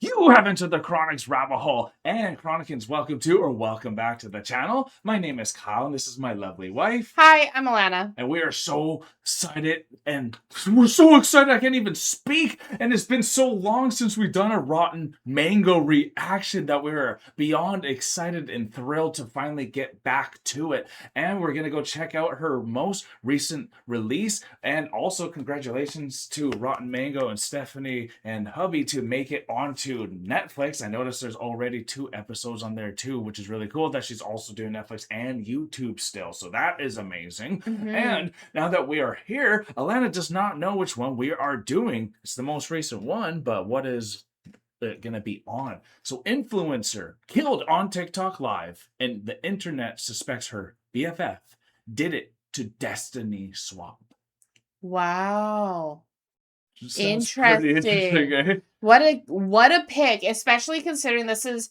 You have entered the Chronic's rabbit hole, and Chronicans, welcome back to the channel. My name is Kyle, and this is my lovely wife. Hi, I'm Alanna. And we are so excited, and we're so excited I can't even speak. And it's been so long since we've done a Rotten Mango reaction that we're beyond excited and thrilled to finally get back to it. And we're going to go check out her most recent release. And also congratulations to Rotten Mango and Stephanie and hubby to make it onto Netflix. I noticed there's already 2 episodes on there too, which is really cool that she's also doing Netflix and YouTube still. So that is amazing. And now that we are here, Alanna does not know which one we are doing. It's the most recent one, but what is it going to be on? So influencer killed on TikTok Live, and the internet suspects her BFF did it to Destiny Swap. Wow. Interesting, eh? What a pick, especially considering this is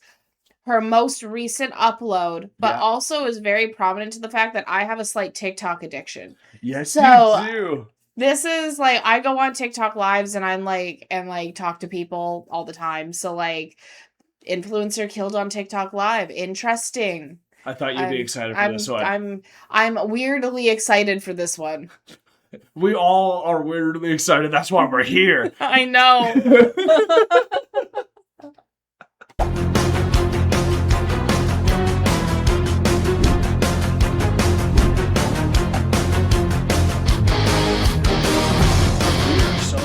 her most recent upload, but also is very prominent to the fact that I have a slight TikTok addiction. Yes, you do. This is like, I go on TikTok lives and I'm like, talk to people all the time. So like, influencer killed on TikTok live. Interesting. I thought you'd be excited for this one. I'm weirdly excited for this one. We all are weirdly excited. That's why we're here. I know.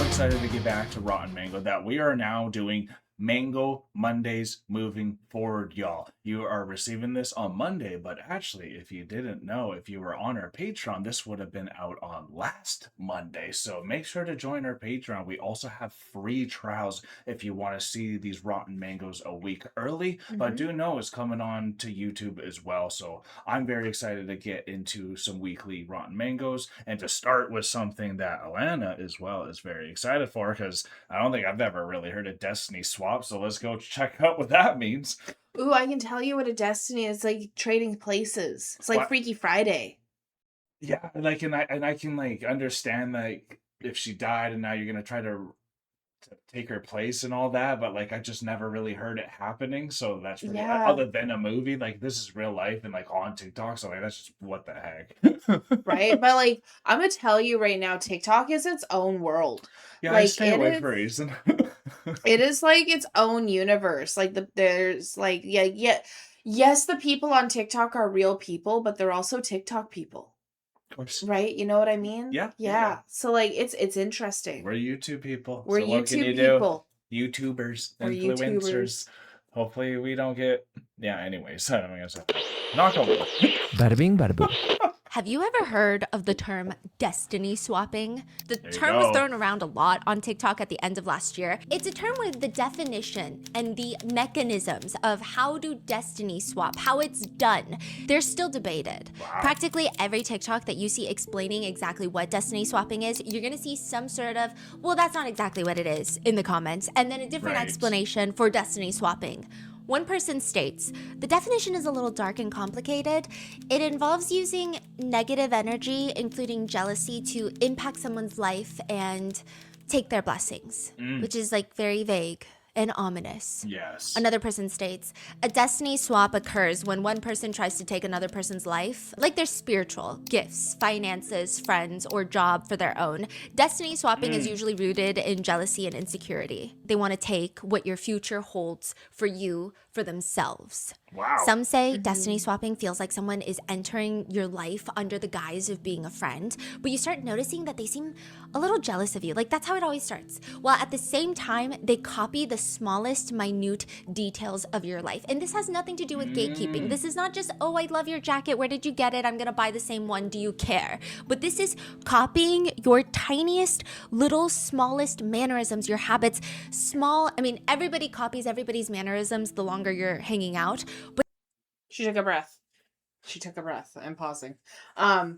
Excited to get back to Rotten Mango that we are now doing Mango Mondays moving forward, y'all. You are receiving this on Monday, but actually, if you didn't know, if you were on our Patreon, this would have been out on last Monday. So make sure to join our Patreon. We also have free trials if you want to see these Rotten Mangoes a week early, but do know it's coming on to YouTube as well. So I'm very excited to get into some weekly Rotten Mangoes and to start with something that Alanna as well is very excited for, because I don't think I've ever really heard of Destiny Swap. So let's go check out what that means. Ooh, I can tell you what a Destiny is, like trading places. It's like Freaky Friday. Yeah, like, and I can like understand like if she died and now you're gonna try to take her place and all that, but like I just never really heard it happening. So that's really, other than a movie, like this is real life and like on TikTok. So like that's just what the heck, right? But like I'm gonna tell you right now, TikTok is its own world. Yeah, like, I stay away for a reason. It is like its own universe. Like there's like yes, the people on TikTok are real people, but they're also TikTok people. Of course. Right? You know what I mean? Yeah. So like it's interesting. We're YouTube people. We're YouTube people. YouTubers, influencers. Hopefully we don't get anyways. I don't know. Knock on wood. Bada bing, bada boom. Have you ever heard of the term destiny swapping? The term was thrown around a lot on TikTok at the end of last year. It's a term with the definition and the mechanisms of how do destiny swap, how it's done. They're still debated. Wow. Practically every TikTok that you see explaining exactly what destiny swapping is, you're gonna see some sort of, well, that's not exactly what it is in the comments, and then a different explanation for destiny swapping. One person states, the definition is a little dark and complicated. It involves using negative energy, including jealousy, to impact someone's life and take their blessings, which is like very vague and ominous. Yes. Another person states, a destiny swap occurs when one person tries to take another person's life, like their spiritual, gifts, finances, friends, or job for their own. Destiny swapping is usually rooted in jealousy and insecurity. They want to take what your future holds for you for themselves. Wow. Some say destiny swapping feels like someone is entering your life under the guise of being a friend, but you start noticing that they seem a little jealous of you. Like that's how it always starts. While at the same time, they copy the smallest, minute details of your life. And this has nothing to do with gatekeeping. This is not just, oh, I love your jacket. Where did you get it? I'm gonna buy the same one. Do you care? But this is copying your tiniest, little, smallest mannerisms, your habits. Everybody copies everybody's mannerisms the longer you're hanging out. But she took a breath. I'm pausing. I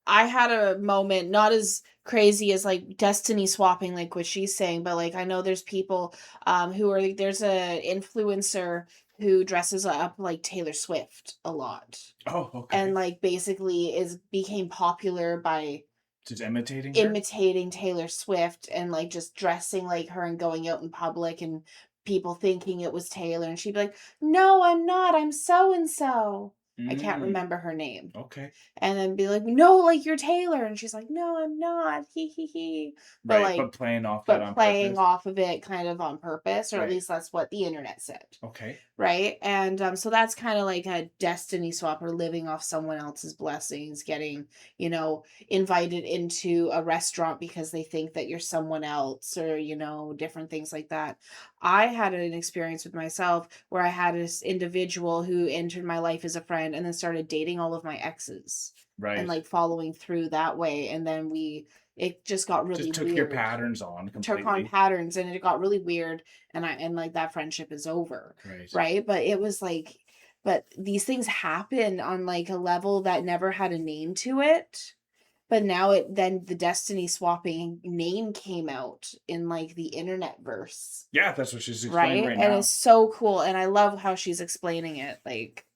had a moment, not as crazy as like destiny swapping, like what she's saying, but like I know there's people who are like, there's a influencer who dresses up like Taylor Swift a lot. Oh, okay. And like basically became popular by just imitating Taylor Swift and like just dressing like her and going out in public and people thinking it was Taylor, and she'd be like, "No, I'm not. I'm so and so." I can't Mm. remember her name. Okay. And then be like, "No, like you're Taylor," and she's like, "No, I'm not. He he he." But Right, like, but playing off that on playing purpose. off of it kind of on purpose, or at Right. least that's what the internet said. Okay. Right. And so that's kind of like a destiny swap, or living off someone else's blessings, getting, invited into a restaurant because they think that you're someone else, or, different things like that. I had an experience with myself where I had this individual who entered my life as a friend and then started dating all of my exes and Right. like following through that way. And then it just got really Just took weird. your patterns on Took on completely. patterns, and it got really weird, and like that friendship is over. Right. But it was like, but these things happen on like a level that never had a name to it. But now then the destiny swapping name came out in like the internet verse. Yeah, that's what she's explaining Right. right And now. it's so cool. And I love how she's explaining it. Like,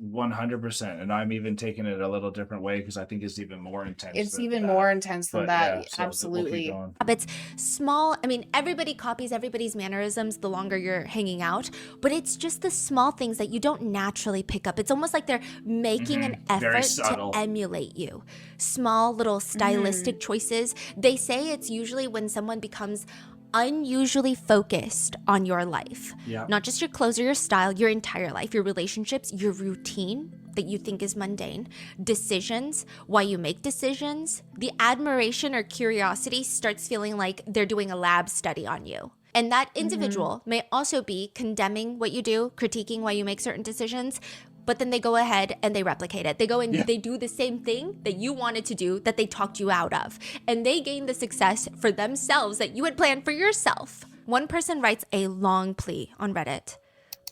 100%. And I'm even taking it a little different way because I think it's even more intense. it's even more intense than But that. yeah, so we'll keep Absolutely. going. Habits, small. I mean, everybody copies everybody's mannerisms the longer you're hanging out, but it's just the small things that you don't naturally pick up. It's almost like they're making an Very effort subtle. to emulate you. Small little stylistic choices. They say it's usually when someone becomes unusually focused on your life. Yeah. Not just your clothes or your style, your entire life, your relationships, your routine that you think is mundane, decisions, why you make decisions. The admiration or curiosity starts feeling like they're doing a lab study on you. And that individual may also be condemning what you do, critiquing why you make certain decisions, but then they go ahead and they replicate it. They go and they do the same thing that you wanted to do that they talked you out of. And they gain the success for themselves that you had planned for yourself. One person writes a long plea on Reddit.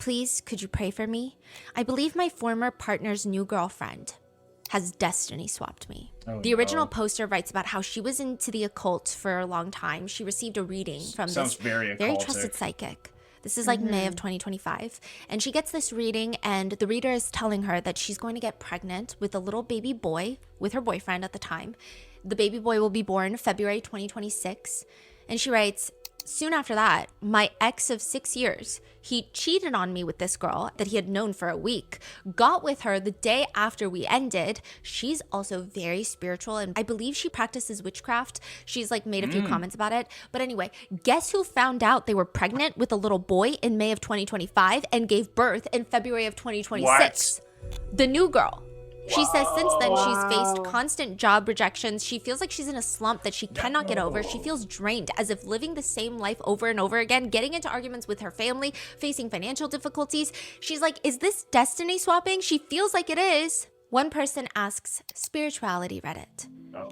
Please, could you pray for me? I believe my former partner's new girlfriend has destiny swapped me. The original poster writes about how she was into the occult for a long time. She received a reading from this very trusted psychic. This is like May of 2025. And she gets this reading, and the reader is telling her that she's going to get pregnant with a little baby boy with her boyfriend at the time. The baby boy will be born February 2026. And she writes, soon after that, my ex of 6 years, he cheated on me with this girl that he had known for a week, got with her the day after we ended. She's also very spiritual, and I believe she practices witchcraft. She's like made a few comments about it. But anyway, guess who found out they were pregnant with a little boy in May of 2025 and gave birth in February of 2026? What? The new girl. She says since then she's faced constant job rejections. She feels like she's in a slump that she cannot get over. She feels drained, as if living the same life over and over again, getting into arguments with her family, facing financial difficulties. She's like, is this destiny swapping? She feels like it is. One person asks, spirituality Reddit.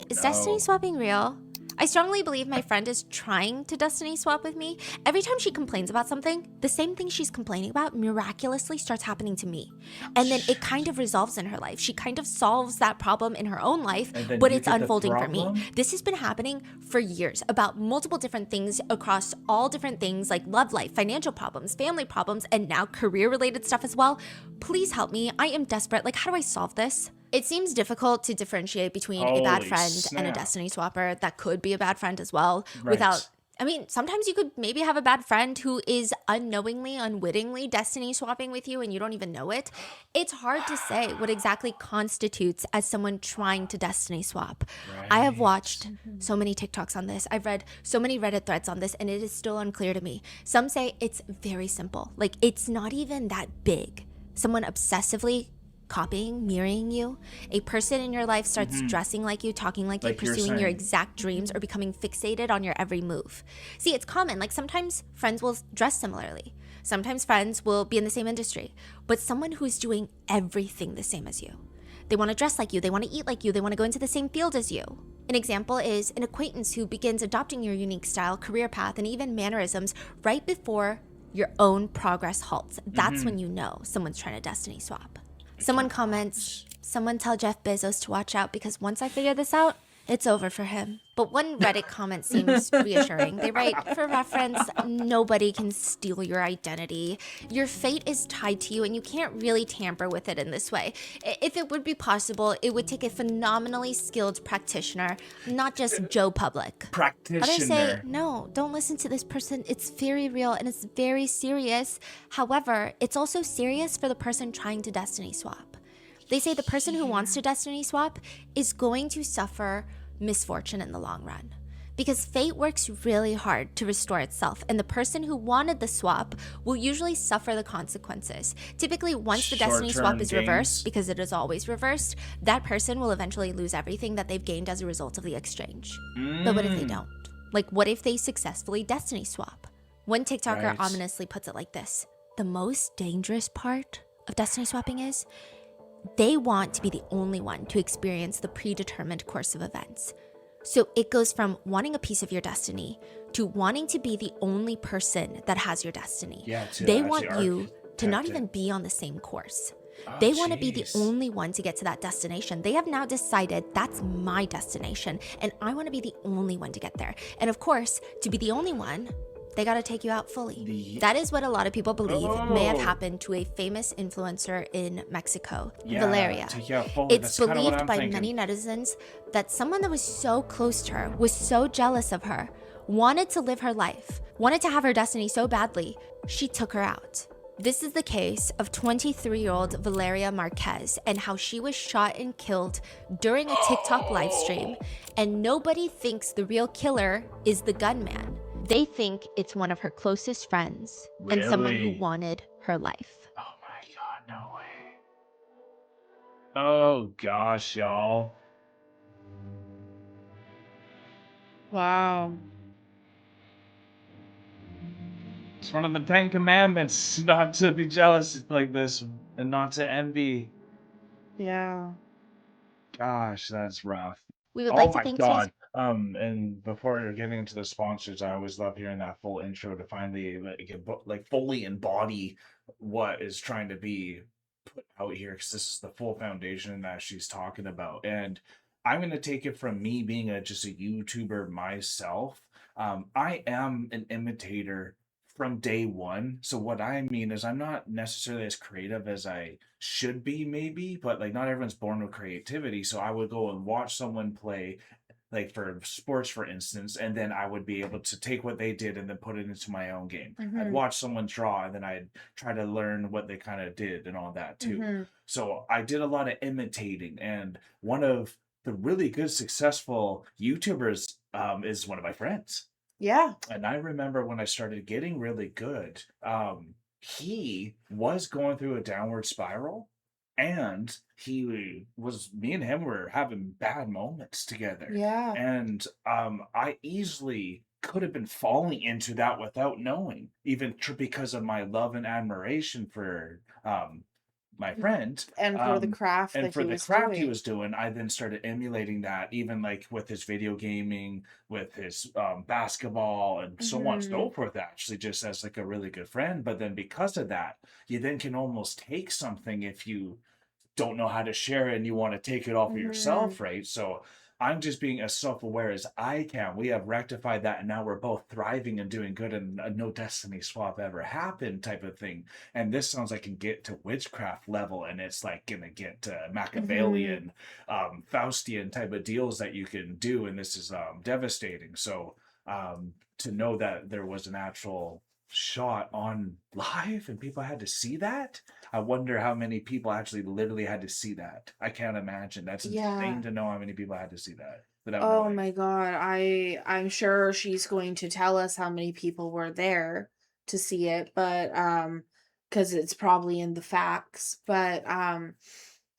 Is destiny swapping real? I strongly believe my friend is trying to destiny swap with me. Every time she complains about something, the same thing she's complaining about miraculously starts happening to me. And then it kind of resolves in her life. She kind of solves that problem in her own life, but it's unfolding for me. This has been happening for years about multiple different things across all different things like love life, financial problems, family problems, and now career-related stuff as well. Please help me. I am desperate. Like, how do I solve this? It seems difficult to differentiate between a bad friend and a destiny swapper that could be a bad friend as well without, I mean, sometimes you could maybe have a bad friend who is unknowingly, unwittingly destiny swapping with you and you don't even know it. It's hard to say what exactly constitutes as someone trying to destiny swap. I have watched so many TikToks on this. I've read so many Reddit threads on this, and it is still unclear to me. Some say it's very simple. Like, it's not even that big. Someone obsessively copying, mirroring you. A person in your life starts dressing like you, talking like you, pursuing your exact dreams, or becoming fixated on your every move. See, it's common. Like, sometimes friends will dress similarly. Sometimes friends will be in the same industry. But someone who's doing everything the same as you. They want to dress like you. They want to eat like you. They want to go into the same field as you. An example is an acquaintance who begins adopting your unique style, career path, and even mannerisms right before your own progress halts. That's when you know someone's trying to destiny swap. Someone comments, someone tell Jeff Bezos to watch out because once I figure this out, It's over for him. But one Reddit comment seems reassuring. They write, for reference, nobody can steal your identity. Your fate is tied to you and you can't really tamper with it in this way. If it would be possible, it would take a phenomenally skilled practitioner, not just Joe Public. Practitioner. But I say, no, don't listen to this person. It's very real and it's very serious. However, it's also serious for the person trying to destiny swap. They say the person who wants to destiny swap is going to suffer misfortune in the long run. Because fate works really hard to restore itself, and the person who wanted the swap will usually suffer the consequences. Typically, once the destiny swap is reversed, because it is always reversed, that person will eventually lose everything that they've gained as a result of the exchange. But what if they don't? Like, what if they successfully destiny swap? One TikToker ominously puts it like this: the most dangerous part of destiny swapping is they want to be the only one to experience the predetermined course of events. So it goes from wanting a piece of your destiny to wanting to be the only person that has your destiny. Yeah, they want you to not even be on the same course. They want to be the only one to get to that destination. They have now decided that's my destination and I want to be the only one to get there. And of course, to be the only one, they got to take you out fully. That is what a lot of people believe may have happened to a famous influencer in Mexico, Valeria. It's believed by many netizens that someone that was so close to her, was so jealous of her, wanted to live her life, wanted to have her destiny so badly, she took her out. This is the case of 23-year-old Valeria Marquez and how she was shot and killed during a TikTok live stream, and nobody thinks the real killer is the gunman. They think it's one of her closest friends and someone who wanted her life. Oh my god, no way. Oh gosh, y'all. Wow. It's one of the 10 Commandments not to be jealous like this and not to envy. Yeah. Gosh, that's rough. We would like to thank today's And before you're getting into the sponsors, I always love hearing that full intro to finally like fully embody what is trying to be put out here, because this is the full foundation that she's talking about. And I'm gonna take it from me being just a YouTuber myself. I am an imitator from day one. So what I mean is I'm not necessarily as creative as I should be, maybe, but like not everyone's born with creativity. So I would go and watch someone play, like for sports, for instance, and then I would be able to take what they did and then put it into my own game. I'd watch someone draw and then I'd try to learn what they kind of did and all that too. So I did a lot of imitating, and one of the really good successful YouTubers is one of my friends. Yeah. And I remember when I started getting really good, he was going through a downward spiral, and me and him were having bad moments together. Yeah. And I easily could have been falling into that without knowing, even because of my love and admiration for my friend, and for the craft and that for he the was craft he doing. was doing. I then started emulating that, even like with his video gaming, with his basketball, and so on and so forth, actually, just as like a really good friend. But then because of that, you then can almost take something if you don't know how to share it and you want to take it all for yourself, right? So I'm just being as self-aware as I can. We have rectified that, and now we're both thriving and doing good, and no destiny swap ever happened type of thing. And this sounds like it can get to witchcraft level, and it's like gonna get to Machiavellian, Faustian type of deals that you can do, and this is devastating. So to know that there was an actual shot on live and people had to see that, I wonder how many people actually literally had to see that. I can't imagine. That's insane to know how many people had to see that without knowing. My god, I'm sure she's going to tell us how many people were there to see it, but because it's probably in the facts. But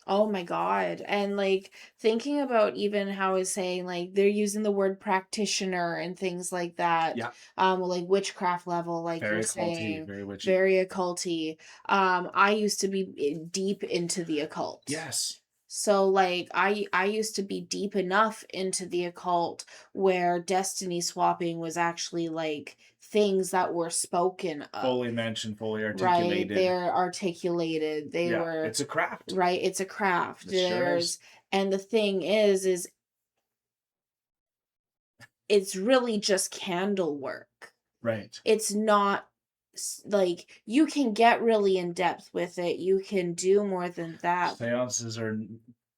oh my god. And like thinking about even how it's saying like they're using the word practitioner and things like that. Yeah. Like witchcraft level, like Very you're occulty, saying. very witchy. Very occulty. I used to be deep into the occult. Yes. So like I used to be deep enough into the occult where destiny swapping was actually like things that were spoken of. Fully mentioned, fully Right, articulated. they're articulated. They were It's a craft. right. It's a craft. It sure is. And the thing is it's really just candle work. Right. It's not like you can get really in depth with it. You can do more than that. Seances are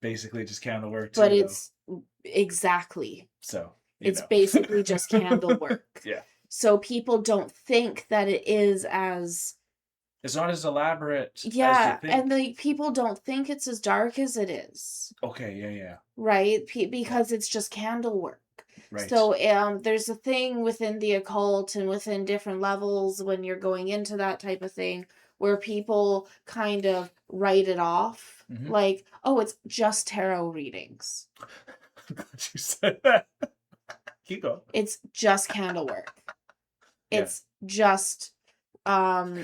basically just candle work too. But it's exactly. So it's basically just candle work. Yeah. So people don't think that it is as... It's not as elaborate as you think. And people don't think it's as dark as it is. Okay, yeah. Right? Because it's just candle work. Right. So there's a thing within the occult and within different levels when you're going into that type of thing where people kind of write it off. Mm-hmm. Like, oh, it's just tarot readings. I'm glad you said that. Keep going. It's just candle work. Yeah. It's just...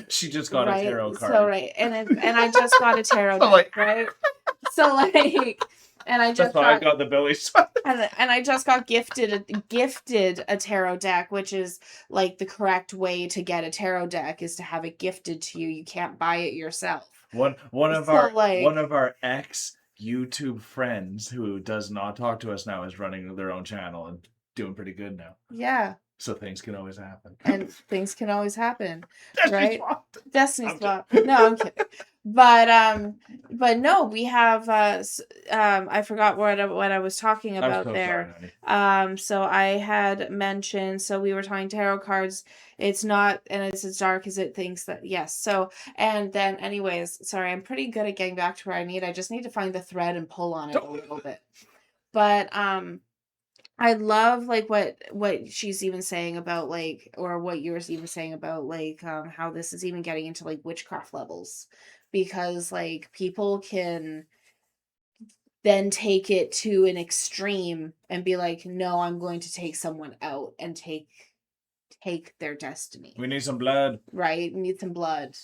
she just got a tarot card. So and I just got a tarot deck, right? So and I just I got the Billy sweater. And I just got gifted a tarot deck, which is like the correct way to get a tarot deck is to have it gifted to you. You can't buy it yourself. One of our ex YouTube friends who does not talk to us now is running their own channel and doing pretty good now. Yeah. So things can always happen. And things can always happen. Destiny Swap. Destiny Swap. No, I'm kidding. But no, we have I forgot what I was talking about there. Sorry, so I had mentioned, so we were talking tarot cards. It's not, and it's as dark as it thinks that, yes. So, and then anyways, sorry, I'm pretty good at getting back to where I just need to find the thread and pull on it a little bit. But I love like what she's even saying about like, or what you were even saying about like how this is even getting into like witchcraft levels, because like people can then take it to an extreme and be like, no, I'm going to take someone out and take their destiny. We need some blood. Right? We need some blood.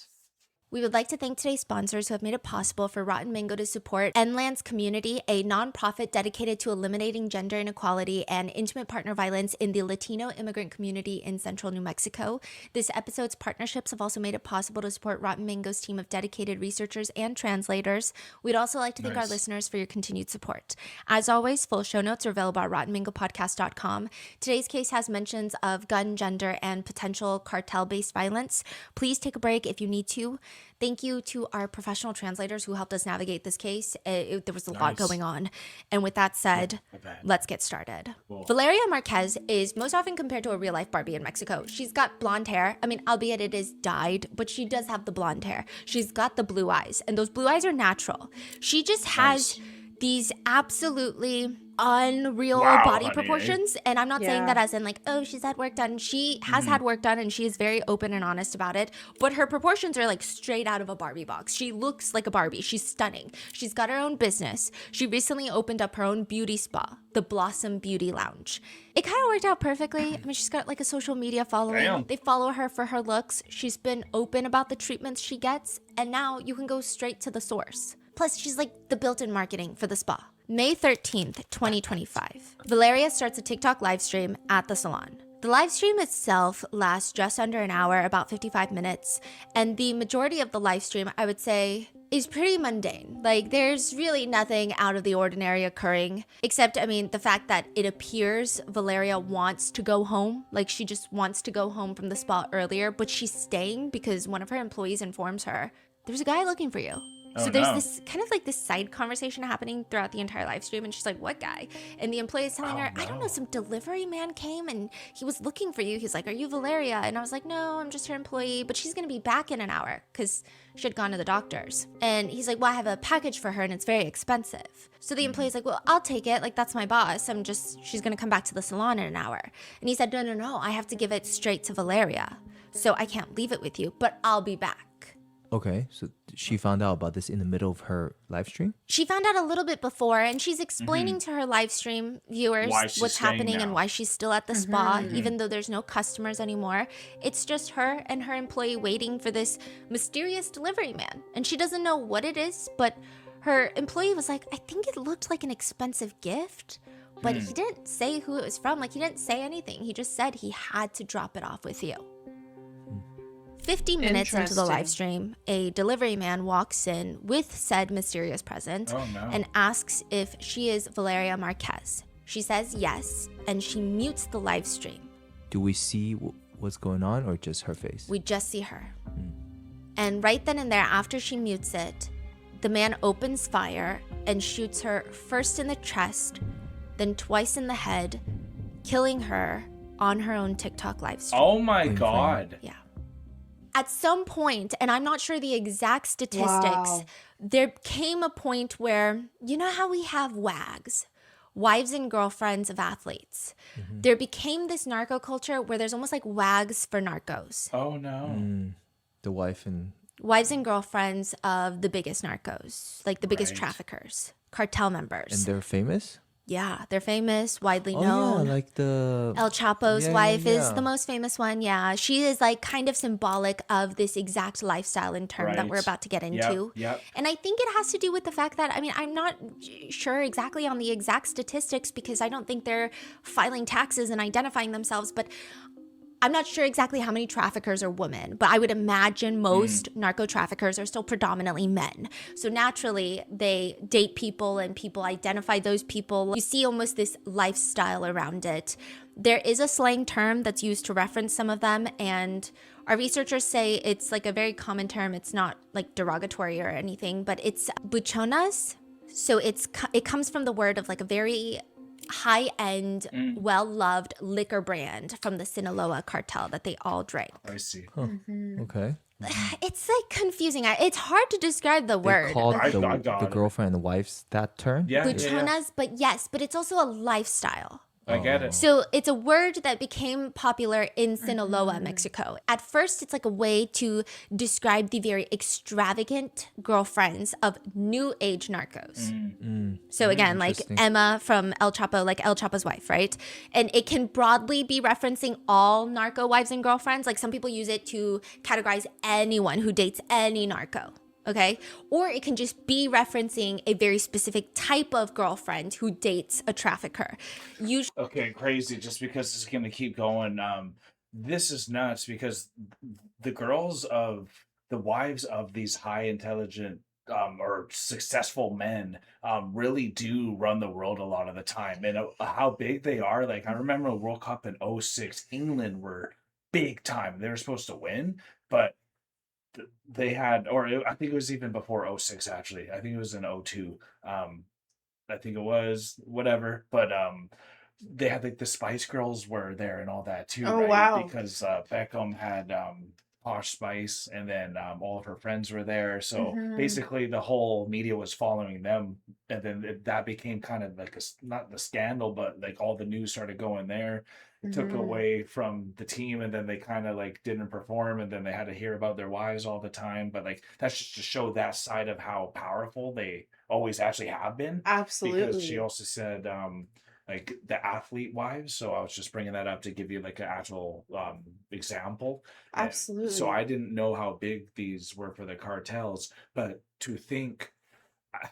We would like to thank today's sponsors who have made it possible for Rotten Mango to support NLAND's Community, a nonprofit dedicated to eliminating gender inequality and intimate partner violence in the Latino immigrant community in central New Mexico. This episode's partnerships have also made it possible to support Rotten Mango's team of dedicated researchers and translators. We'd also like to thank our listeners for your continued support. As always, full show notes are available at RottenMangoPodcast.com. Today's case has mentions of gun, gender, and potential cartel-based violence. Please take a break if you need to. Thank you to our professional translators who helped us navigate this case. There was a lot going on. And with that said, let's get started. Cool. Valeria Marquez is most often compared to a real-life Barbie in Mexico. She's got blonde hair. I mean, albeit it is dyed, but she does have the blonde hair. She's got the blue eyes, and those blue eyes are natural. She just has these absolutely unreal body proportions, and I'm not saying that as in like, oh, she's had work done. She has had work done, and she is very open and honest about it, but her proportions are like straight out of a Barbie box. She looks like a Barbie. She's stunning. She's got her own business. She recently opened up her own beauty spa, the Blossom Beauty Lounge. It kind of worked out perfectly. I mean, she's got like a social media following. Damn. They follow her for her looks. She's been open about the treatments she gets, and now you can go straight to the source. Plus, she's like the built-in marketing for the spa. May 13th, 2025. Valeria starts a TikTok live stream at the salon. The live stream itself lasts just under an hour, about 55 minutes, and the majority of the live stream, I would say, is pretty mundane. Like, there's really nothing out of the ordinary occurring, except, I mean, the fact that it appears Valeria wants to go home. Like, she just wants to go home from the spa earlier, but she's staying because one of her employees informs her, there's a guy looking for you. So there's this kind of like this side conversation happening throughout the entire live stream, and she's like, what guy? And the employee is telling her, I don't know, some delivery man came and he was looking for you. He's like, are you Valeria? And I was like, no, I'm just her employee, but she's gonna be back in an hour because she had gone to the doctor's. And he's like, well, I have a package for her and it's very expensive. So the employee's like, well, I'll take it. Like, that's my boss. She's gonna come back to the salon in an hour. And he said, no, I have to give it straight to Valeria. So I can't leave it with you, but I'll be back. Okay, so she found out about this in the middle of her live stream? She found out a little bit before, and she's explaining to her live stream viewers what's happening and why she's still at the spa, even though there's no customers anymore. It's just her and her employee waiting for this mysterious delivery man, and she doesn't know what it is, but her employee was like, I think it looked like an expensive gift, but he didn't say who it was from. Like, he didn't say anything. He just said he had to drop it off with you. 50 minutes into the live stream, a delivery man walks in with said mysterious present and asks if she is Valeria Marquez. She says yes, and she mutes the live stream. Do we see what's going on or just her face? We just see her. And right then and there, after she mutes it, the man opens fire and shoots her first in the chest, then twice in the head, killing her on her own TikTok live stream. Oh my God. Yeah. At some point, and I'm not sure the exact statistics, Wow. there came a point where, you know how we have WAGs, wives and girlfriends of athletes. There became this narco culture where there's almost like WAGs for narcos. Oh no. The wife and Wives and girlfriends of the biggest narcos, like the biggest Right. traffickers, cartel members. they're famous? Yeah, they're famous, widely Oh known. yeah, like the El Chapo's Yeah, wife yeah, is yeah. the most famous one. Yeah, she is like kind of symbolic of this exact lifestyle and term that Right. we're about to get into. Yep. And I think it has to do with the fact that, I mean, I'm not sure exactly on the exact statistics because I don't think they're filing taxes and identifying themselves, but I'm not sure exactly how many traffickers are women, but I would imagine most narco traffickers are still predominantly men. So naturally, they date people and people identify those people. You see almost this lifestyle around it. There is a slang term that's used to reference some of them, and our researchers say it's like a very common term. It's not like derogatory or anything, but it's buchonas. So it comes from the word of like a very high-end, well-loved liquor brand from the Sinaloa cartel that they all drank. I see. Okay. It's like confusing. It's hard to describe the They word. called I the got it. girlfriend and the wife's that term? Yeah. Buchonas, but yes, but it's also a lifestyle. I get it. So it's a word that became popular in Sinaloa, Mexico. At first, it's like a way to describe the very extravagant girlfriends of new age narcos. So again, like Interesting. Emma from El Chapo, like El Chapo's wife, right? And it can broadly be referencing all narco wives and girlfriends. Like some people use it to categorize anyone who dates any narco. Okay. Or it can just be referencing a very specific type of girlfriend who dates a trafficker. Usually, Okay, crazy. Just because it's gonna keep going. This is nuts because the wives of these high intelligent or successful men really do run the world a lot of the time, and how big they are. Like I remember World Cup in '06, England were big time. They were supposed to win, but they had, I think it was even before '06 actually. I think it was in '02. I think it was whatever, but they had like the Spice Girls were there and all that too, Oh, right? wow. Because Beckham had Posh Spice, and then all of her friends were there. So basically, the whole media was following them, and then that became kind of like not the scandal, but like all the news started going there. It took away from the team, and then they kind of like didn't perform, and then they had to hear about their wives all the time. But like that's just to show that side of how powerful they always actually have been. Absolutely. Because she also said like the athlete wives, so I was just bringing that up to give you like an actual example. Absolutely. So I didn't know how big these were for the cartels, but to think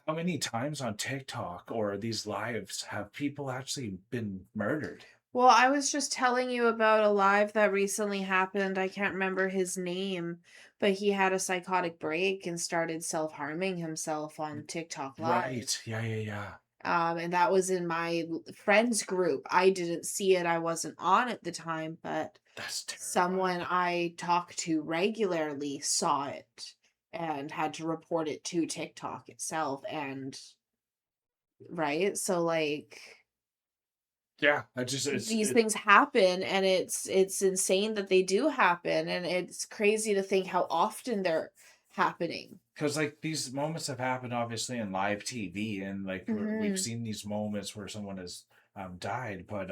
how many times on TikTok or these lives have people actually been murdered? Well, I was just telling you about a live that recently happened. I can't remember his name, but he had a psychotic break and started self-harming himself on TikTok Live. Right. Yeah. And that was in my friends group. I didn't see it. I wasn't on at the time, but That's terrible. someone I talked to regularly saw it and had to report it to TikTok itself. And right, so like Yeah, I just these things happen, and it's insane that they do happen, and it's crazy to think how often they're happening. because like these moments have happened obviously in live TV, and like we've seen these moments where someone has died, but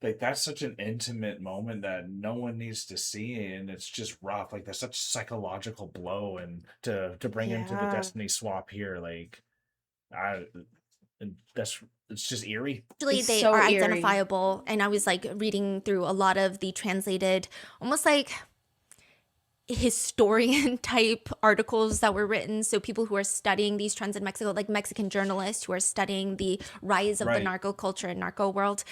like that's such an intimate moment that no one needs to see, and it's just rough. Like that's such a psychological blow, and to bring into the Yeah. destiny swap here, like it's just eerie. usually It's they so are eerie. identifiable. And I was like reading through a lot of the translated, almost like historian type articles that were written. So people who are studying these trends in Mexico, like Mexican journalists who are studying the rise of the Right. narco culture and narco world.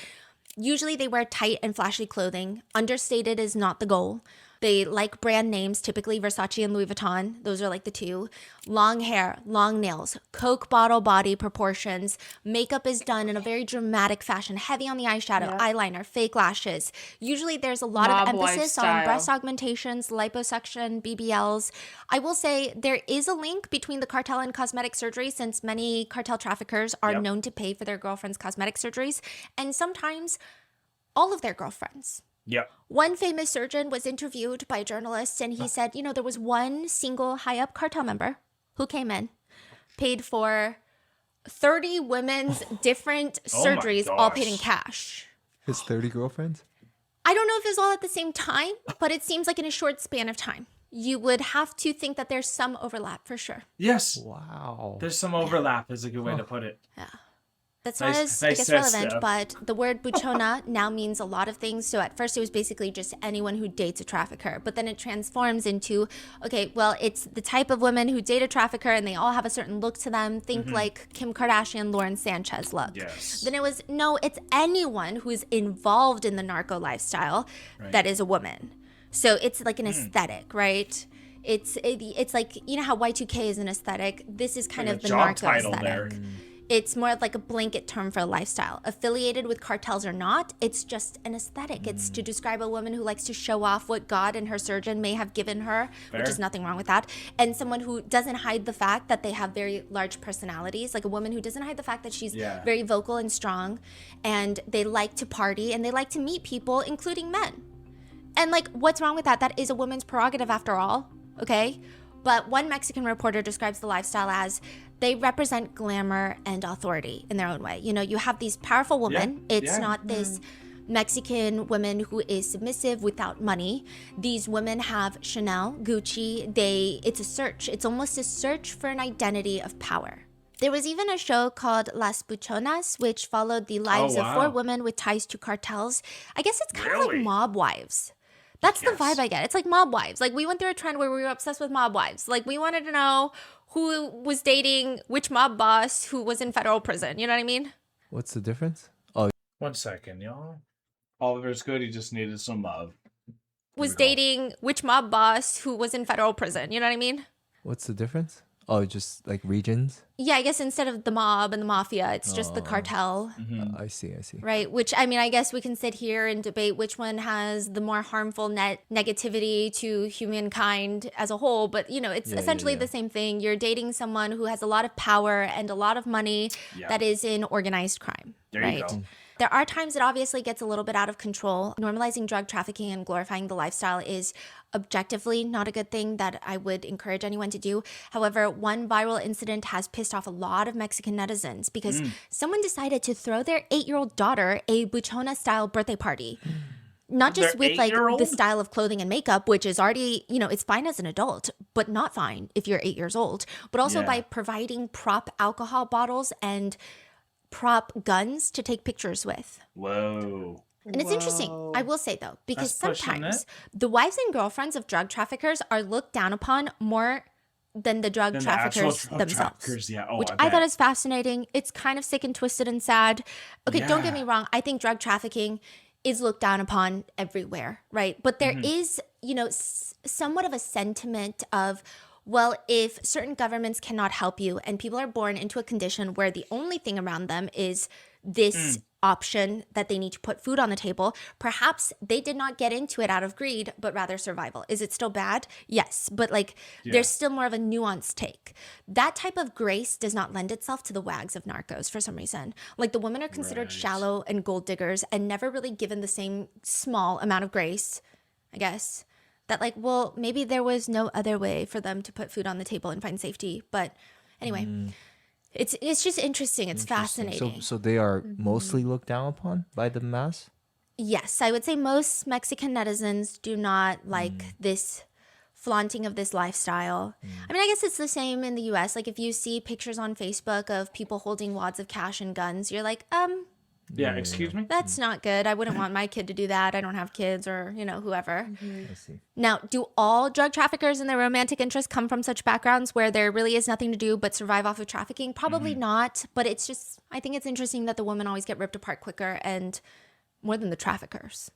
Usually they wear tight and flashy clothing. Understated is not the goal. They like brand names, typically Versace and Louis Vuitton. Those are like the two. Long hair, long nails, Coke bottle body proportions. Makeup is done in a very dramatic fashion, heavy on the eyeshadow, eyeliner, fake lashes. Usually there's a lot Mob of emphasis on lifestyle. breast augmentations, liposuction, BBLs. I will say there is a link between the cartel and cosmetic surgery, since many cartel traffickers are known to pay for their girlfriends' cosmetic surgeries, and sometimes all of their girlfriends. Yep. One famous surgeon was interviewed by journalists, and he said, there was one single high-up cartel member who came in, paid for 30 women's different Oh my surgeries, all paid in gosh. cash. His 30 girlfriends? I don't know if it was all at the same time, but it seems like in a short span of time. You would have to think that there's some overlap for sure. Yes. Wow. There's some overlap is a good way to put it. Yeah. That's not Nice- as, nice I guess, set relevant, stuff. but the word buchona now means a lot of things. So at first it was basically just anyone who dates a trafficker, but then it transforms into, okay, well, it's the type of women who date a trafficker and they all have a certain look to them. Think like Kim Kardashian, Lauren Sanchez look. Yes. Then it was, no, it's anyone who's involved in the narco lifestyle that is a woman. So it's like an aesthetic, right? It's like, how Y2K is an aesthetic. This is kind Like of a the job narco title aesthetic. there. It's more like a blanket term for a lifestyle. Affiliated with cartels or not, it's just an aesthetic. It's to describe a woman who likes to show off what God and her surgeon may have given her, which is nothing wrong with that. And someone who doesn't hide the fact that they have very large personalities, like a woman who doesn't hide the fact that she's very vocal and strong, and they like to party and they like to meet people, including men. And like, what's wrong with that? That is a woman's prerogative after all, okay? But one Mexican reporter describes the lifestyle as they represent glamour and authority in their own way. You have these powerful women. It's not this Mexican woman who is submissive without money. These women have Chanel, Gucci. It's a search. It's almost a search for an identity of power. There was even a show called Las Buchonas, which followed the lives of 4 women with ties to cartels. I guess it's kind of like mob wives. That's the vibe I get. It's like mob wives. Like, we went through a trend where we were obsessed with mob wives. Like, we wanted to know who was dating which mob boss who was in federal prison. You know what I mean? What's the difference? 1 second, y'all. Oliver's good. He just needed some love. Was dating which mob boss who was in federal prison. You know what I mean? What's the difference? Oh, just like regions? Yeah, I guess instead of the mob and the mafia, it's just the cartel. I see. Right, which, I mean, I guess we can sit here and debate which one has the more harmful negativity to humankind as a whole, but, it's essentially the same thing. You're dating someone who has a lot of power and a lot of money that is in organized crime. There right? you go. There are times it obviously gets a little bit out of control. Normalizing drug trafficking and glorifying the lifestyle is objectively not a good thing that I would encourage anyone to do. However, one viral incident has pissed off a lot of Mexican netizens because someone decided to throw their 8-year-old daughter a buchona-style birthday party. Not just Their with like 8-year-old? the style of clothing and makeup, which is already, it's fine as an adult, but not fine if you're 8 years old, but also by providing prop alcohol bottles and prop guns to take pictures with. Whoa. And it's interesting, I will say though, because That's pushing sometimes it. the wives and girlfriends of drug traffickers are looked down upon more than the drug Than the actual traffickers drug themselves. traffickers, yeah. Oh, which I I thought bet. is fascinating. It's kind of sick and twisted and sad. Okay, don't get Yeah. me wrong. I think drug trafficking is looked down upon everywhere, right? But there is, somewhat of a sentiment of, well, if certain governments cannot help you and people are born into a condition where the only thing around them is this option that they need to put food on the table, perhaps they did not get into it out of greed, but rather survival. Is it still bad? Yes. But there's still more of a nuanced take. That type of grace does not lend itself to the wags of narcos for some reason. Like, the women are considered shallow and gold diggers and never really given the same small amount of grace, I guess. That well, maybe there was no other way for them to put food on the table and find safety. But anyway, it's just interesting. It's fascinating. So they are mostly looked down upon by the mass? Yes, I would say most Mexican netizens do not like this flaunting of this lifestyle. I mean, I guess it's the same in the US. Like, if you see pictures on Facebook of people holding wads of cash and guns, you're like, Yeah, excuse me? that's not good. I wouldn't want my kid to do that. I don't have kids, or, whoever. I see. Now, do all drug traffickers and their romantic interests come from such backgrounds where there really is nothing to do but survive off of trafficking? Probably not. But it's just, I think it's interesting that the women always get ripped apart quicker and more than the traffickers.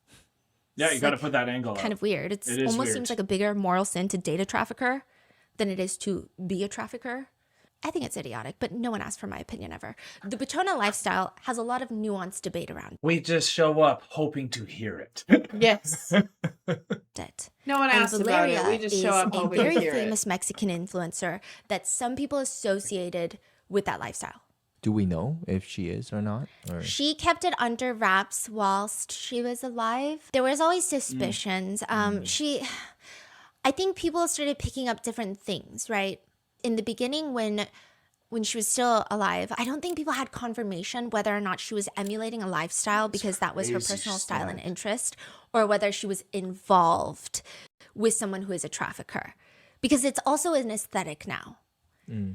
Yeah, you It's, got to like, put that angle kind out. of weird. It's It is almost weird. seems like a bigger moral sin to date a trafficker than it is to be a trafficker. I think it's idiotic, but no one asked for my opinion ever. The Butona lifestyle has a lot of nuanced debate around We just show up hoping to hear it. Yes. it. No one And asked about it. We Valeria just show is up a hoping to very hear famous Mexican influencer that some people associated with that lifestyle. Do we know if she is or not? Or She kept it under wraps whilst she was alive. There was always suspicions. I think people started picking up different things, right? In the beginning, when she was still alive, I don't think people had confirmation whether or not she was emulating a lifestyle because that was her crazy personal style and stuff. interest, or whether she was involved with someone who is a trafficker. Because it's also an aesthetic now.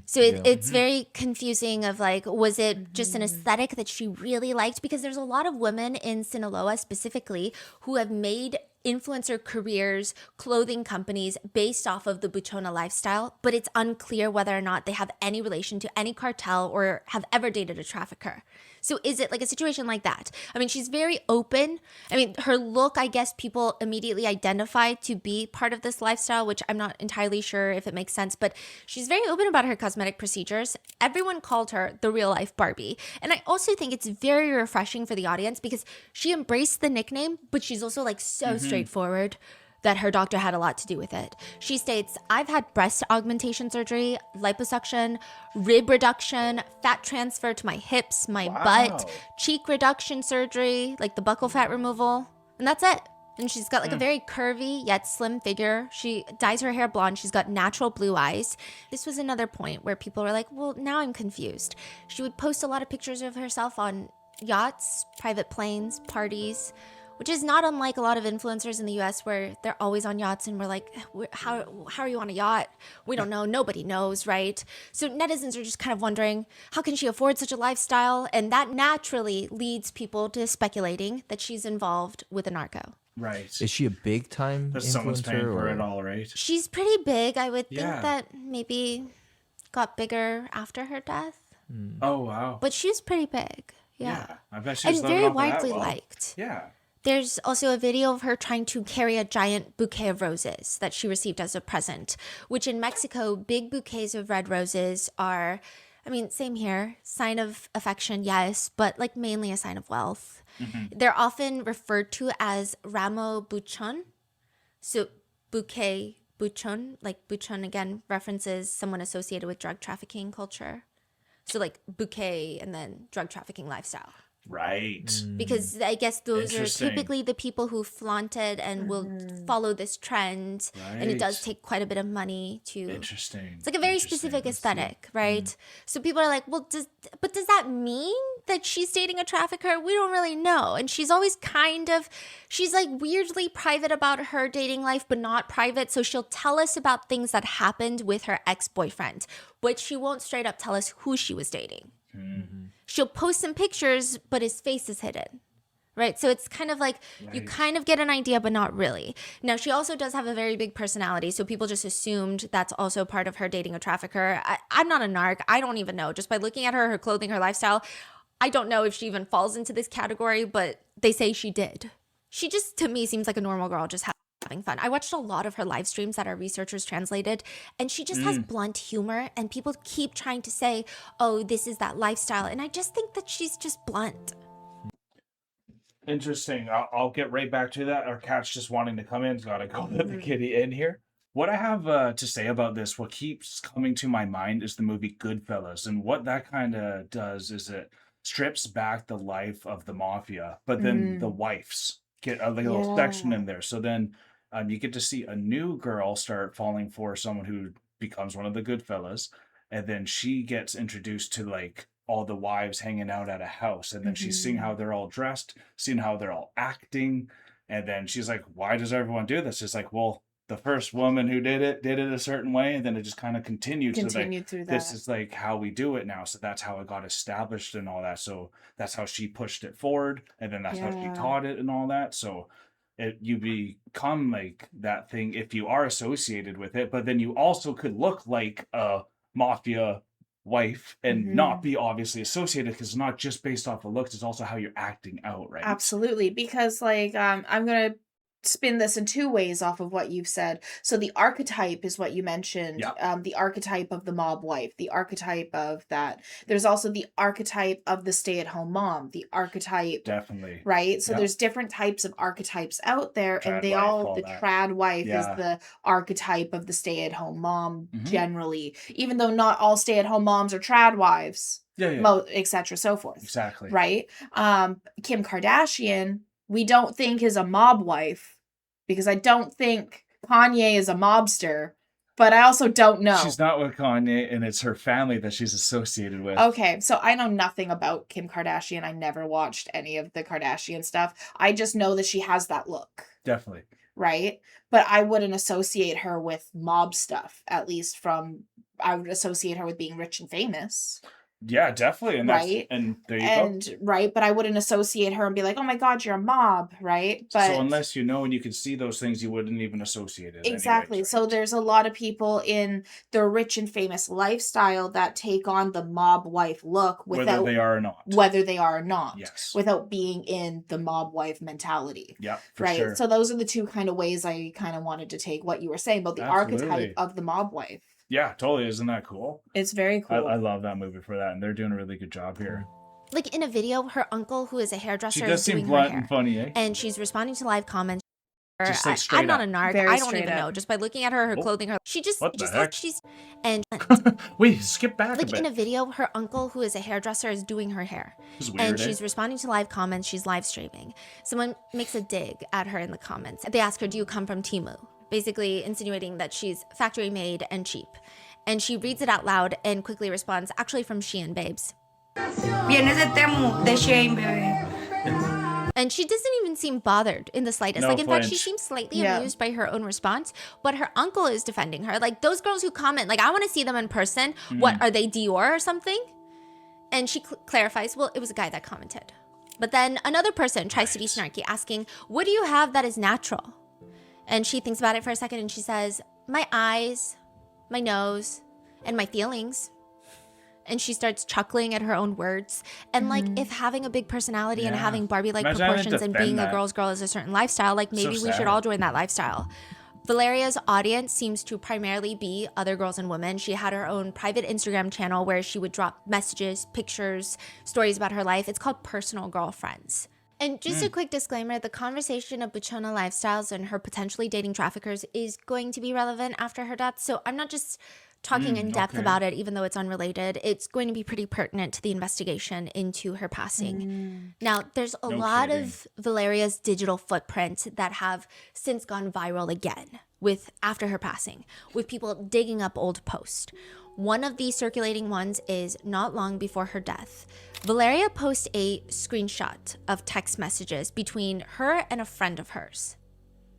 So it's very confusing of like, was it just an aesthetic that she really liked? Because there's a lot of women in Sinaloa specifically who have made influencer careers, clothing companies based off of the Butona lifestyle, but it's unclear whether or not they have any relation to any cartel or have ever dated a trafficker. So is it like a situation like that? I mean, she's very open. I mean, her look, I guess people immediately identify to be part of this lifestyle, which I'm not entirely sure if it makes sense, but she's very open about her cosmetic procedures. Everyone called her the real life Barbie. And I also think it's very refreshing for the audience because she embraced the nickname, but she's also like so straightforward that her doctor had a lot to do with it. She states, I've had breast augmentation surgery, liposuction, rib reduction, fat transfer to my hips, my butt, cheek reduction surgery, like the buccal fat removal, and that's it. And she's got like a very curvy yet slim figure. She dyes her hair blonde. She's got natural blue eyes. This was another point where people were like, well, now I'm confused. She would post a lot of pictures of herself on yachts, private planes, parties, which is not unlike a lot of influencers in the US where they're always on yachts and we're like, how are you on a yacht? We don't know. Nobody knows, right? So netizens are just kind of wondering, how can she afford such a lifestyle? And that naturally leads people to speculating that she's involved with a narco. Right. is she a big time That someone's paying influencer for or it all, right? She's pretty big. I would think Yeah. that maybe got bigger after her death, Oh, wow. but she's pretty big. Yeah. I bet she's And living very off of that widely well. liked. Yeah. There's also a video of her trying to carry a giant bouquet of roses that she received as a present, which in Mexico, big bouquets of red roses are, I mean, same here, sign of affection, yes, but like mainly a sign of wealth. They're often referred to as ramo buchon. So bouquet buchon, like buchon again references someone associated with drug trafficking culture. So like bouquet and then drug trafficking lifestyle. Right. Because I guess those are Interesting. typically the people who flaunt it and will follow this trend. And it does Right. take quite a bit of money to. Interesting. It's like a very specific aesthetic, right? So people are like, well, does that mean that she's dating a trafficker? We don't really know. And she's always she's like weirdly private about her dating life, but not private. So she'll tell us about things that happened with her ex-boyfriend, but she won't straight up tell us who she was dating. She'll post some pictures, but his face is hidden, right? So it's kind of like you kind of get an idea, but not really. Now, she also does have a very big personality, so people just assumed that's also part of her dating a trafficker. I'm not a narc. I don't even know. Just by looking at her clothing, her lifestyle, I don't know if she even falls into this category, but they say she did. She just, to me, seems like a normal girl just having fun. I watched a lot of her live streams that our researchers translated, and she just has blunt humor, and people keep trying to say, oh, this is that lifestyle, and I just think that she's just blunt. Interesting. I'll get right back to that. Our cat's just wanting to come in. Gotta go let the kitty in here. What I have to say about this, what keeps coming to my mind is the movie Goodfellas. And what that kind of does is it strips back the life of the mafia, but then the wives get a little section in there. So then you get to see a new girl start falling for someone who becomes one of the Goodfellas. And then she gets introduced to like all the wives hanging out at a house. And then she's seeing how they're all dressed, seeing how they're all acting. And then she's like, why does everyone do this? It's like, well, the first woman who did it a certain way. And then it just kind of continued. So like, through that. this is like how we do it now. So that's how it got established and all that. So that's how she pushed it forward. And then that's how she taught it and all that. So you become like that thing if you are associated with it, but then you also could look like a mafia wife and not be obviously associated, because it's not just based off of looks, it's also how you're acting out, right? Absolutely, because like I'm gonna spin this in two ways off of what you've said. So the archetype is what you mentioned. Yeah. The archetype of the mob wife, the archetype of that. There's also the archetype of the stay-at-home mom, the archetype. Definitely. Right? So Yep. there's different types of archetypes out there, Trad and they wife, all, all the that. trad wife is Yeah. the archetype of the stay-at-home mom Mhm. generally, even though not all stay-at-home moms are trad wives, Yeah. etc. so forth. Exactly. Right? Kim Kardashian, we don't think is a mob wife, because I don't think Kanye is a mobster, but I also don't know. She's not with Kanye, and it's her family that she's associated with. Okay, so I know nothing about Kim Kardashian. I never watched any of the Kardashian stuff. I just know that she has that look. Definitely. Right? But I wouldn't associate her with mob stuff, at least I would associate her with being rich and famous. Yeah, definitely. And right? And there you go. Right, but I wouldn't associate her and be like, oh my God, you're a mob, right? But so unless you know and you can see those things, you wouldn't even associate it. Exactly. Anyways, So right? there's a lot of people in the rich and famous lifestyle that take on the mob wife look without whether they are or not. Yes. Without being in the mob wife mentality. Yeah, for right. sure. So those are the two kind of ways I kind of wanted to take what you were saying about the archetype of the mob wife. Yeah, totally. Isn't that cool? It's very cool. I love that movie for that, and they're doing a really good job here. Like in a video, her uncle, who is a hairdresser, She does is seem doing her blunt hair. and funny, eh? And she's responding to live comments. Just like straight I'm not up. a narc. Very I don't straight even up. know. Just by looking at her clothing, she just What the just heck? like she's and Wait, skip back a like bit. in a video, her uncle, who is a hairdresser, is doing her hair. This is weird, And eh? she's responding to live comments. She's live streaming. Someone makes a dig at her in the comments. They ask her, "Do you come from Temu?" Basically insinuating that she's factory made and cheap. And she reads it out loud and quickly responds, "Actually from Shein, babes." Vienes de Temu, de Shein, bebé. And she doesn't even seem bothered in the slightest. No Like, in fact, she flinch. seems slightly amused by her own response. But her uncle is defending her. Like, those girls who comment, like, I want to see them in person. What, are they Dior or something? And she clarifies, well, it was a guy that commented. But then another person tries to be snarky, asking, what do you have that is natural? And she thinks about it for a second and she says, my eyes, my nose, and my feelings. And she starts chuckling at her own words. And like, if having a big personality and Yeah. having Barbie-like Imagine having to proportions and defend being a that. girl's girl is a certain lifestyle, like maybe we sad. should all join that lifestyle. Valeria's audience seems to primarily be other girls and women. She had her own private Instagram channel where she would drop messages, pictures, stories about her life. It's called Personal Girlfriends. And just a quick disclaimer, the conversation of Buchona lifestyles and her potentially dating traffickers is going to be relevant after her death. So I'm not just talking in depth okay. about it, even though it's unrelated. It's going to be pretty pertinent to the investigation into her passing. Now, there's a lot kidding. of Valeria's digital footprint that have since gone viral again after her passing, with people digging up old posts. One of these circulating ones is not long before her death. Valeria posts a screenshot of text messages between her and a friend of hers.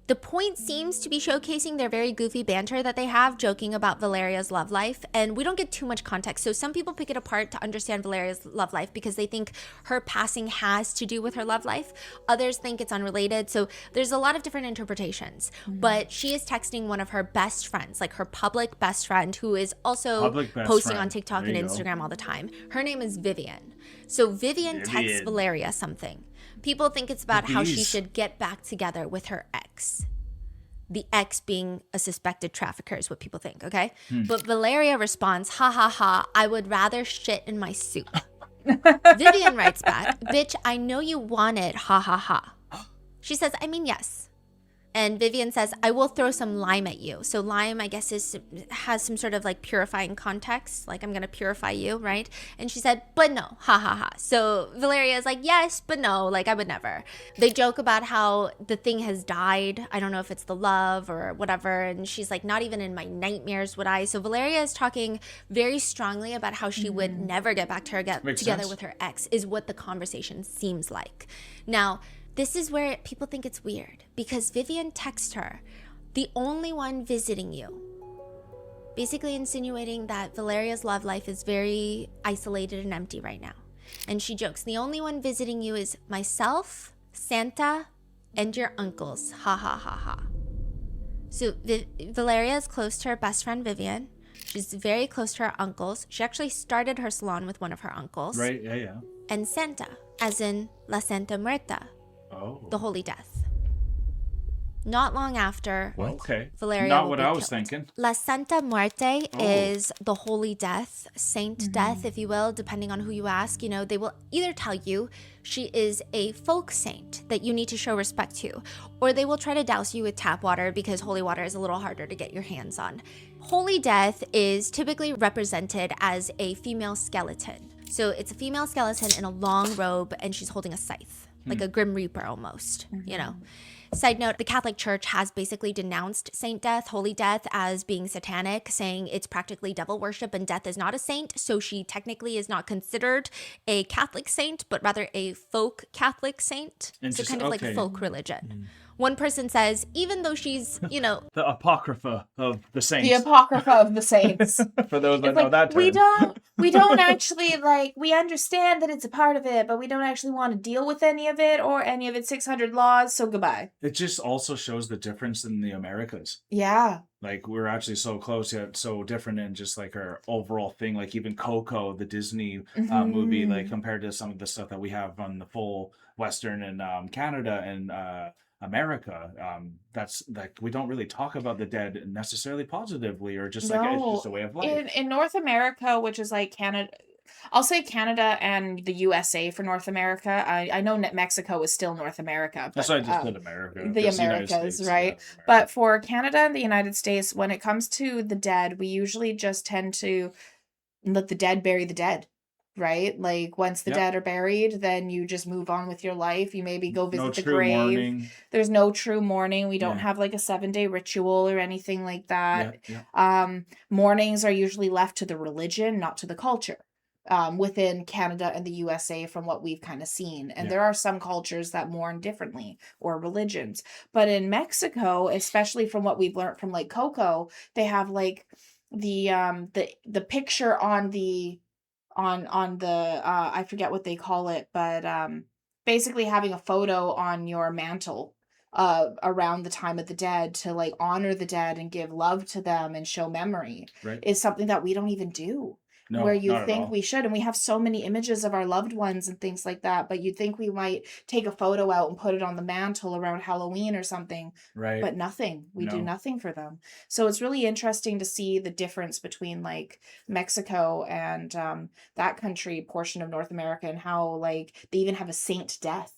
The point seems to be showcasing their very goofy banter that they have, joking about Valeria's love life, and we don't get too much context. So some people pick it apart to understand Valeria's love life because they think her passing has to do with her love life. Others think it's unrelated. So there's a lot of different interpretations. But she is texting one of her best friends, like her public best friend, who is also Public best posting friend. on TikTok There and you go. Instagram all the time. Her name is Vivian. So Vivian texts Vivian. Valeria something. People think it's about how she Bees. should get back together with her ex. The ex being a suspected trafficker is what people think, okay? But Valeria responds, ha ha ha, I would rather shit in my soup. Vivian writes back, bitch, I know you want it, ha ha ha. She says, I mean, yes. And Vivian says, I will throw some lime at you. So lime, I guess, has some sort of like purifying context. Like, I'm going to purify you, right? And she said, but no, ha ha ha. So Valeria is like, yes, but no, like I would never. They joke about how the thing has died. I don't know if it's the love or whatever. And she's like, not even in my nightmares would I. So Valeria is talking very strongly about how she would never get back to her Makes together sense. with her ex, is what the conversation seems like. Now, this is where people think it's weird because Vivian texts her, the only one visiting you. Basically insinuating that Valeria's love life is very isolated and empty right now. And she jokes, the only one visiting you is myself, Santa, and your uncles. Ha ha ha ha. So Valeria is close to her best friend Vivian. She's very close to her uncles. She actually started her salon with one of her uncles. Right, yeah. And Santa, as in La Santa Muerta, Oh. the Holy Death. not long after Okay. Valeria Not will what be I was killed. thinking. La Santa Muerte Oh. is the holy death, saint death, if you will, depending on who you ask. You know, they will either tell you she is a folk saint that you need to show respect to, or they will try to douse you with tap water because holy water is a little harder to get your hands on. Holy death is typically represented as a female skeleton. So it's a female skeleton in a long robe, and she's holding a scythe, like a Grim Reaper almost, you know. Side note, the Catholic Church has basically denounced Saint Death, Holy Death, as being satanic, saying it's practically devil worship and Death is not a saint, so she technically is not considered a Catholic saint, but rather a folk Catholic saint. So kind of like okay. folk religion. One person says, even though she's, you know, The Apocrypha of the Saints. The Apocrypha of the Saints. For those that It's know like, that term. we don't actually, like, we understand that it's a part of it, but we don't actually want to deal with any of it or any of its 600 laws, so goodbye. It just also shows the difference in the Americas. Yeah. Like, we're actually so close yet so different in just like our overall thing. Like even Coco, the Disney movie, like compared to some of the stuff that we have on the full Western and Canada and America, that's like we don't really talk about the dead necessarily positively or just like it's just a way of life. In North America, which is like Canada, I'll say Canada and the USA for North America. I know Mexico is still North America. But, That's why I just said America. The It's United Americas, States, right? yeah, But for Canada and the United States, when it comes to the dead, we usually just tend to let the dead bury the dead. Right? Like once the dead are buried, then you just move on with your life. You maybe go visit the grave. Mourning. There's no true mourning. We don't have like a 7-day ritual or anything like that. Mournings are usually left to the religion, not to the culture. Within Canada and the USA from what we've kind of seen. And there are some cultures that mourn differently or religions. But in Mexico, especially from what we've learned from like Coco, they have like the picture on the I forget what they call it, but basically having a photo on your mantle around the time of the dead to like honor the dead and give love to them and show memory is something that we don't even do. No, where you not at think all. we should, and we have so many images of our loved ones and things like that, but you'd think we might take a photo out and put it on the mantle around Halloween or something, but nothing. We do nothing for them. So it's really interesting to see the difference between like Mexico and that country portion of North America, and how like they even have a Saint Death,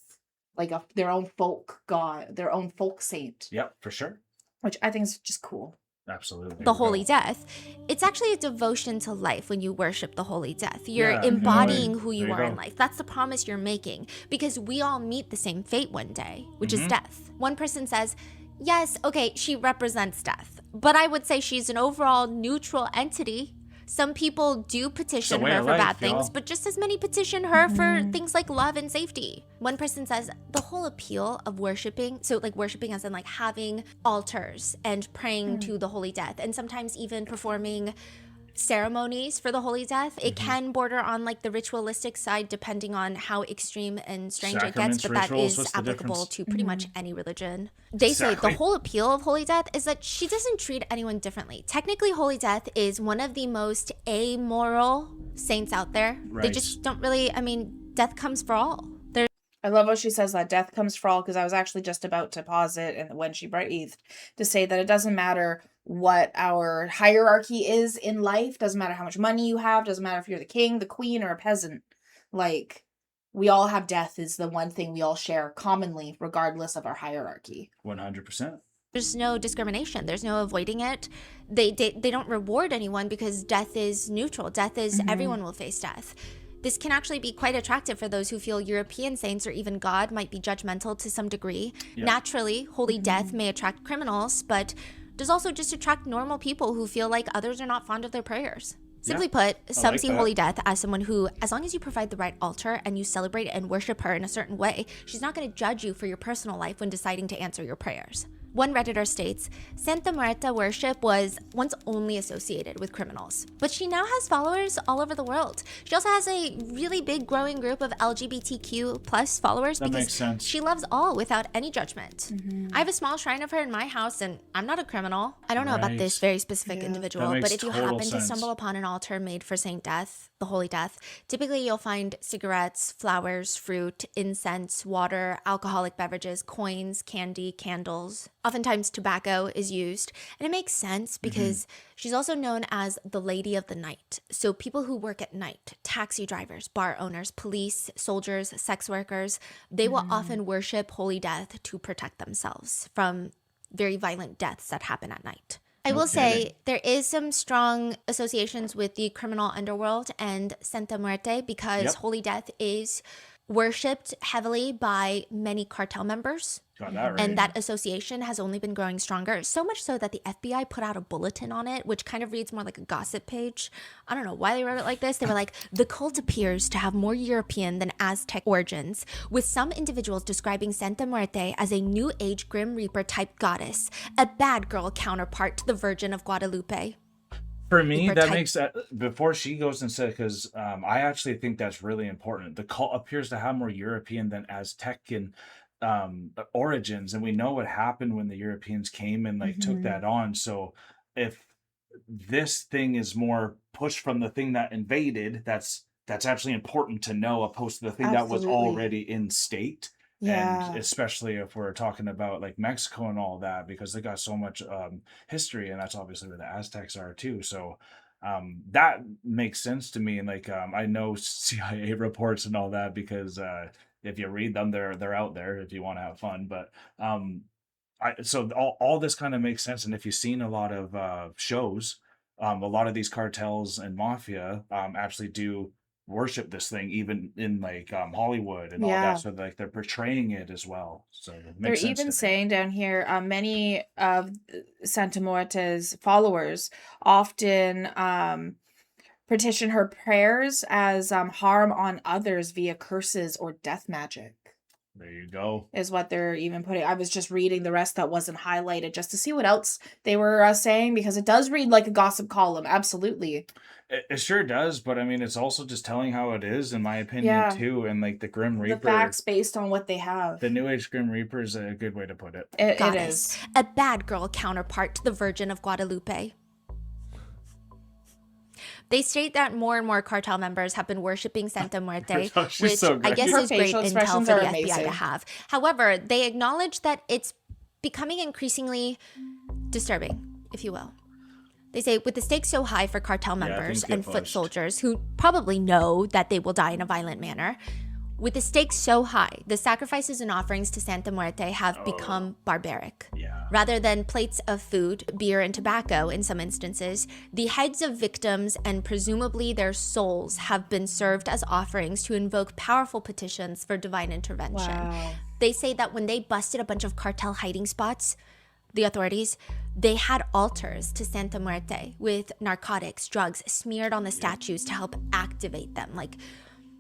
like their own folk god, their own folk saint. Yep, for sure. Which I think is just cool. Absolutely. the Holy Death. It's actually a devotion to life when you worship the Holy Death. You're embodying who you are in life. That's the promise you're making, because we all meet the same fate one day, which is death. One person says, yes, okay, she represents death, but I would say she's an overall neutral entity. Some people do petition her for bad things, but just as many petition her for things like love and safety. One person says the whole appeal of worshiping, so like worshiping as in like having altars and praying to the Holy Death, and sometimes even performing ceremonies for the Holy Death, it can border on like the ritualistic side depending on how extreme and strange it gets, but that is applicable to pretty much any religion. They say the whole appeal of Holy Death is that she doesn't treat anyone differently. Technically, Holy Death is one of the most amoral saints out there. They just don't really, I mean, death comes for all. I love how she says that death comes for all, because I was actually just about to pause it and when she breathed to say that it doesn't matter what our hierarchy is in life, doesn't matter how much money you have, doesn't matter if you're the king, the queen, or a peasant. Like, we all have death is the one thing we all share commonly, regardless of our hierarchy. 100%. There's no discrimination. There's no avoiding it. They don't reward anyone because death is neutral. Death is everyone will face death. This can actually be quite attractive for those who feel European saints or even God might be judgmental to some degree. Naturally, Holy Death may attract criminals, but does also just attract normal people who feel like others are not fond of their prayers. Simply put, some see Holy Death as someone who, as long as you provide the right altar and you celebrate and worship her in a certain way, she's not going to judge you for your personal life when deciding to answer your prayers. One Redditor states, Santa Muerta worship was once only associated with criminals, but she now has followers all over the world. She also has a really big growing group of LGBTQ plus followers because she loves all without any judgment. I have a small shrine of her in my house, and I'm not a criminal. I don't know about this very specific individual, but if you happen to stumble upon an altar made for Saint Death, the Holy Death, typically you'll find cigarettes, flowers, fruit, incense, water, alcoholic beverages, coins, candy, candles, Oftentimes, tobacco is used, and it makes sense because she's also known as the Lady of the Night. So people who work at night, taxi drivers, bar owners, police, soldiers, sex workers, they will often worship Holy Death to protect themselves from very violent deaths that happen at night. I will say there is some strong associations with the criminal underworld and Santa Muerte because Holy Death is worshipped heavily by many cartel members. Got that right. And that association has only been growing stronger. So much so that the FBI put out a bulletin on it, which kind of reads more like a gossip page. I don't know why they wrote it like this. They were like, the cult appears to have more European than Aztec origins, with some individuals describing Santa Muerte as a New Age Grim Reaper type goddess, a bad girl counterpart to the Virgin of Guadalupe. For me, that makes that, before she goes and said, because I actually think that's really important. The cult appears to have more European than Aztecian origins, and we know what happened when the Europeans came and like took that on. So if this thing is more pushed from the thing that invaded, that's actually important to know, opposed to the thing that was already in state. And especially if we're talking about like Mexico and all that, because they got so much history, and that's obviously where the Aztecs are too. So that makes sense to me. And like I know CIA reports and all that, because if you read them, they're out there if you want to have fun. But so all this kind of makes sense. And if you've seen a lot of shows, a lot of these cartels and mafia actually do worship this thing, even in like Hollywood and all that. So like they're portraying it as well. So it makes They're sense even to me. saying down here, many of Santa Muerte's followers often petition her prayers as harm on others via curses or death magic. There you go. Is what they're even putting. I was just reading the rest that wasn't highlighted just to see what else they were saying, because it does read like a gossip column. Absolutely. It sure does, but I mean, it's also just telling how it is, in my opinion, too. And like the Grim Reaper, the facts based on what they have. The New Age Grim Reaper is a good way to put it. It is a bad girl counterpart to the Virgin of Guadalupe. They state that more and more cartel members have been worshiping Santa Muerte, which so I guess Her is great facial intel expressions for are the amazing. FBI to have. However, they acknowledge that it's becoming increasingly disturbing, if you will. They say, with the stakes so high for cartel members and foot soldiers who probably know that they will die in a violent manner, with the stakes so high, the sacrifices and offerings to Santa Muerte have become barbaric. Rather than plates of food, beer, and tobacco in some instances, the heads of victims and presumably their souls have been served as offerings to invoke powerful petitions for divine intervention. Wow. They say that when they busted a bunch of cartel hiding spots, the authorities, they had altars to Santa Muerte with narcotics, drugs smeared on the statues to help activate them, like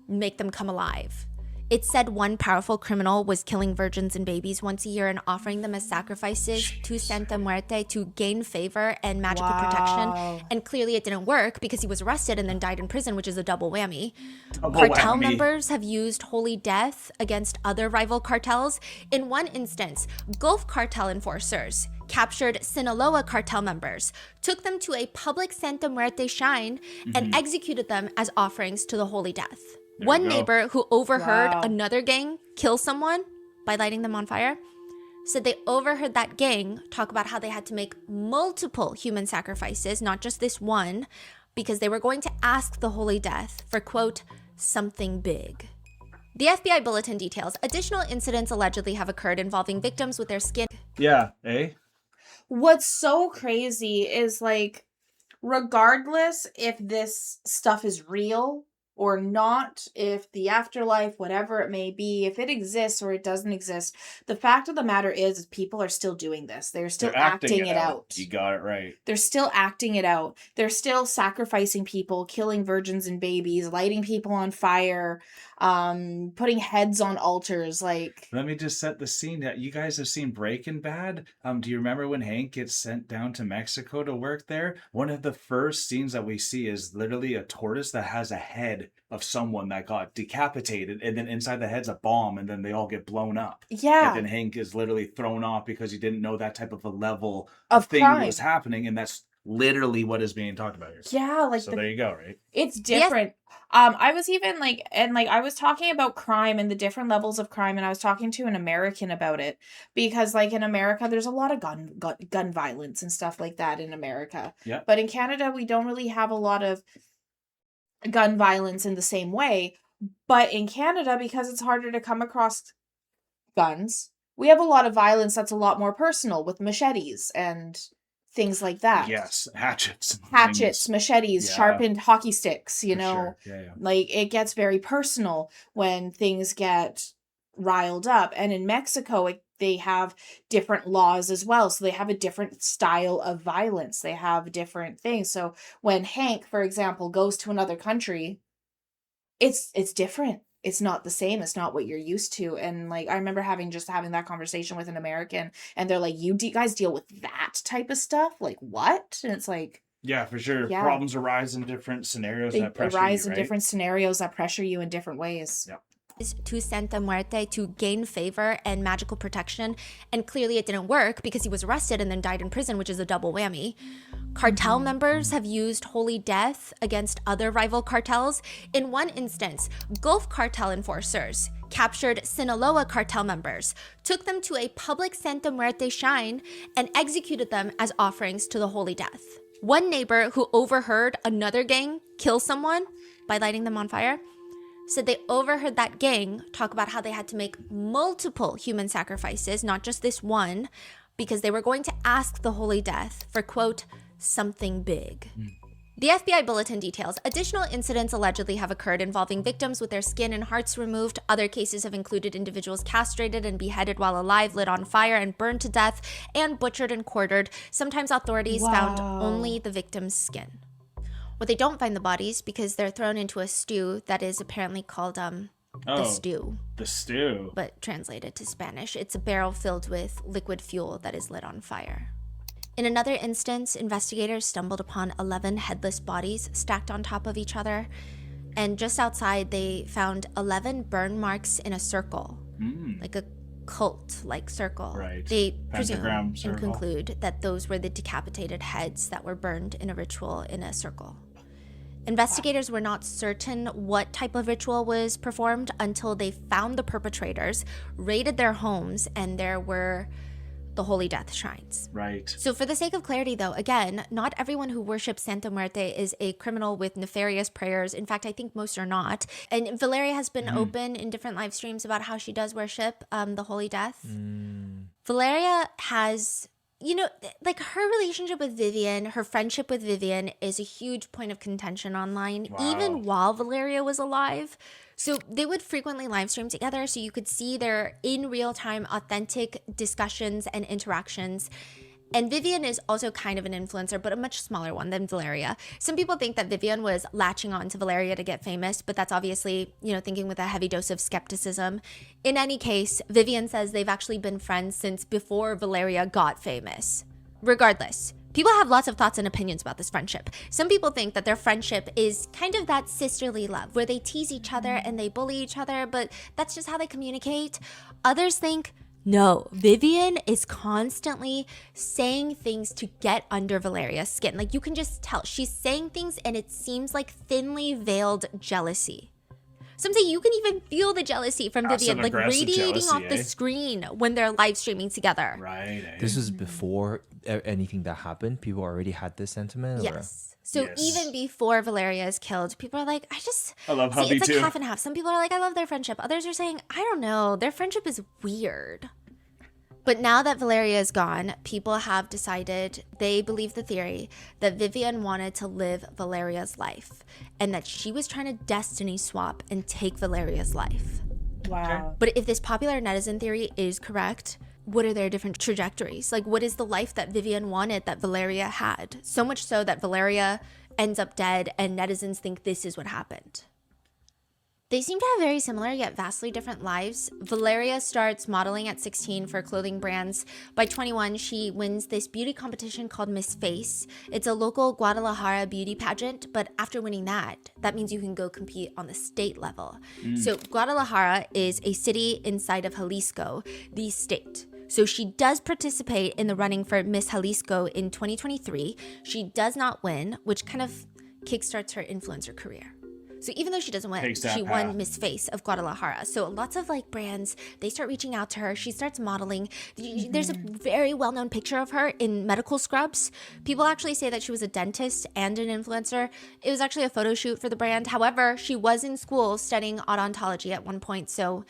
make them come alive. It said one powerful criminal was killing virgins and babies once a year and offering them as sacrifices to Santa Muerte to gain favor and magical protection. And clearly it didn't work because he was arrested and then died in prison, which is a double whammy. Cartel members have used Holy Death against other rival cartels. In one instance, Gulf cartel enforcers captured Sinaloa cartel members, took them to a public Santa Muerte shrine, and executed them as offerings to the Holy Death. One neighbor who overheard another gang kill someone by lighting them on fire said they overheard that gang talk about how they had to make multiple human sacrifices, not just this one, because they were going to ask the Holy Death for, quote, something big. The FBI bulletin details additional incidents allegedly have occurred involving victims with their skin. Yeah, eh? What's so crazy is, like, regardless if this stuff is real or not, if the afterlife, whatever it may be, if it exists or it doesn't exist, the fact of the matter is people are still doing this. They're still acting it out. You got it right. They're still acting it out. They're still sacrificing people, killing virgins and babies, lighting people on fire, putting heads on altars. Like, let me just set the scene. You guys have seen Breaking Bad. Do you remember when Hank gets sent down to Mexico to work there? One of the first scenes that we see is literally a tortoise that has a head of someone that got decapitated, and then inside the head's a bomb, and then they all get blown up. And then Hank is literally thrown off because he didn't know that type of a level of thing was happening, and that's literally what is being talked about here. Yeah, like So there you go, right? it's different. I was even like, and like I was talking about crime and the different levels of crime, and I was talking to an American about it because, like, in America, there's a lot of gun violence and stuff like that in America. Yeah. But in Canada, we don't really have a lot of gun violence in the same way. But in Canada, because it's harder to come across guns, we have a lot of violence that's a lot more personal with machetes and things like that. Yes, hatchets. Hackets, machetes, Yeah. sharpened hockey sticks, you For know. sure. Yeah. Like, it gets very personal when things get riled up. And in Mexico, they have different laws as well. So they have a different style of violence. They have different things. So when Hank, for example, goes to another country, it's different. It's not the same. It's not what you're used to. And like, I remember having that conversation with an American, and they're like, you guys deal with that type of stuff? Like, what? And it's like, Yeah, for sure. Yeah. Problems arise in different scenarios they that pressure arise you, in right? different scenarios that pressure you in different ways. Yep. To Santa Muerte to gain favor and magical protection, and clearly it didn't work because he was arrested and then died in prison, which is a double whammy. Cartel members have used holy death against other rival cartels. In one instance, Gulf cartel enforcers captured Sinaloa cartel members, took them to a public Santa Muerte shrine, and executed them as offerings to the holy death. One neighbor who overheard another gang kill someone by lighting them on fire said they overheard that gang talk about how they had to make multiple human sacrifices, not just this one, because they were going to ask the Holy Death for, quote, something big. The FBI bulletin details additional incidents allegedly have occurred involving victims with their skin and hearts removed. Other cases have included individuals castrated and beheaded while alive, lit on fire and burned to death, and butchered and quartered. Sometimes authorities found only the victim's skin. What they don't find the bodies because they're thrown into a stew that is apparently called the stew. The stew. But translated to Spanish, it's a barrel filled with liquid fuel that is lit on fire. In another instance, investigators stumbled upon 11 headless bodies stacked on top of each other, and just outside they found 11 burn marks in a circle, like a cult-like circle. Right. They Pentagram presume circle. and conclude that those were the decapitated heads that were burned in a ritual in a circle. Investigators were not certain what type of ritual was performed until they found the perpetrators, raided their homes, and there were the Holy Death shrines. Right. So for the sake of clarity though, again, not everyone who worships Santa Muerte is a criminal with nefarious prayers. In fact, I think most are not. And Valeria has been open in different live streams about how she does worship the Holy Death. Valeria has, you know, like her relationship with Vivian, her friendship with Vivian is a huge point of contention online, even while Valeria was alive. So they would frequently live stream together so you could see their in real time authentic discussions and interactions. And Vivian is also kind of an influencer, but a much smaller one than Valeria. Some people think that Vivian was latching on to Valeria to get famous, but that's obviously, you know, thinking with a heavy dose of skepticism. In any case, Vivian says they've actually been friends since before Valeria got famous. Regardless, people have lots of thoughts and opinions about this friendship. Some people think that their friendship is kind of that sisterly love where they tease each other and they bully each other, but that's just how they communicate. Others think, no, Vivian is constantly saying things to get under Valeria's skin. Like, you can just tell she's saying things and it seems like thinly veiled jealousy. Some say you can even feel the jealousy from Vivian, like radiating off the screen when they're live streaming together. Right. This was before anything that happened. People already had this sentiment. Yes. So even before Valeria is killed, people are like, I love how it's too. like half and half. Some people are like, I love their friendship. Others are saying, I don't know, their friendship is weird. But now that Valeria is gone, people have decided, they believe the theory that Vivian wanted to live Valeria's life and that she was trying to destiny swap and take Valeria's life. Wow. But if this popular netizen theory is correct, what are their different trajectories? Like, what is the life that Vivian wanted that Valeria had? So much so that Valeria ends up dead and netizens think this is what happened. They seem to have very similar yet vastly different lives. Valeria starts modeling at 16 for clothing brands. By 21, she wins this beauty competition called Miss Face. It's a local Guadalajara beauty pageant, but after winning that means you can go compete on the state level. So Guadalajara is a city inside of Jalisco, the state. So she does participate in the running for Miss Jalisco in 2023. She does not win, which kind of kickstarts her influencer career. So even though she doesn't win, she won Miss Face of Guadalajara. So lots of like brands, they start reaching out to her. She starts modeling. There's a very well-known picture of her in medical scrubs. People actually say that she was a dentist and an influencer. It was actually a photo shoot for the brand. However, she was in school studying odontology at one point. So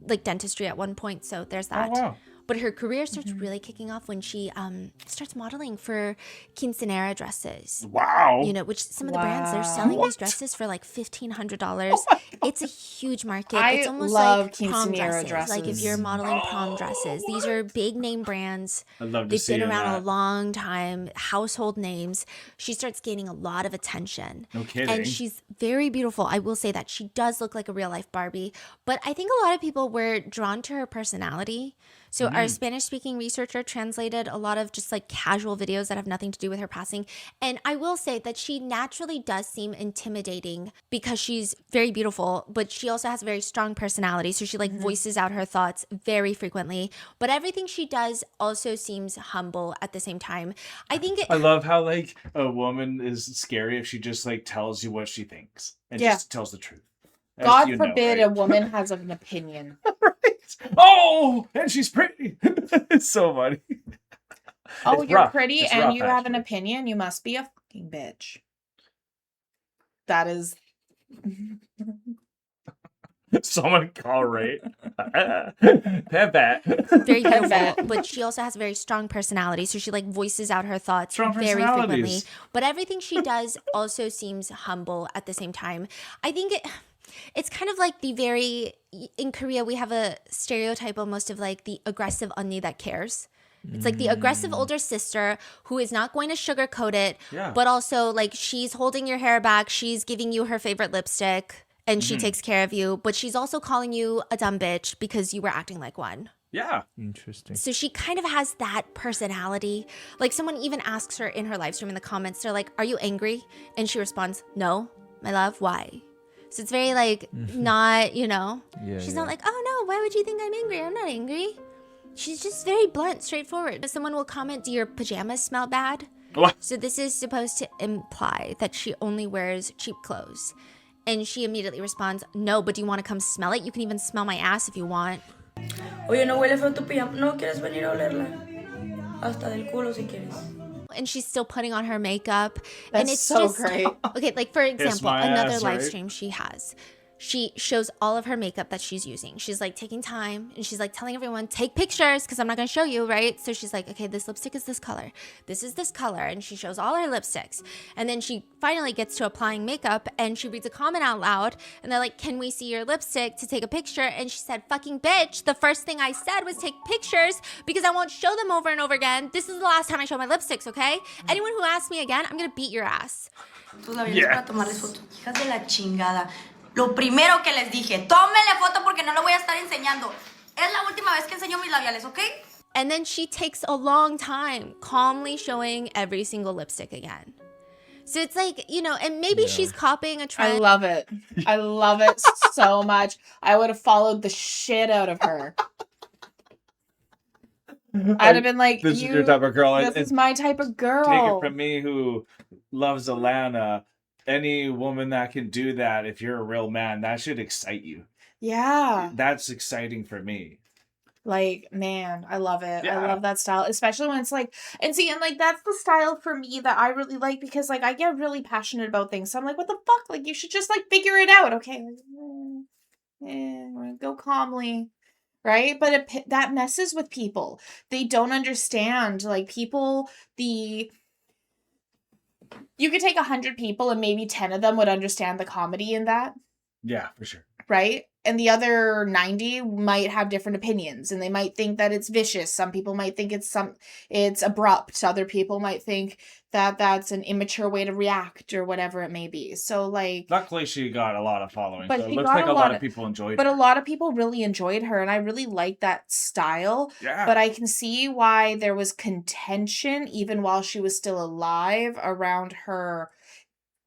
like dentistry at one point. So there's that. Oh, wow. But her career starts really kicking off when she starts modeling for quinceanera dresses. Wow. You know, which some of the brands, they're selling these dresses for like $1,500. It's a huge market. It's almost love like prom quinceañera dresses. Like if you're modeling prom dresses. These are big name brands. I'd love to They've see been around that. a long time, household names. She starts gaining a lot of attention. No kidding. And she's very beautiful. I will say that. She does look like a real life Barbie. But I think a lot of people were drawn to her personality. So our Spanish-speaking researcher translated a lot of just like casual videos that have nothing to do with her passing. And I will say that she naturally does seem intimidating because she's very beautiful, but she also has a very strong personality. So she like voices out her thoughts very frequently. But everything she does also seems humble at the same time. I think I love how like a woman is scary if she just like tells you what she thinks and just tells the truth. As God you know, forbid right? a woman has an opinion. Oh, and she's pretty. It's so funny. Oh, It's you're rough. pretty It's and rough, you have an actually. opinion. You must be a fucking bitch. That is. Someone call Ray. Pat. very beautiful, bet. but she also has a very strong personality. So she like voices out her thoughts Strong very frequently. personalities. But everything she does also seems humble at the same time. I think it's kind of like the very, in Korea, we have a stereotype almost of like the aggressive 언니 that cares. It's like the aggressive older sister who is not going to sugarcoat it, Yeah. but also like she's holding your hair back. She's giving you her favorite lipstick and she takes care of you, but she's also calling you a dumb bitch because you were acting like one. Yeah. Interesting. So she kind of has that personality. Like someone even asks her in her live stream in the comments, they're like, "Are you angry?" And she responds, "No, my love, why?" So it's very like not, you know, Yeah, she's yeah. not like, "Oh no, why would you think I'm angry? I'm not angry." She's just very blunt, straightforward. Someone will comment, "Do your pajamas smell bad?" What? So this is supposed to imply that she only wears cheap clothes. And she immediately responds, "No, but do you want to come smell it? You can even smell my ass if you want." Oye, no huele feo tu pijama. ¿No quieres venir a olerla? Hasta del culo si quieres. And she's still putting on her makeup. That's and it's so just great. Okay, like for example, my another ass, live right? stream she has. She shows all of her makeup that she's using. She's like taking time and she's like telling everyone, take pictures because I'm not going to show you, right? So she's like, okay, this lipstick is this color. This is this color. And she shows all her lipsticks. And then she finally gets to applying makeup and she reads a comment out loud. And they're like, "Can we see your lipstick to take a picture?" And she said, "Fucking bitch, the first thing I said was take pictures because I won't show them over and over again. This is the last time I show my lipsticks, okay? Anyone who asks me again, I'm going to beat your ass." Todavía para tomarles foto. Hijas de la chingada. Lo primero que les dije, tómenle foto porque no lo voy a estar enseñando. Es la última vez que enseño mis labiales, ¿ok? And then she takes a long time calmly showing every single lipstick again. So it's like, you know, and maybe she's copying a I trend. love it. I love it so much. I would have followed the shit out of her. I'd have been like, This is your type of girl. This is my type of girl. Take it from me who loves Alanna. Any woman that can do that, if you're a real man, that should excite you. Yeah. That's exciting for me. Like, man, I love it. Yeah. I love that style, especially when it's like, and see, and like, that's the style for me that I really like because, like, I get really passionate about things. So I'm like, what the fuck? Like, you should just, like, figure it out. Okay. Like, go calmly. Right? But that messes with people. They don't understand. Like, people, you could take 100 people and maybe 10 of them would understand the comedy in that. Yeah, for sure. Right? And the other 90 might have different opinions and they might think that it's vicious. Some people might think it's abrupt. Other people might think that that's an immature way to react or whatever it may be. So like, Luckily she got a lot of following. But So it she looks got like a a lot lot of of- people enjoyed but it. a lot of people really enjoyed her and I really like that style. Yeah. But I can see why there was contention even while she was still alive around her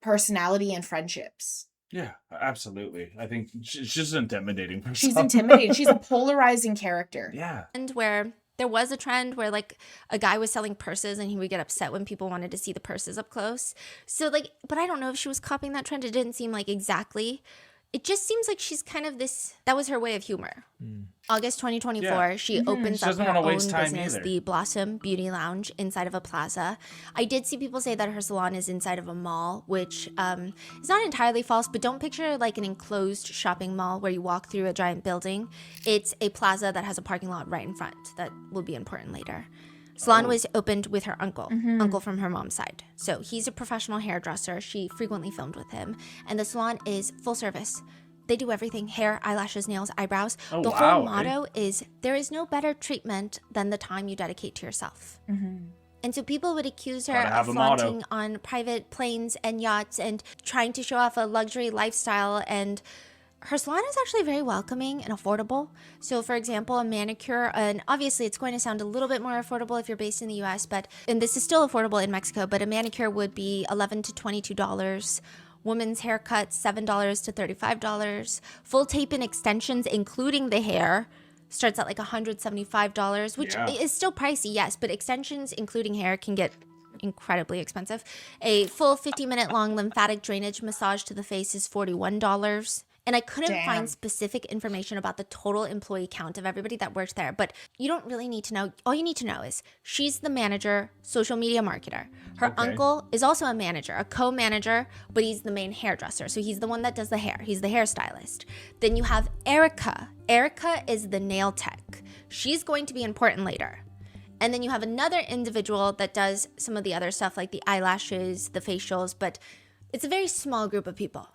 personality and friendships. Yeah, absolutely. I think she's just intimidating for She's some. intimidating. She's a polarizing character. Yeah. And where There was a trend where like a guy was selling purses and he would get upset when people wanted to see the purses up close. So like, but I don't know if she was copying that trend. It didn't seem like exactly. It just seems like she's kind of this, that was her way of humor. August 2024, she opens She up doesn't her wanna own waste time business, either. the Blossom Beauty Lounge, inside of a plaza. I did see people say that her salon is inside of a mall, which is not entirely false, but don't picture like an enclosed shopping mall where you walk through a giant building. It's a plaza that has a parking lot right in front. That will be important later. Salon was opened with her uncle from her mom's side. So he's a professional hairdresser. She frequently filmed with him. And the salon is full service. They do everything: hair, eyelashes, nails, eyebrows. Oh, the wow, whole motto is, there is no better treatment than the time you dedicate to yourself. And so people would accuse her Gotta have of a motto. flaunting on private planes and yachts and trying to show off a luxury lifestyle. And her salon is actually very welcoming and affordable. So for example, a manicure, and obviously it's going to sound a little bit more affordable if you're based in the US, and this is still affordable in Mexico, but a manicure would be $11 to $22. Women's haircuts, $7 to $35. Full tape and extensions, including the hair, starts at like $175, which is still pricey, yes, but extensions, including hair, can get incredibly expensive. A full 50-minute long lymphatic drainage massage to the face is $41. And I couldn't find specific information about the total employee count of everybody that worked there, but you don't really need to know. All you need to know is she's the manager, social media marketer. Her uncle is also a manager, a co-manager, but he's the main hairdresser. So he's the one that does the hair. He's the hairstylist. Then you have Érika. Érika is the nail tech. She's going to be important later. And then you have another individual that does some of the other stuff like the eyelashes, the facials, but it's a very small group of people.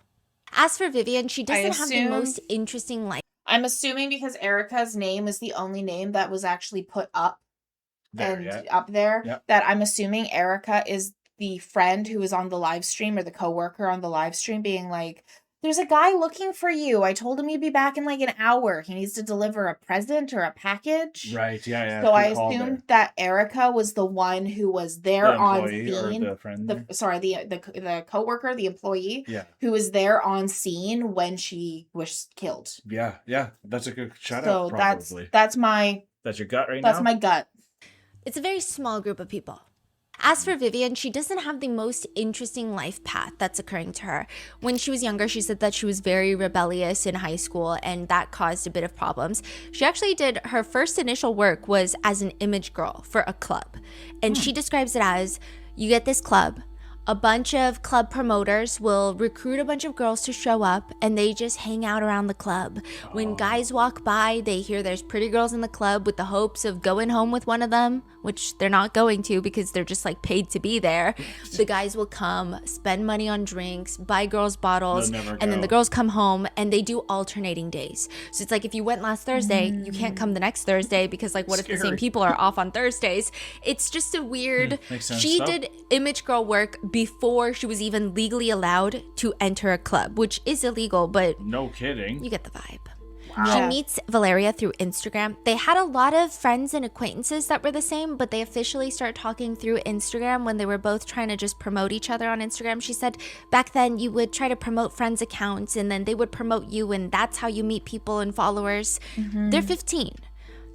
As for Vivian, she doesn't have the most interesting life. I'm assuming because Erica's name is the only name that was actually put up there, that I'm assuming Érika is the friend who was on the live stream, or the coworker on the live stream, being like, there's a guy looking for you. I told him he'd be back in like an hour. He needs to deliver a present or a package. Right, yeah. So I assumed that Érika was the one who was there on scene. Or the friend. The coworker, the employee, who was there on scene when she was killed. Yeah. That's a good shout So out, probably. that's That's your gut right now? That's my gut. It's a very small group of people. As for Vivian, she doesn't have the most interesting life path that's occurring to her. When she was younger, she said that she was very rebellious in high school, and that caused a bit of problems. She actually did, her first initial work was as an image girl for a club. And she describes it as, you get this club, a bunch of club promoters will recruit a bunch of girls to show up, and they just hang out around the club. When guys walk by, they hear there's pretty girls in the club with the hopes of going home with one of them, which they're not going to because they're just like paid to be there. The guys will come, spend money on drinks, buy girls bottles, and then the girls come home, and they do alternating days. So it's like if you went last Thursday, you can't come the next Thursday because like what if the same people are off on Thursdays? It's just a weird... Makes sense, She though. did image girl work before she was even legally allowed to enter a club, which is illegal, but no kidding. you get the vibe. Wow. She meets Valeria through Instagram. They had a lot of friends and acquaintances that were the same, but they officially start talking through Instagram when they were both trying to just promote each other on Instagram. She said back then you would try to promote friends' accounts and then they would promote you, and that's how you meet people and followers. They're 15.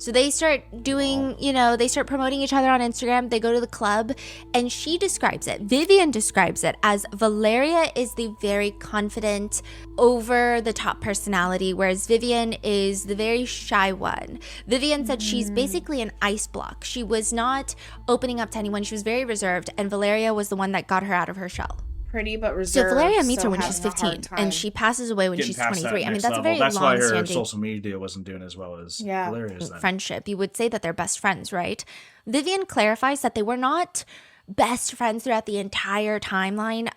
So they start doing, they start promoting each other on Instagram. They go to the club, and she describes it. Vivian describes it as Valeria is the very confident, over-the-top personality, whereas Vivian is the very shy one. Vivian said she's basically an ice block. She was not opening up to anyone. She was very reserved, and Valeria was the one that got her out of her shell. Pretty but reserved. So Valeria meets her when she's having a hard 15, and she passes away when Getting she's past that 23. I mean, next that's a level. very That's why her long-standing social media wasn't doing as well as Valeria's then. friendship. You would say that they're best friends, right? Vivian clarifies that they were not best friends throughout the entire timeline.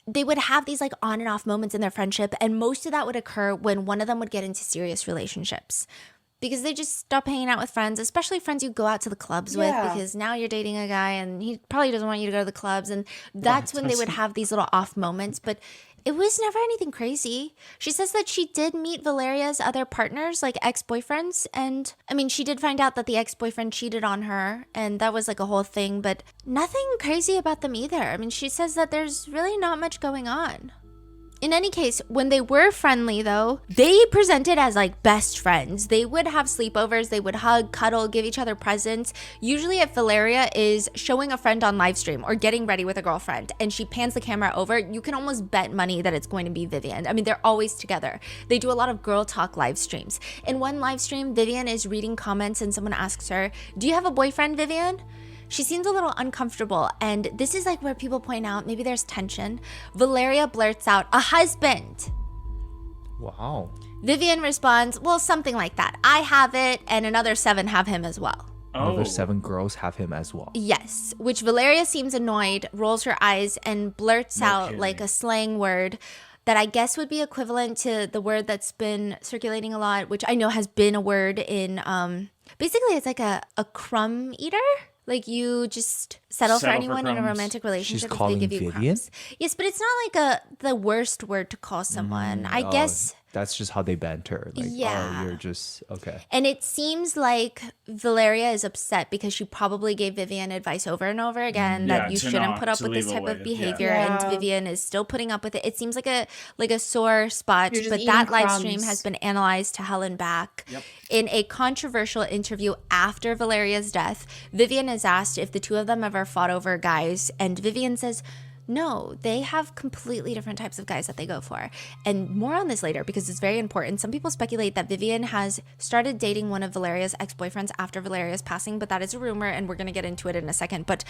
They would have these like on and off moments in their friendship, and most of that would occur when one of them would get into serious relationships. Because they just stop hanging out with friends, especially friends you go out to the clubs with, because now you're dating a guy and he probably doesn't want you to go to the clubs. And that's when they would have these little off moments. But it was never anything crazy. She says that she did meet Valeria's other partners, like ex-boyfriends. And I mean, she did find out that the ex-boyfriend cheated on her. And that was like a whole thing. But nothing crazy about them either. I mean, she says that there's really not much going on. In any case, when they were friendly though, they presented as like best friends. They would have sleepovers, they would hug, cuddle, give each other presents. Usually if Valeria is showing a friend on live stream or getting ready with a girlfriend and she pans the camera over, you can almost bet money that it's going to be Vivian. I mean, they're always together. They do a lot of girl talk live streams. In one live stream, Vivian is reading comments and someone asks her, "Do you have a boyfriend, Vivian?" She seems a little uncomfortable, and this is like where people point out maybe there's tension. Valeria blurts out, "A husband." Wow. Vivian responds, "Well, something like that. I have it, and another 7 have him as well." Another 7 girls have him as well. Yes, which Valeria seems annoyed, rolls her eyes, and blurts out kidding. like a slang word that I guess would be equivalent to the word that's been circulating a lot, which I know has been a word in, basically it's like a crumb eater. Like you just settle for Settle for anyone in a crumbs. romantic relationship if they calling give you Vivian? crumbs. Yes, but it's not like the worst word to call someone. I guess. That's just how they banter. Like, Yeah. oh, you're just, okay. And it seems like Valeria is upset because she probably gave Vivian advice over and over again that Yeah, you to shouldn't not- put up to with this leave type away. of Yeah. behavior, Yeah. and Vivian is still putting up with it. It seems like a sore spot, You're just but eating that live stream crumbs. has been analyzed to hell and back. Yep. In a controversial interview after Valeria's death, Vivian is asked if the two of them ever fought over guys, and Vivian says, no, they have completely different types of guys that they go for. And more on this later because it's very important. Some people speculate that Vivian has started dating one of Valeria's ex-boyfriends after Valeria's passing, but that is a rumor and we're going to get into it in a second. But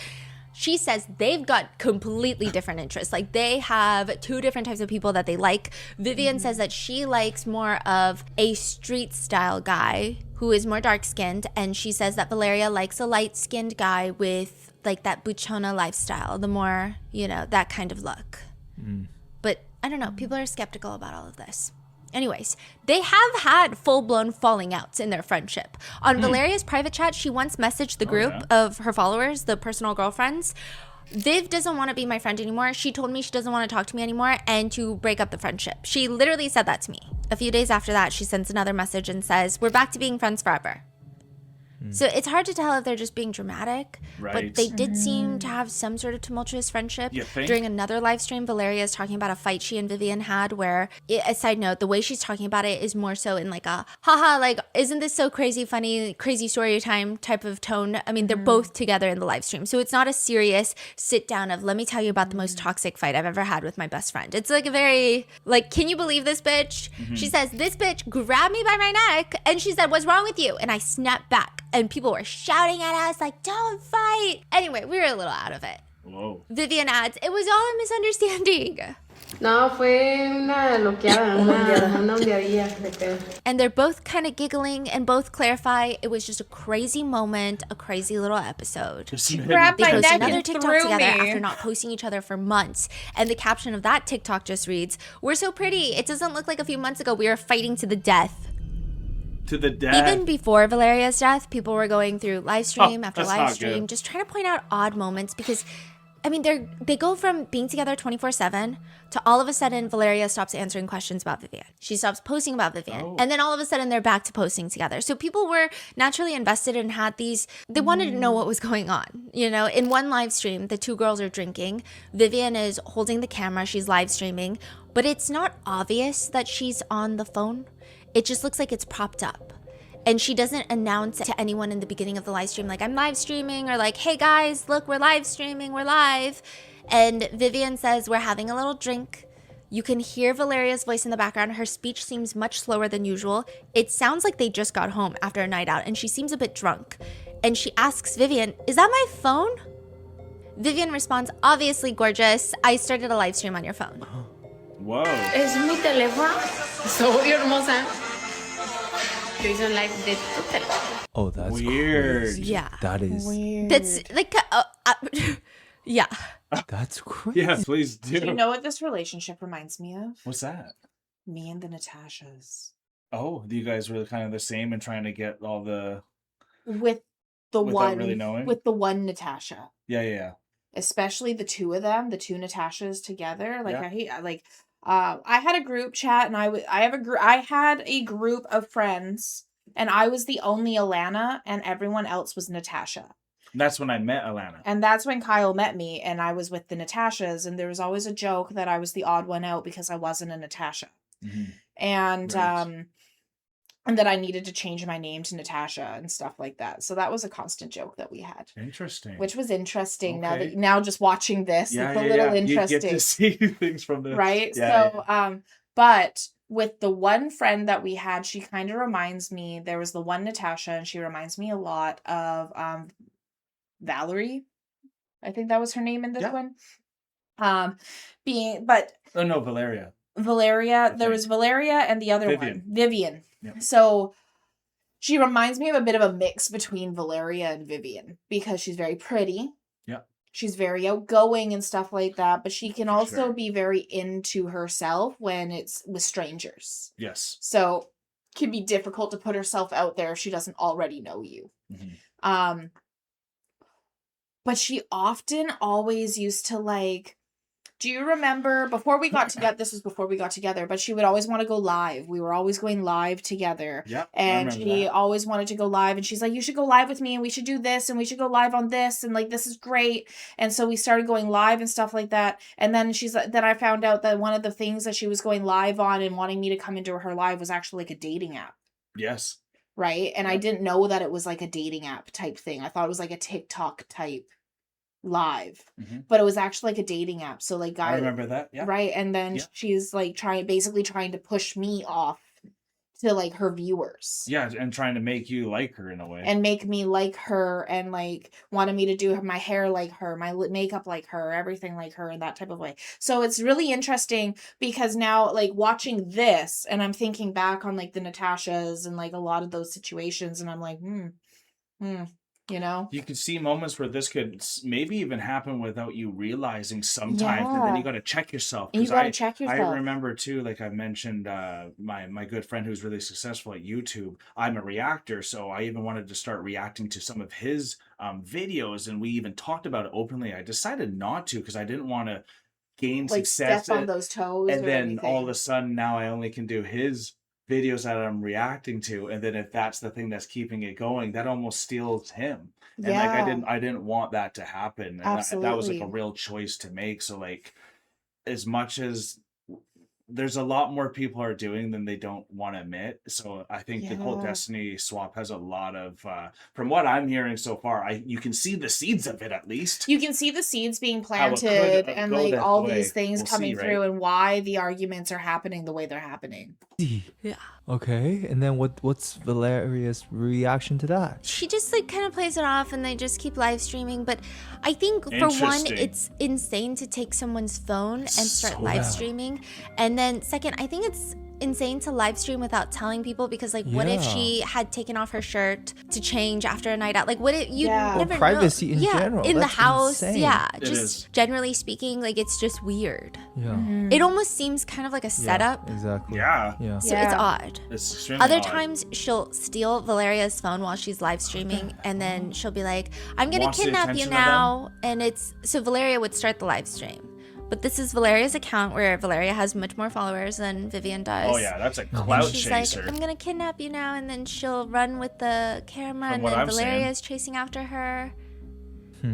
she says they've got completely different interests. Like they have 2 different types of people that they like. Vivian says that she likes more of a street style guy who is more dark skinned. And she says that Valeria likes a light skinned guy with like that buchona lifestyle, the more, you know, that kind of look. But I don't know, people are skeptical about all of this. Anyways, they have had full-blown falling outs in their friendship. On Valeria's private chat, she once messaged the group of her followers, the personal girlfriends, Viv doesn't want to be my friend anymore. She told me she doesn't want to talk to me anymore and to break up the friendship. She literally said that to me. A few days after that, she sends another message and says, "We're back to being friends forever." So it's hard to tell if they're just being dramatic, but Right. they did seem to have some sort of tumultuous friendship. You think? During another live stream, Valeria is talking about a fight she and Vivian had where, a side note, the way she's talking about it is more so in like a, haha, like, isn't this so crazy, funny, crazy story time type of tone. I mean, they're both together in the live stream. So it's not a serious sit down of, let me tell you about the most toxic fight I've ever had with my best friend. It's like a very, like, can you believe this bitch? She says, this bitch grabbed me by my neck and she said, what's wrong with you? And I snapped back. And people were shouting at us like, don't fight. Anyway, we were a little out of it. Whoa. Vivian adds, it was all a misunderstanding. No, fue una loqueada, una ondeadilla de pedo. And they're both kind of giggling and both clarify it was just a crazy moment, a crazy little episode. grabbed They my post neck another and TikTok threw together me. after not posting each other for months. And the caption of that TikTok just reads, "We're so pretty. It doesn't look like a few months ago we were fighting to the death." To the death. Even before Valeria's death, people were going through live stream after that's live not stream, good. just trying to point out odd moments because, I mean, they go from being together 24/7 to all of a sudden Valeria stops answering questions about Vivian. She stops posting about Vivian. And then all of a sudden they're back to posting together. So people were naturally invested and had these, they wanted to know what was going on. You know, in one live stream, the 2 girls are drinking. Vivian is holding the camera. She's live streaming. But it's not obvious that she's on the phone. It just looks like it's propped up. And she doesn't announce to anyone in the beginning of the live stream, like, I'm live streaming, or like, hey guys, look, we're live streaming, we're live. And Vivian says, we're having a little drink. You can hear Valeria's voice in the background. Her speech seems much slower than usual. It sounds like they just got home after a night out, and she seems a bit drunk. And she asks Vivian, is that my phone? Vivian responds, obviously gorgeous. I started a live stream on your phone. Whoa. Es mi teléfono. Soy hermosa. Yo hice un live de tu teléfono. Oh, that's Weird. crazy. Yeah. That is, That's like, yeah. that's crazy. Yeah, please do. Do you know what this relationship reminds me of? What's that? Me and the Natashas. Oh, you guys were kind of the same and trying to get all the. With the Without one really knowing? with the one Natasha. Yeah. Especially the 2 of them, the 2 Natashas together. Like Yeah. I had a group chat and I had a group of friends and I was the only Alanna and everyone else was Natasha. That's when I met Alanna. And that's when Kyle met me, and I was with the Natashas, and there was always a joke that I was the odd one out because I wasn't a Natasha. Mhm. And Right. and that I needed to change my name to Natasha and stuff like that. So that was a constant joke that we had. Interesting. Which was interesting. Okay. Now just watching this, Yeah, it's a yeah, little yeah. interesting. You get to see things from the Right? Yeah, So but with the one friend that we had, she kind of reminds me, there was the one Natasha, and she reminds me a lot of Valerie. I think that was her name in this Yeah. one. But Oh no, Valeria. Valeria, there think. was Valeria and the other Vivian. one, Vivian. Yep. So she reminds me of a bit of a mix between Valeria and Vivian because she's very pretty. Yeah. She's very outgoing and stuff like that, but she can For also sure. be very into herself when it's with strangers. Yes. So it can be difficult to put herself out there if she doesn't already know you. Mhm. But she often always used to like, do you remember before we got together? This was before we got together, but she would always want to go live. We were always going live together. Yeah. And I she remember that. always wanted to go live. And she's like, you should go live with me and we should do this and we should go live on this. And like, this is great. And so we started going live and stuff like that. And then then I found out that one of the things that she was going live on and wanting me to come into her live was actually like a dating app. Yes. Right. And I Yep. didn't know that it was like a dating app type thing. I thought it was like a TikTok type live, but it was actually like a dating app. So like I guys, remember that. Yeah. right? And then Yeah. she's like basically trying to push me off to like her viewers. Yeah, and trying to make you like her in a way. And make me like her and like wanted me to do my hair like her, my makeup like her, everything like her in that type of way. So it's really interesting because now like watching this and I'm thinking back on like the Natashas and like a lot of those situations and I'm like, you know? You could see moments where this could maybe even happen without you realizing sometimes, and then Yeah. you got to check yourself. And you 'Cause got to check I yourself. remember too, like I mentioned, my good friend who's really successful at YouTube. I'm a reactor, so I even wanted to start reacting to some of his videos, and we even talked about it openly. I decided not to because I didn't want to gain Like success, step on those toes and or then all of anything. a sudden now I only can do his videos that I'm reacting to, and then if that's the thing that's keeping it going, that almost steals him. And like I didn't want that to happen, and that was like Absolutely. a real choice to make. So like, as much as there's a lot more people are doing than they don't want to admit. So I think the whole Yeah. Destiny swap has a lot of, from what I'm hearing so far, you can see the seeds of it at least. You can see the seeds being How it could, planted and go like that all way. these things We'll coming see, through right? and why the arguments are happening the way they're happening. Yeah. Okay, and then what's Valeria's reaction to that? She just like kind of plays it off and they just keep live streaming. But I think for one, Interesting. it's insane to take someone's phone and start So live bad. streaming. And then second, I think it's insane to live stream without telling people because like what if Yeah. she had taken off her shirt to change after a night out? Like what if you Yeah. Or never privacy know. in general, in the that's house. insane. Yeah. It Just is. generally speaking, like it's just weird. Yeah. It almost seems kind of like a setup. Exactly. Yeah. Yeah. So it's Yeah. odd. It's extremely Other odd. times she'll steal Valeria's phone while she's live streaming and then she'll be like, I'm gonna Wants the kidnap you attention of now. And it's so Valeria would start the live stream. But this is Valeria's account where Valeria has much more followers than Vivian does. Oh yeah, that's a And clout she's chaser. like, I'm gonna kidnap you now, and then she'll run with the camera, From and what then I'm Valeria seeing. is chasing after her.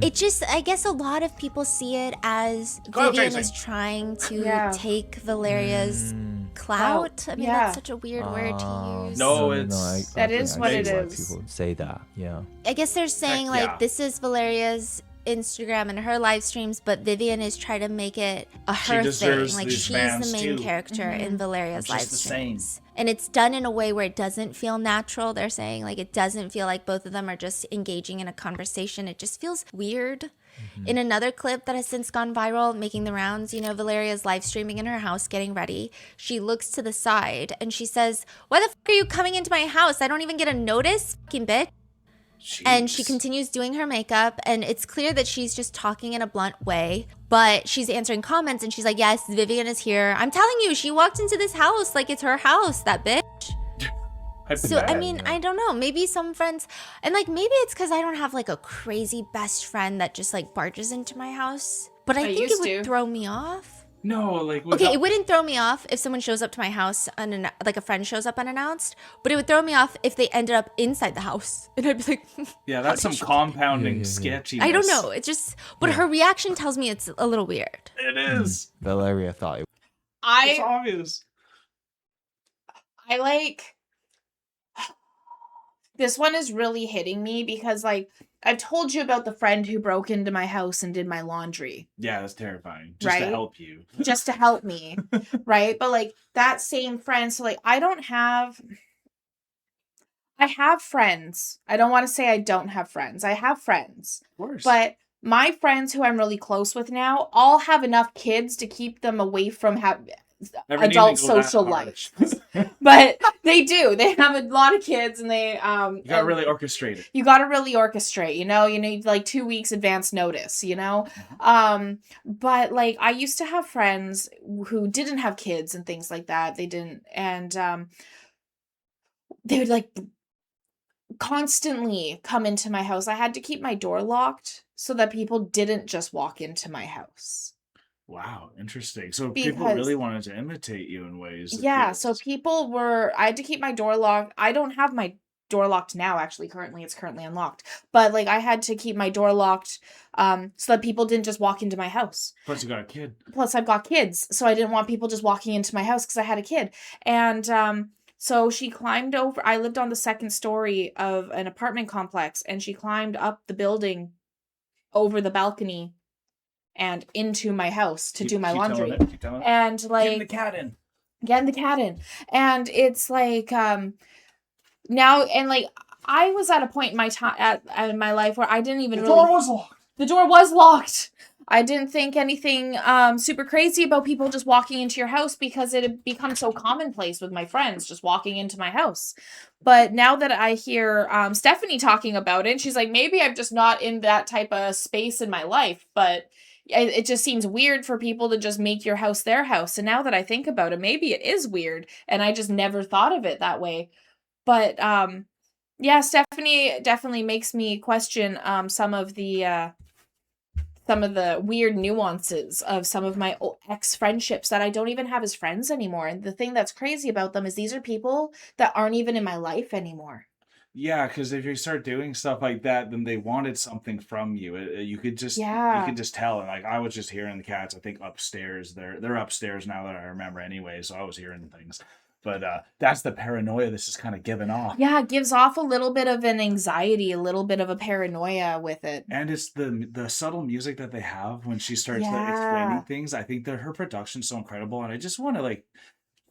It just, I guess a lot of people see it as Clout Vivian chasing. is trying to Yeah. take Valeria's Mm. clout. I mean, Yeah. that's such a weird word to use. No, it's- I That think is I what see it why is. People say that. Yeah. I guess they're saying Heck like yeah. this is Valeria's Instagram and her live streams, but Vivian is trying to make it a She her thing. deserves Like these she's the fans main too. character in Valeria's It's live just the same. streams. And it's done in a way where it doesn't feel natural. They're saying like it doesn't feel like both of them are just engaging in a conversation. It just feels weird. In another clip that has since gone viral, making the rounds, you know, Valeria's live streaming in her house, getting ready. She looks to the side and she says, "Why the fuck are you coming into my house? I don't even get a notice, fucking bitch." And she Jeez. continues doing her makeup, and it's clear that she's just talking in a blunt way, but she's answering comments and she's like, yes, Vivian is here. I'm telling you, she walked into this house like it's her house, that bitch. So, I mean, I don't know. Maybe some friends, and like maybe it's because I don't have like a crazy best friend that just like barges into my house, but I I think it used would to. throw me off. No, like Okay, it wouldn't throw me off if someone shows up to my house like a friend shows up unannounced, but it would throw me off if they ended up inside the house, and I'd be like, yeah, that's some compounding sketchiness. I don't know. It's just, but her reaction tells me it's a little weird. It is. Valeria thought it. It's obvious. I like this one is really hitting me because like I've told you about the friend who broke into my house and did my laundry. Yeah, that's terrifying. Just to Right? help you. Just to help me. Right? But like that same friend, so like I have friends. I don't want to say I don't have friends. I have friends. Of course. But my friends who I'm really close with now all have enough kids to keep them away from Never need adult to go that social hard. life. But they do. They have a lot of kids and they You gotta really orchestrate it. you gotta really orchestrate, you know? You need like 2 weeks advance notice, you know? But like I used to have friends who didn't have kids and things like that. They didn't, and they would like constantly come into my house. I had to keep my door locked so that people didn't just walk into my house. Wow, interesting. So people Because- really wanted to imitate you in ways. that Yeah, kids- so I had to keep my door locked. I don't have my door locked now, actually. It's currently unlocked. But like I had to keep my door locked so that people didn't just walk into my house. Plus, you got a kid. Plus I've got kids, so I didn't want people just walking into my house because I had a kid. And so she climbed over. I lived on the second story of an apartment complex, and she climbed up the building over the balcony and into my house to do my Keep telling laundry. it, keep telling it. And like Getting the cat in. getting the cat in. And it's like now, and like I was at a point in my time in my life where I didn't even The really door was locked. the door was locked. I didn't think anything super crazy about people just walking into your house because it had become so commonplace with my friends just walking into my house. But now that I hear Stephanie talking about it, she's like, maybe I'm just not in that type of space in my life, but it just seems weird for people to just make your house their house. And now that I think about it, maybe it is weird, and I just never thought of it that way. But yeah, Stephanie definitely makes me question some of the weird nuances of some of my ex friendships that I don't even have as friends anymore. And the thing that's crazy about them is these are people that aren't even in my life anymore. Yeah, because if you start doing stuff like that, then they wanted something from you. You could just Yeah. you could just tell. And like I was just hearing the cats. I think upstairs. They're upstairs now that I remember anyway. So I was hearing things. But that's the paranoia this is kind of giving off. Yeah, it gives off a little bit of an anxiety, a little bit of a paranoia with it. And it's the subtle music that they have when she starts Yeah. explaining things. I think that her production's so incredible, and I just want to like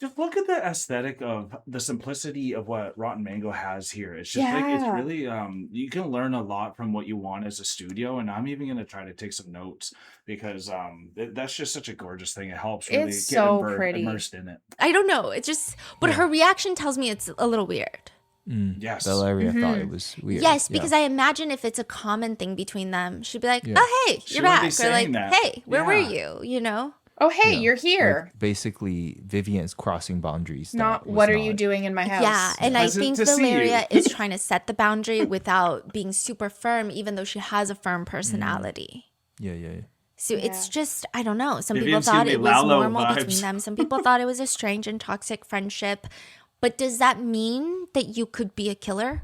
just look at the aesthetic of the simplicity of what Rotten Mango has here. It's just like it's Yeah. really you can learn a lot from what you want as a studio, and I'm even gonna try to take some notes because that's just such a gorgeous thing. It helps really It's get so pretty. immersed in it. I don't know. It's just, but her reaction tells me it's a little weird. Yes. Valeria thought it was weird. Yes, Yeah. because I imagine if it's a common thing between them, she'd be like, Yeah. "Oh, hey, She you're wouldn't be back," or like, saying that. "Hey, where were Yeah. you?" You know? Oh, hey, Yeah. you're here. Like, basically, Vivian's crossing boundaries. Not that was what are you not- doing in my house? Yeah, and I Pleasant think to see you. Valeria is trying to set the boundary without being super firm, even though she has a firm personality. Yeah. So it's just, I don't know. Some Vivian's people thought giving it me was Lalo normal vibes. between them. Some people thought it was a strange and toxic friendship. But does that mean that you could be a killer?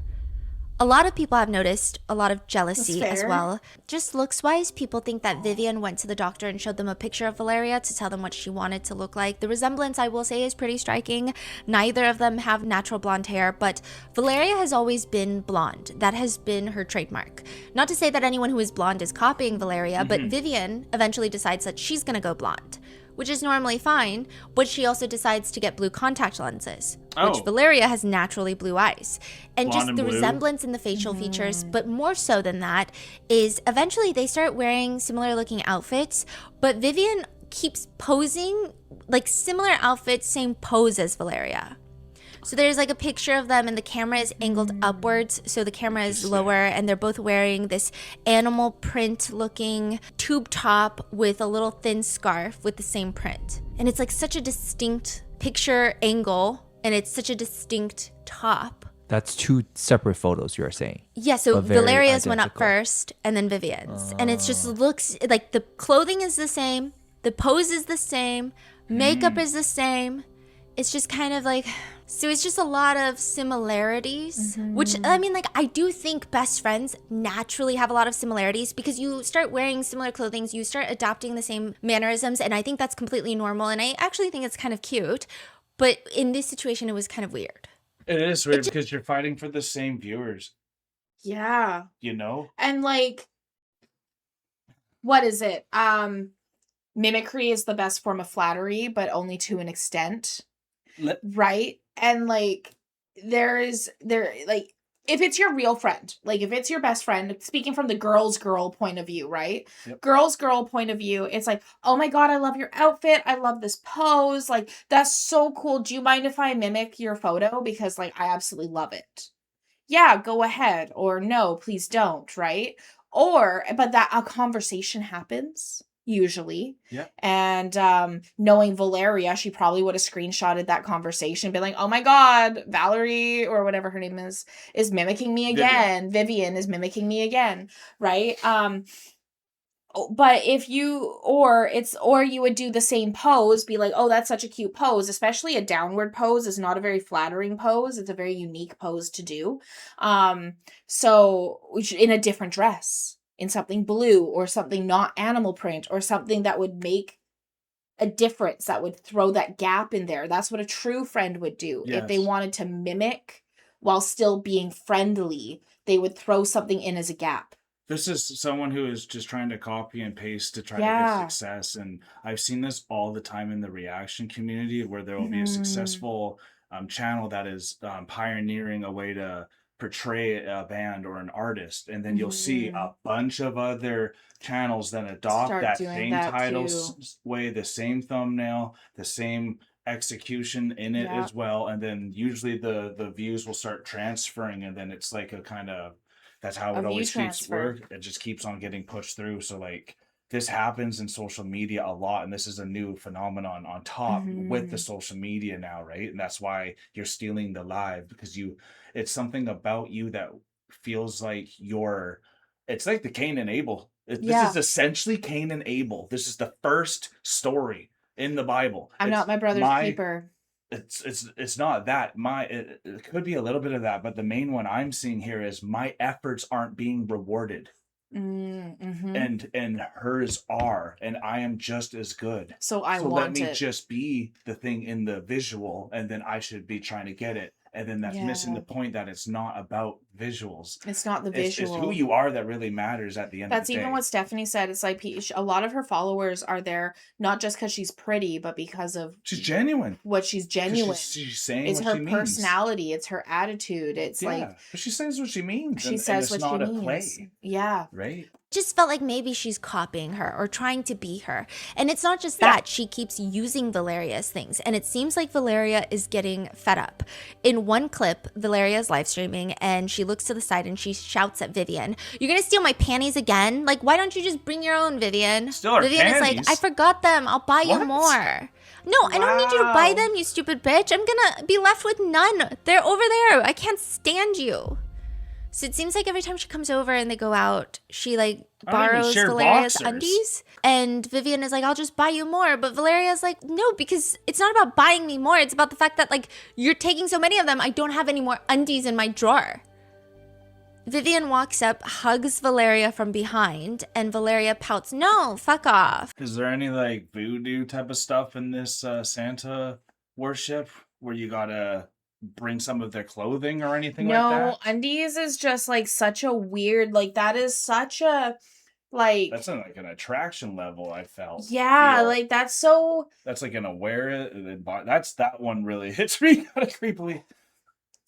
A lot of people have noticed a lot of jealousy That's as fair. well. Just looks wise, people think that Vivian went to the doctor and showed them a picture of Valeria to tell them what she wanted to look like. The resemblance, I will say, is pretty striking. Neither of them have natural blonde hair, but Valeria has always been blonde. That has been her trademark. Not to say that anyone who is blonde is copying Valeria, but Vivian eventually decides that she's gonna go blonde, which is normally fine, but she also decides to get blue contact lenses, which Oh. Valeria has naturally blue eyes. And Blonde just and the blue. resemblance in the facial features, but more so than that, is eventually they start wearing similar looking outfits, but Vivian keeps posing like similar outfits, same pose as Valeria. So there's like a picture of them and the camera is angled upwards. So the camera is lower and they're both wearing this animal print looking tube top with a little thin scarf with the same print. And it's like such a distinct picture angle and it's such a distinct top. That's two separate photos you're saying. Yeah, so But very Valeria's went up identical. first and then Vivian's. And it just looks like the clothing is the same. The pose is the same, makeup is the same. It's just kind of like, so it's just a lot of similarities, which, I mean, like, I do think best friends naturally have a lot of similarities because you start wearing similar clothing, you start adopting the same mannerisms, and I think that's completely normal, and I actually think it's kind of cute, but in this situation, it was kind of weird. It is weird because you're fighting for the same viewers, Yeah. you know? And like, what is it? Mimicry is the best form of flattery, but only to an extent. Right? And like, like, if it's your real friend, like if it's your best friend, speaking from the girl point of view, right? Yep. Girl point of view, it's like, oh my God, I love your outfit. I love this pose. Like, that's so cool. Do you mind if I mimic your photo? Because like, I absolutely love it. Yeah, go ahead. Or no, please don't. Right? But that a conversation happens. Usually. Yeah. And knowing Valeria, she probably would have screenshotted that conversation, been like, oh my God, Valerie, or whatever her name is mimicking me again. Vivian is mimicking me again. Right? But if you, or you would do the same pose, be like, oh, that's such a cute pose, especially a downward pose is not a very flattering pose. It's a very unique pose to do. So in a different dress, in something blue or something not animal print or something that would make a difference, that would throw that gap in there. That's what a true friend would do. Yes. If they wanted to mimic while still being friendly, they would throw something in as a gap. This is someone who is just trying to copy and paste to try to get success. And I've seen this all the time in the reaction community where there will be a successful channel that is pioneering a way to portray a band or an artist. And then you'll see a bunch of other channels that adopt that same title way, the same thumbnail, the same execution in it as well. And then usually the views will start transferring. And then it's like a kind of, that's how it always keeps work. It just keeps on getting pushed through. So like this happens in social media a lot, and this is a new phenomenon on top with the social media now, right? And that's why you're stealing the live, because it's something about you that feels like it's like the Cain and Abel. This is essentially Cain and Abel. This is the first story in the Bible. I'm not my brother's keeper. It's not that. It could be a little bit of that, but the main one I'm seeing here is my efforts aren't being rewarded. And hers are, and I am just as good. So let me just be the thing in the visual, and then I should be trying to get it. And then that's missing the point that it's not about visuals. It's not the visual. It's who you are that really matters at the end of the day. That's even what Stephanie said. It's like a lot of her followers are there not just because she's pretty, but because of she's genuine. What she's genuine. She's saying it's what her personality. It's her attitude. It's like, but she says what she means. She says what she means. Play. Yeah. Right. Just felt like maybe she's copying her or trying to be her. And it's not just that, she keeps using Valeria's things, and it seems like Valeria is getting fed up. In one clip, Valeria is live streaming and she looks to the side and she shouts at Vivian, "You're gonna steal my panties again? Like, why don't you just bring your own, Vivian?" Vivian is like, "I forgot them, I'll buy you more." No, I don't need you to buy them, you stupid bitch. I'm gonna be left with none. They're over there. I can't stand you. So it seems like every time she comes over and they go out, she like borrows Valeria's undies. And Vivian is like, "I'll just buy you more." But Valeria's like, "No, because it's not about buying me more. It's about the fact that like you're taking so many of them. I don't have any more undies in my drawer." Vivian walks up, hugs Valeria from behind, and Valeria pouts, "No, fuck off." Is there any like voodoo type of stuff in this Santa worship where you gotta bring some of their clothing or anything like that? No, undies is just like such a weird, like that is such a like that's on like an attraction level. I felt like that's so that's like an aware. That one really hits me kind of creepily.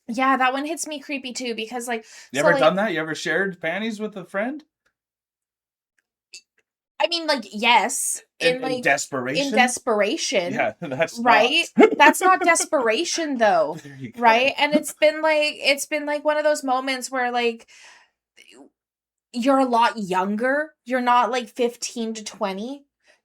Yeah, that one hits me creepy too because like you ever done that? You ever shared panties with a friend? I mean, like, yes. In desperation? In desperation. Yeah, that's right. That's not desperation though. Right? And it's been like one of those moments where like you're a lot younger. You're not like 15 to 20.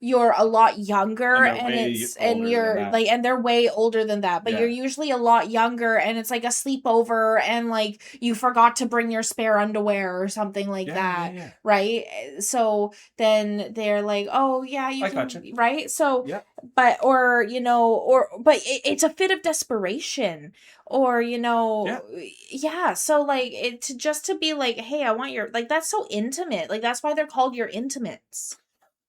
you're a lot younger And they're and way it's older and than you're that. like and they're way older than that, but Yeah. you're usually a lot younger and it's like a sleepover and like you forgot to bring your spare underwear or something like that, Yeah. right? So then they're like, oh yeah, you I can, gotcha. right? So Yeah. but or you know or but it's a fit of desperation or you know yeah, so like it just to be like, hey, I want your, like, that's so intimate, like that's why they're called your intimates,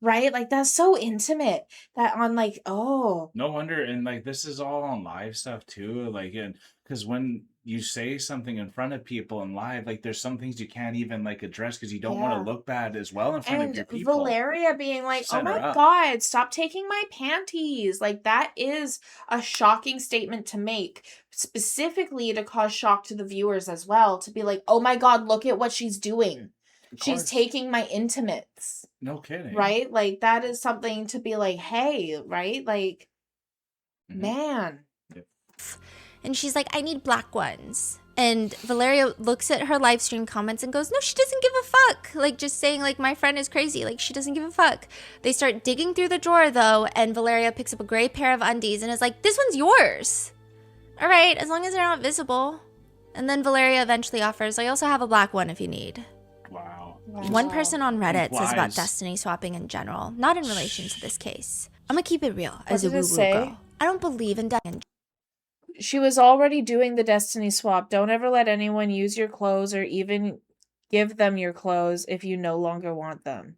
right? Like that's so intimate that on like, oh No wonder, and like this is all on live stuff too. Like, and because when you say something in front of people in live, like there's some things you can't even like address because you don't want yeah. to look bad as well in front of And your people. Valeria being like, oh Set her my up. God, stop taking my panties. Like, that is a shocking statement to make, specifically to cause shock to the viewers as well. To be like, oh my God, look at what she's doing. Of She's course. taking my intimates. No kidding. Right? Like, that is something to be like, hey, right? Like, Mhm. man. And she's like, I need black ones. And Valeria looks at her live stream comments and goes, no, she doesn't give a fuck. Like, just saying, like, my friend is crazy. Like, she doesn't give a fuck. They start digging through the drawer, though, and Valeria picks up a gray pair of undies and is like, this one's yours. All right, as long as they're not visible. And then Valeria eventually offers, I also have a black one if you need. Wow. One person on Reddit says about Implies. destiny swapping in general, not in relation to this case. I'm gonna keep it real as a did it woo-woo say? girl. I don't believe in destiny. She was already doing the destiny swap. Don't ever let anyone use your clothes or even give them your clothes if you no longer want them.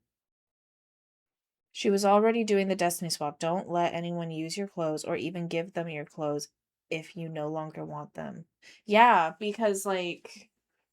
She was already doing the destiny swap. Don't let anyone use your clothes or even give them your clothes if you no longer want them. Yeah, because like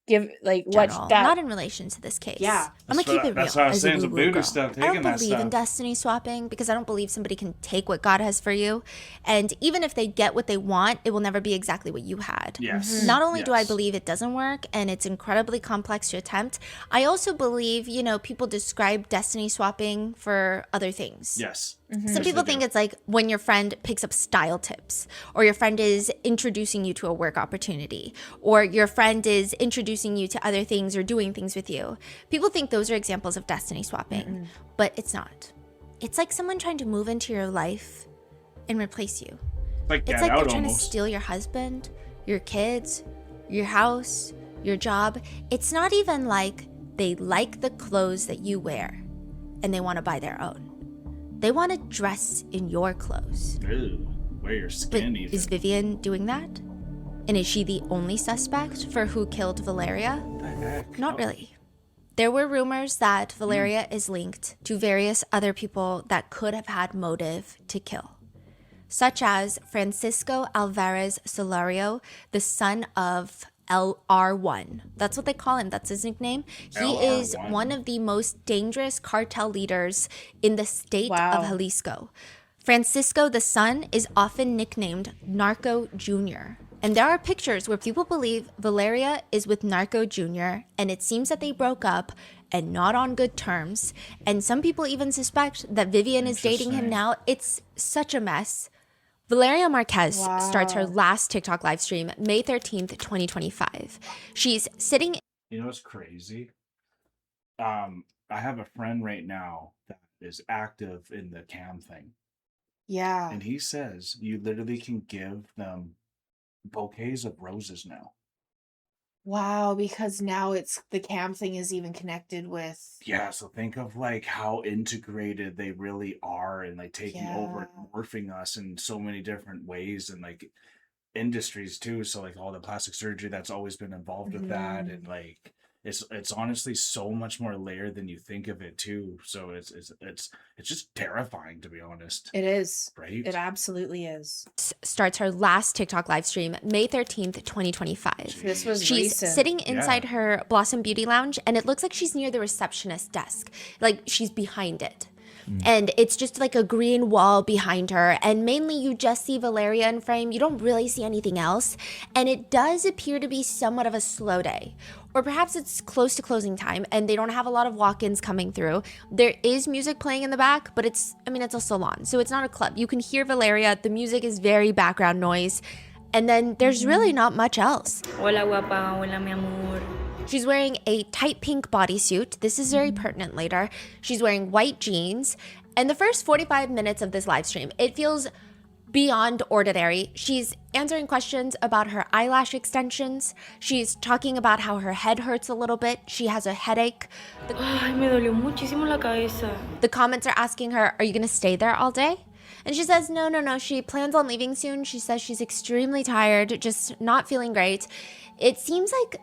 give like General, what that not in relation to this case. Yeah. I'm gonna keep it real. That's what I was as a saying, some woo-woo voodoo girl. stuff, I taking don't that believe in stuff. destiny swapping because I don't believe somebody can take what God has for you. And even if they get what they want, it will never be exactly what you had. Yes. Not only do I Yes. believe it doesn't work and it's incredibly complex to attempt, I also believe, you know, people describe destiny swapping for other things. Yes. Some people think it's like when your friend picks up style tips, or your friend is introducing you to a work opportunity, or your friend is introducing you to other things or doing things with you. People think those are examples of destiny swapping, but it's not. It's like someone trying to move into your life and replace you. Like get It's like out they're trying almost. to steal your husband, your kids, your house, your job. It's not even like they like the clothes that you wear and they want to buy their own. They want to dress in your clothes. Ew, wear your But skin even. is Vivian doing that? And is she the only suspect for who killed Valeria? What the heck? Not really. There were rumors that Valeria is linked to various other people that could have had motive to kill, such as Francisco Alvarez Solario, the son of LR1. That's what they call him. That's his nickname. He is LR1. one of the most dangerous cartel leaders in the state Wow. of Jalisco. Francisco, the son, is often nicknamed Narco Jr. And there are pictures where people believe Valeria is with Narco Jr. and it seems that they broke up and not on good terms. And some people even suspect that Vivian is dating him Interesting. now. It's such a mess. Valeria Marquez starts her Wow. last TikTok live stream May 13th, 2025. She's sitting. You know what's crazy? I have a friend right now that is active in the cam thing. yeah. And he says you literally can give them bouquets of roses now. Wow, because now it's the cam thing is even connected with Yeah, so think of like how integrated they really are and like taking over and Yeah. morphing us in so many different ways and like industries too. So like all the plastic surgery that's always been involved with that, and like it's honestly so much more layered than you think of it too. So it's just terrifying, to be honest. It is. Right? It absolutely is. Starts her last TikTok live stream May 13th, 2025. This was She's recent. sitting inside her Blossom Beauty Lounge and it looks like she's near the receptionist desk. Like she's behind it. And it's just like a green wall behind her. And mainly you just see Valeria in frame. You don't really see anything else. And it does appear to be somewhat of a slow day. Or perhaps it's close to closing time and they don't have a lot of walk-ins coming through. There is music playing in the back, but it's a salon. So it's not a club. You can hear Valeria. The music is very background noise. And then there's really not much else. Hola guapa, hola mi amor. She's wearing a tight pink bodysuit. This is very pertinent later. She's wearing white jeans And the first 45 minutes of this live stream, it feels beyond ordinary. She's answering questions about her eyelash extensions. She's talking about how her head hurts a little bit. She has a headache. Ay, me dolió muchísimo la cabeza. The comments are asking her, are you going to stay there all day? And she says, no. She plans on leaving soon. She says she's extremely tired, just not feeling great. It seems like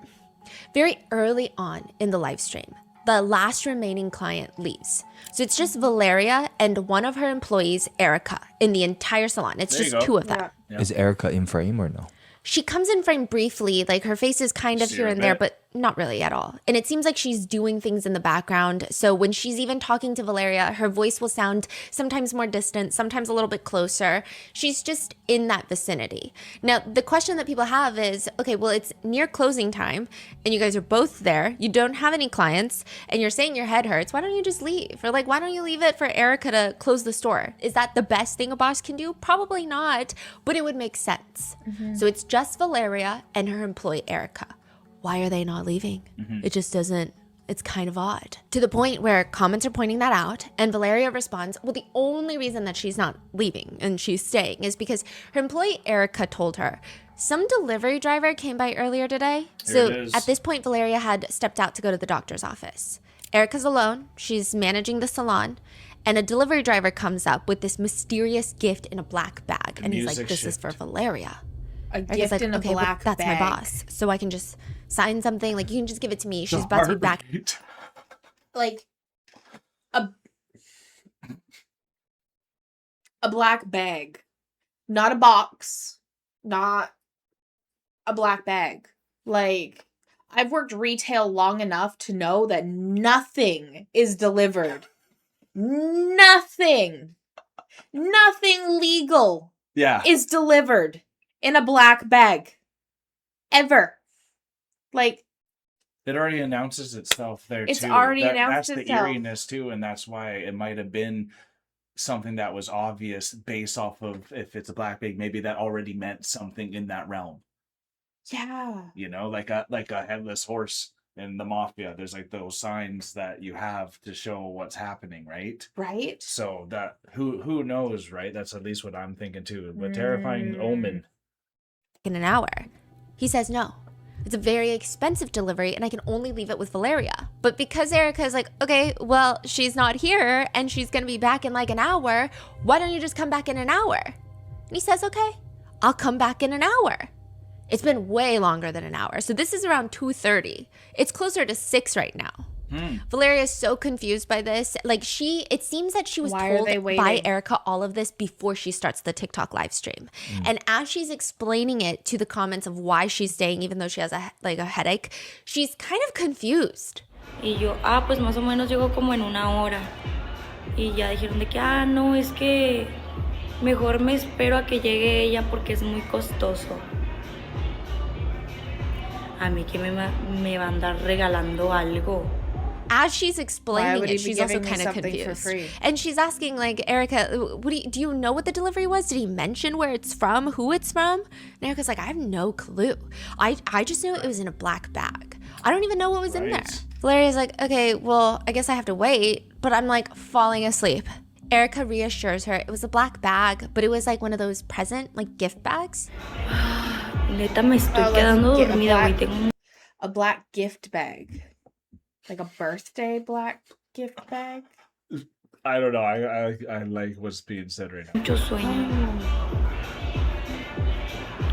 very early on in the live stream, the last remaining client leaves. So it's just Valeria and one of her employees, Érika, in the entire salon. It's There you just go. 2 of them. Yeah. Is Érika in frame or no? She comes in frame briefly, like her face is kind of See here her and there, bit. but not really at all. And it seems like she's doing things in the background. So when she's even talking to Valeria, her voice will sound sometimes more distant, sometimes a little bit closer. She's just in that vicinity. Now, the question that people have is, okay, well, it's near closing time and you guys are both there. You don't have any clients and you're saying your head hurts. Why don't you just leave? Or like, why don't you leave it for Érika to close the store? Is that the best thing a boss can do? Probably not, but it would make sense. So it's just Valeria and her employee, Érika. Why are they not leaving? It just doesn't, it's kind of odd. To the point where comments are pointing that out, and Valeria responds, well, the only reason that she's not leaving and she's staying is because her employee, Érika, told her some delivery driver came by earlier today. Here it So is. at this point, Valeria had stepped out to go to the doctor's office. Érika's alone. She's managing the salon. And a delivery driver comes up with this mysterious gift in a black bag. And he's like, music this is for shift. Valeria. A Érika's gift like, in a okay, well, black that's my bag. boss. So I can just sign something. Like, you can just give it to me. She's The about to be back. heartbeat. Like a black bag. Not a box. Not a black bag. Like, I've worked retail long enough to know that nothing is delivered. Nothing legal Yeah. is delivered in a black bag. Ever. Like, It already announces itself there It's too. already announced That's itself. the eeriness too, and that's why it might have been something that was obvious based off of if it's a black bag, maybe that already meant something in that realm. yeah. You know, like a headless horse in the mafia. There's like those signs that you have to show what's happening, right? Right? So that who knows, right? That's at least what I'm thinking too. But terrifying omen. In an hour. He says no. It's a very expensive delivery and I can only leave it with Valeria. But because Érika is like, okay, well, she's not here and she's going to be back in like an hour. Why don't you just come back in an hour? And he says, okay, I'll come back in an hour. It's been way longer than an hour. So this is around 2:30. It's closer to 6 right now. Valeria is so confused by this. Like it seems that she was Why are told they by waiting? Érika all of this before she starts the TikTok live stream. And as she's explaining it to the comments of why she's staying, even though she has a headache, she's kind of confused. Y yo, pues más o menos llegó como en una hora. Y ya dijeron de que, no, es que mejor me espero a que llegue ella porque es muy costoso. A mí que me va a andar regalando algo. As she's Why explaining would he it, be she's also giving me kind of something for confused. free? And she's asking, like, Érika, do you know what the delivery was? Did he mention where it's from, who it's from? And Erika's like, I have no clue. I just knew it was in a black bag. I don't even know what was in there. Right. Valeria's like, okay, well, I guess I have to wait. But I'm like falling asleep. Érika reassures her it was a black bag, but it was like one of those present, like gift bags. Neta, me estoy Oh, let's quedando get a dormida, black- güey. Tengo A black gift bag. Like a birthday black gift bag. I don't know. I like what's being said right now. mucho sueño.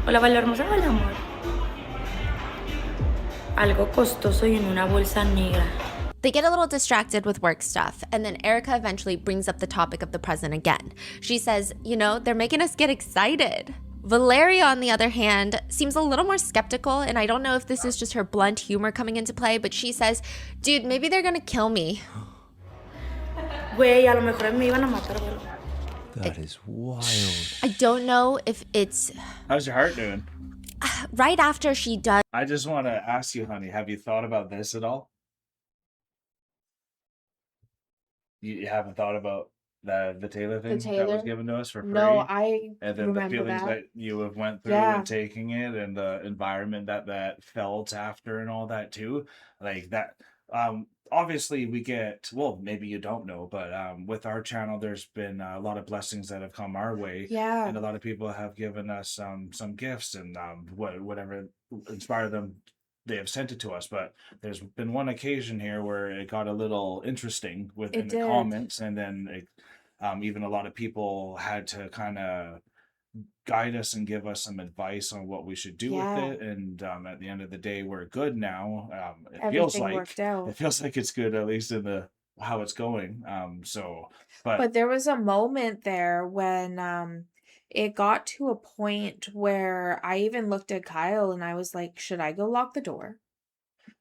Hola, Valeria hermosa. Hola, amor. Algo costoso y en una bolsa negra. They get a little distracted with work stuff, and then Érika eventually brings up the topic of the present again. She says, they're making us get excited. Valeria, on the other hand, seems a little more skeptical, and I don't know if this is just her blunt humor coming into play, but she says, dude, maybe they're gonna kill me. Güey, a lo mejor me iban a matar, güey. That is wild. I don't know if it's How's your heart doing? right after she does I just want to ask you, honey, have you thought about this at all? You haven't thought about the Taylor thing that was Taylor? given to us for free? No, I And then the remember feelings that. that you have went through Yeah. and taking it and the environment that felt after and all that too. Like that, obviously we get, well, maybe you don't know, but with our channel, there's been a lot of blessings that have come our way. Yeah. And a lot of people have given us some gifts and whatever inspired them, they have sent it to us. But there's been one occasion here where it got a little interesting within the comments, and then even a lot of people had to kind of guide us and give us some advice on what we should do with it. And at the end of the day, we're good now. Everything worked out. It feels like it's good, at least in the how it's going. But there was a moment there when it got to a point where I even looked at Kyle and I was like, should I go lock the door?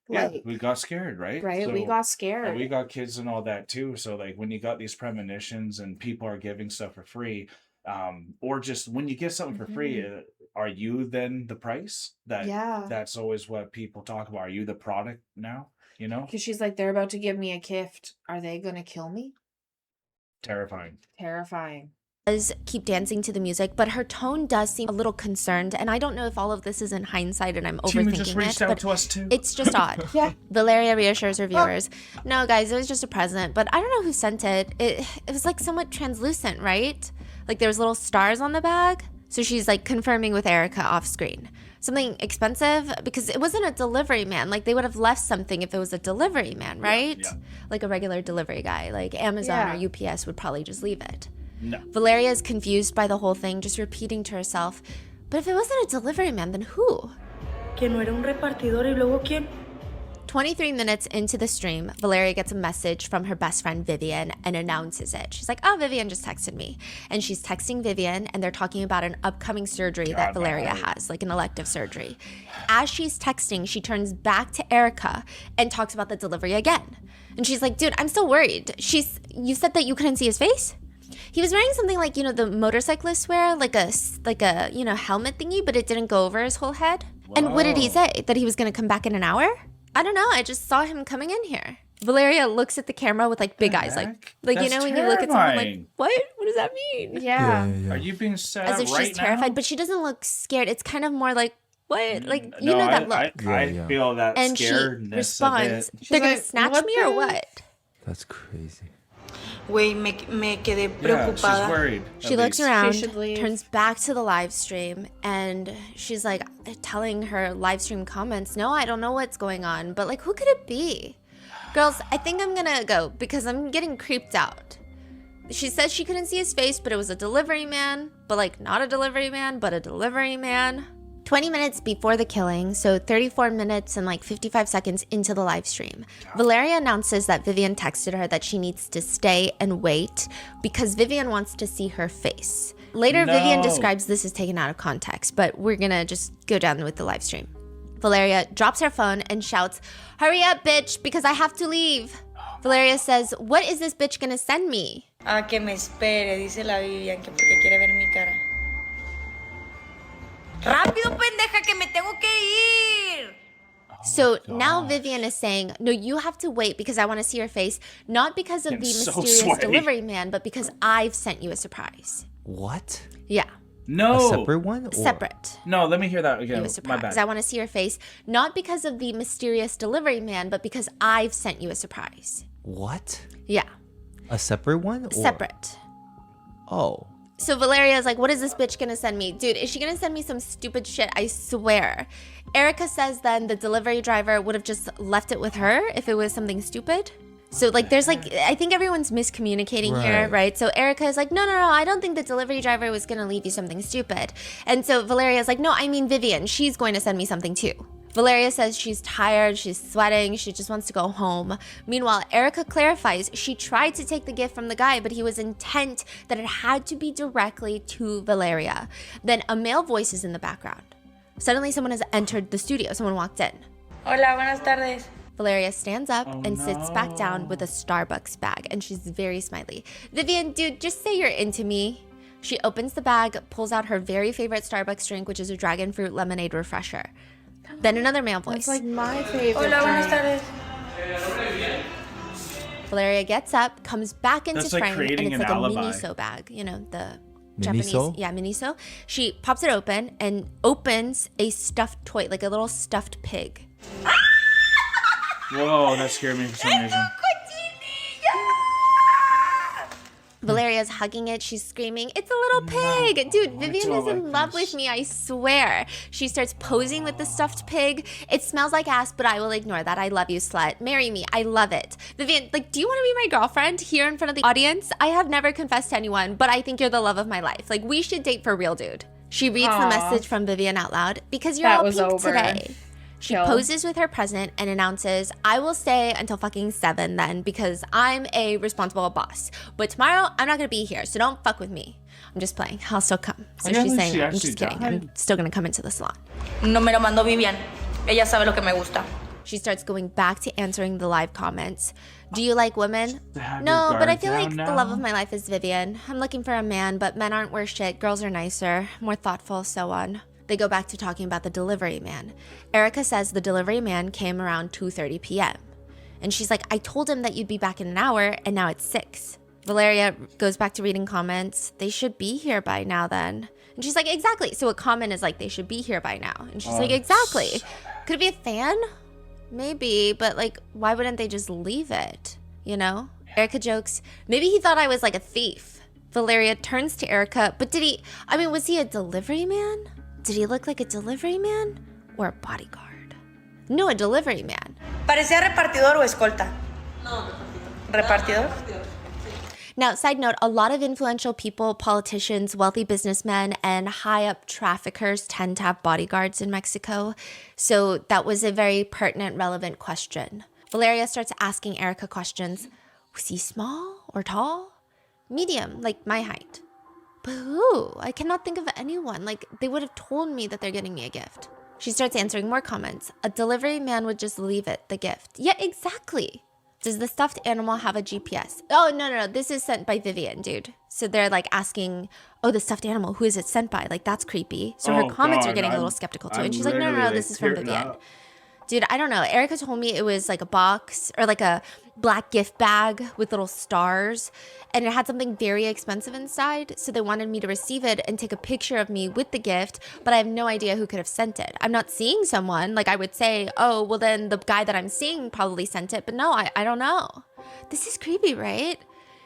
Yeah, we got scared, right? Right, So, we got scared. and we got kids and all that too. So like when you got these premonitions and people are giving stuff for free, or just when you get something for free, are you then the price? That's always what people talk about. Are you the product now? You know? Because she's like, they're about to give me a gift. Are they gonna kill me? Terrifying. Does keep dancing to the music, but her tone does seem a little concerned, and I don't know if all of this is in hindsight and I'm Tima overthinking just reached out but to us too. it's just odd. Yeah. Valeria reassures her viewers, no guys, it was just a present, but I don't know who sent it. It was like somewhat translucent, right? Like there was little stars on the bag. So she's like confirming with Érika off screen. Something expensive? Because it wasn't a delivery man. Like they would have left something if it was a delivery man, right? Yeah. Like a regular delivery guy, like Amazon or UPS would probably just leave it. No. Valeria is confused by the whole thing, just repeating to herself, but if it wasn't a delivery man, then who? Que no era un repartidor y luego quién? 23 minutes into the stream, Valeria gets a message from her best friend Vivian and announces it. She's like, oh, Vivian just texted me. And she's texting Vivian and they're talking about an upcoming surgery that Valeria has, like an elective surgery. As she's texting, she turns back to Érika and talks about the delivery again. And she's like, dude, I'm still worried. You said that you couldn't see his face? He was wearing something like, the motorcyclists wear, like a helmet thingy, but it didn't go over his whole head. Whoa. And what did he say? That he was going to come back in an hour? I don't know. I just saw him coming in here. Valeria looks at the camera with big eyes, like That's when you look at someone like, terrifying. what does that mean? Yeah. Are you being set As up if she's right terrified, now? but she doesn't look scared. It's kind of more like, what? Like, you No, know that look. I feel that And she scaredness responds, a bit. they're going like, to snatch what me or the- what? That's crazy. Güey, me quedé Yeah, she's preocupada. worried. She at looks least. around, She should leave. turns back to the live stream, and she's like telling her live stream comments, no, I don't know what's going on, but who could it be? Girls, I think I'm gonna go because I'm getting creeped out. She said she couldn't see his face, but it was a delivery man, but not a delivery man, but a delivery man. 20 minutes before the killing, so 34 minutes and 55 seconds into the live stream, Valeria announces that Vivian texted her that she needs to stay and wait because Vivian wants to see her face. Later, Vivian describes this as taken out of context, but we're gonna just go down with the live stream. Valeria drops her phone and shouts, hurry up, bitch, because I have to leave. Valeria says, what is this bitch gonna send me? A que me espere, dice la Vivian, que porque quiere ver mi cara. ¡Rápido, pendeja, que me tengo que ir! So now Vivian is saying, no, you have to wait because I want to see your face, not because of the mysterious delivery man, but because I've sent you a surprise. What? Yeah. No. A separate one? Or? Separate. No, let me hear that again. You a My surprise. bad. I want to see your face, not because of the mysterious delivery man, but because I've sent you a surprise. What? Yeah. A separate one? Or? Separate. Oh. So Valeria is like, what is this bitch gonna send me? Dude, is she gonna send me some stupid shit? I swear. Érika says then the delivery driver would have just left it with her if it was something stupid. So there's I think everyone's miscommunicating here, right? So Érika is like, no, I don't think the delivery driver was gonna leave you something stupid. And so Valeria is like, no, I mean Vivian, she's going to send me something too. Valeria says she's tired, she's sweating, she just wants to go home. Meanwhile, Érika clarifies she tried to take the gift from the guy, but he was intent that it had to be directly to Valeria. Then a male voice is in the background. Suddenly someone has entered the studio, someone walked in. Hola, buenas tardes. Valeria stands up and sits back down with a Starbucks bag, and she's very smiley. Vivian, dude, just say you're into me. She opens the bag, pulls out her very favorite Starbucks drink, which is a dragon fruit lemonade refresher. Then another male voice. It's my favorite. Hola, buenas drink. tardes. Valeria gets up, comes back into That's like frame, and creating it's an a alibi. Miniso bag. You know, the Miniso? Japanese. Yeah, Miniso. She pops it open and opens a stuffed toy, like a little stuffed pig. Whoa, that scared me for some reason. Valeria's hugging it. She's screaming, "It's a little pig!" Dude, Vivian is in love with me, I swear. She starts posing with the stuffed pig. It smells like ass, but I will ignore that. I love you, slut. Marry me. I love it. Vivian, like, do you want to be my girlfriend here in front of the audience? I have never confessed to anyone, but I think you're the love of my life. Like, we should date for real, dude. She reads the message from Vivian out loud. "Because you're all pink today." She poses with her present and announces, "I will stay until fucking 7 then because I'm a responsible boss. But tomorrow, I'm not going to be here, so don't fuck with me." I'm just playing. I'll still come. So she's saying, I'm just kidding. I'm still going to come into the salon. No me lo mandó Vivian. Ella sabe lo que me gusta. She starts going back to answering the live comments. "Do you like women?" "No, but I feel like the love of my life is Vivian. I'm looking for a man, but men aren't worth shit. Girls are nicer, more thoughtful, so on." They go back to talking about the delivery man. Érika says the delivery man came around 2:30 p.m. And she's like, "I told him that you'd be back in an hour, and now it's 6. Valeria goes back to reading comments. "They should be here by now then." And she's like, "Exactly." So a comment is like, "They should be here by now." And she's like, "Exactly." Could it be a fan? Maybe, but like, why wouldn't they just leave it? You know? Érika jokes, "Maybe he thought I was like a thief." Valeria turns to Érika, "But was he a delivery man? Did he look like a delivery man or a bodyguard?" "No, a delivery man." Parecía repartidor o escolta. No, repartidor. Now, side note, a lot of influential people, politicians, wealthy businessmen, and high-up traffickers tend to have bodyguards in Mexico. So that was a very pertinent, relevant question. Valeria starts asking Érika questions. Was he small or tall? Medium, like my height. But who? I cannot think of anyone. Like, they would have told me that they're getting me a gift. She starts answering more comments. "A delivery man would just leave it, the gift." Yeah, exactly. "Does the stuffed animal have a GPS?" Oh, no. This is sent by Vivian, dude. So they're like asking, "Oh, the stuffed animal, who is it sent by?" Like, that's creepy. So her comments are getting a little skeptical too. And she's like, no, this is from Vivian. Dude, I don't know. Érika told me it was like a box or like a black gift bag with little stars. And it had something very expensive inside. So they wanted me to receive it and take a picture of me with the gift. But I have no idea who could have sent it. I'm not seeing someone. Like, I would say, oh, well, then the guy that I'm seeing probably sent it. But no, I don't know. This is creepy, right?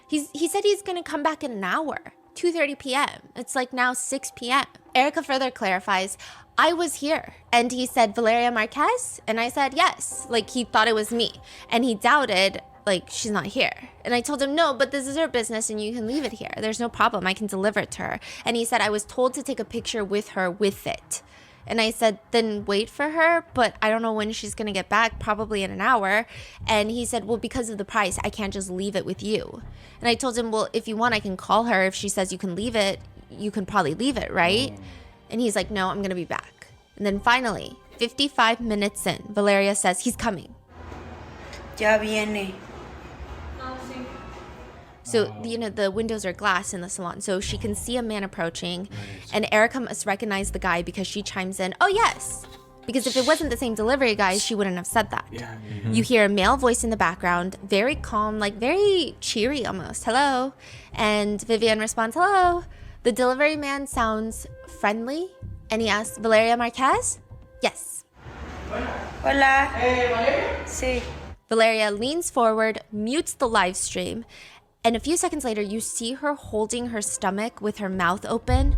He said he's going to come back in an hour. 2:30 p.m. It's like now 6 p.m. Érika further clarifies, "I was here." And he said, "Valeria Marquez?" And I said, "Yes." Like, he thought it was me. And he doubted, like, she's not here. And I told him, "No, but this is her business and you can leave it here. There's no problem. I can deliver it to her." And he said, "I was told to take a picture with her with it." And I said, "Then wait for her, but I don't know when she's going to get back, probably in an hour." And he said, "Well, because of the price, I can't just leave it with you." And I told him, "Well, if you want, I can call her. If she says you can leave it, you can probably leave it, right?" And he's like, "No, I'm going to be back." And then finally, 55 minutes in, Valeria says, "He's coming." Ya viene. So, you know, the windows are glass in the salon, so she can see a man approaching. And Érika must recognize the guy because she chimes in, "Oh, yes." Because if it wasn't the same delivery guy, she wouldn't have said that. Yeah. You hear a male voice in the background, very calm, like very cheery almost. "Hello." And Vivian responds, "Hello." The delivery man sounds friendly, and he asks, "Valeria Marquez?" "Yes." Hola. Hey, Valeria? Sí. Valeria leans forward, mutes the live stream, and a few seconds later, you see her holding her stomach with her mouth open.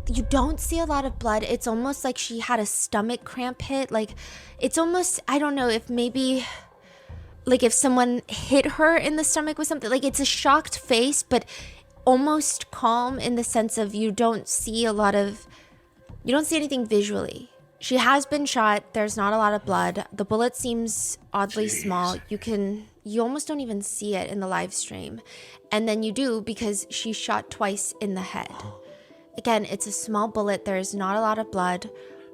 You don't see a lot of blood. It's almost like she had a stomach cramp hit. Like, it's almost, I don't know, if maybe, like if someone hit her in the stomach with something. Like, it's a shocked face, but almost calm in the sense of you don't see anything visually. She has been shot. There's not a lot of blood. The bullet seems oddly small. You almost don't even see it in the live stream. And then you do because she's shot twice in the head. Again, it's a small bullet. There's not a lot of blood,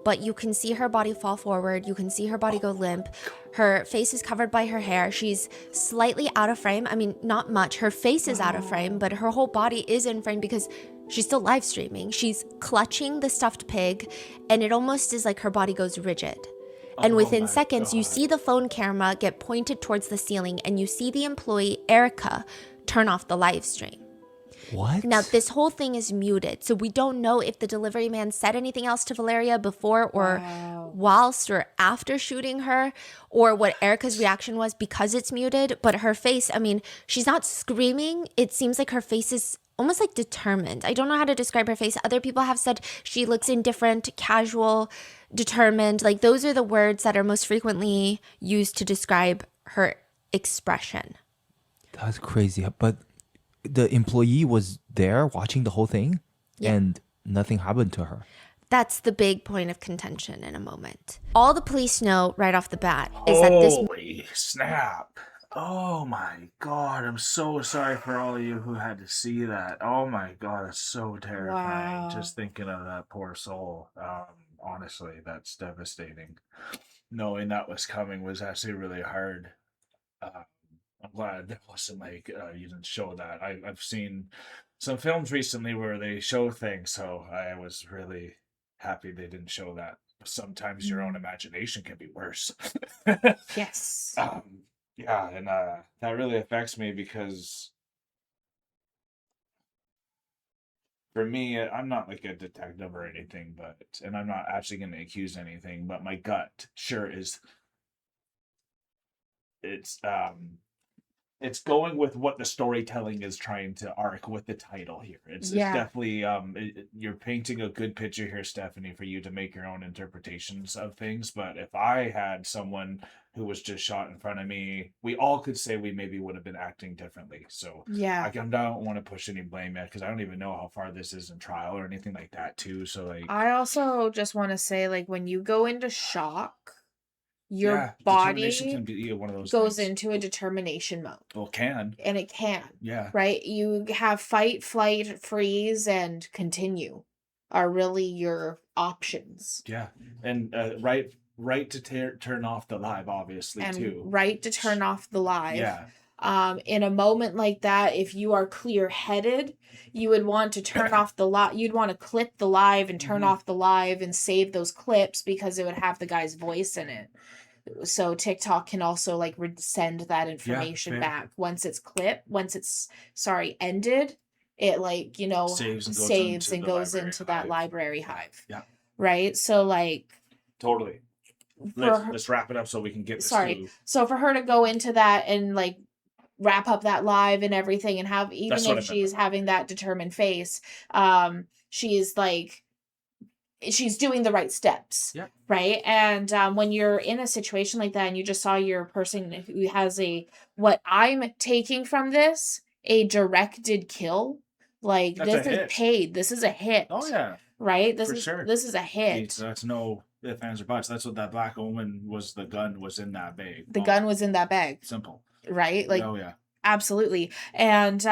but you can see her body fall forward. You can see her body go limp. Her face is covered by her hair. She's slightly out of frame. I mean, not much. Her face is out of frame, but her whole body is in frame because she's still live streaming. She's clutching the stuffed pig, and it almost is like her body goes rigid. And within seconds, you see the phone camera get pointed towards the ceiling, and you see the employee, Érika, turn off the live stream. What? Now, this whole thing is muted, so we don't know if the delivery man said anything else to Valeria before or whilst or after shooting her, or what Érika's reaction was because it's muted. But her face, I mean, she's not screaming. It seems like her face is almost like determined. I don't know how to describe her face. Other people have said she looks indifferent, casual, determined. Like those are the words that are most frequently used to describe her expression. That's crazy. But the employee was there watching the whole thing, and nothing happened to her. That's the big point of contention in a moment. All the police know right off the bat is that this... Holy snap. Oh my God. I'm so sorry for all of you who had to see that. Oh my God. It's so terrifying. Wow. Just thinking of that poor soul. Honestly, that's devastating. Knowing that was coming was actually really hard. I'm glad that wasn't like you didn't show that. I've seen some films recently where they show things, so I was really happy they didn't show that. Sometimes your own imagination can be worse. Yes. Yeah, and that really affects me because for me, I'm not like a detective or anything, and I'm not actually going to accuse anything, but my gut sure is it's going with what the storytelling is trying to arc with the title here. It's definitely you're painting a good picture here, Stephanie, for you to make your own interpretations of things. But if I had someone who was just shot in front of me, we all could say we maybe would have been acting differently. So Yeah. I don't want to push any blame yet because I don't even know how far this is in trial or anything like that too. So like, I also just want to say, like, when you go into shock, your determination body can be one of those goes things. into a determination mode. Well, can. And it can. Yeah. Right? You have fight, flight, freeze, and continue are really your options. Yeah. And right to turn off the live, obviously, And too. right to turn off the live. Yeah. In a moment like that, if you are clear-headed, you would want to turn off the live. You'd want to clip the live and turn off the live and save those clips because it would have the guy's voice in it. So TikTok can also like send that information back once it's ended. It like, you know, saves and goes into that library hive. Yeah. Right? So like Totally. Let's wrap it up so we can get this So for her to go into that and like wrap up that live and everything and have, even if she's having that determined face, she's like, she's doing the right steps. Yeah. Right. And when you're in a situation like that and you just saw your person who has what I'm taking from this, a directed kill, like this is paid. This is a hit. Oh yeah. Right. This is a hit. That's no ifs, ands, or buts. That's what that black woman was. The gun was in that bag. The gun was in that bag. Simple. Right. Like, oh yeah. Absolutely. And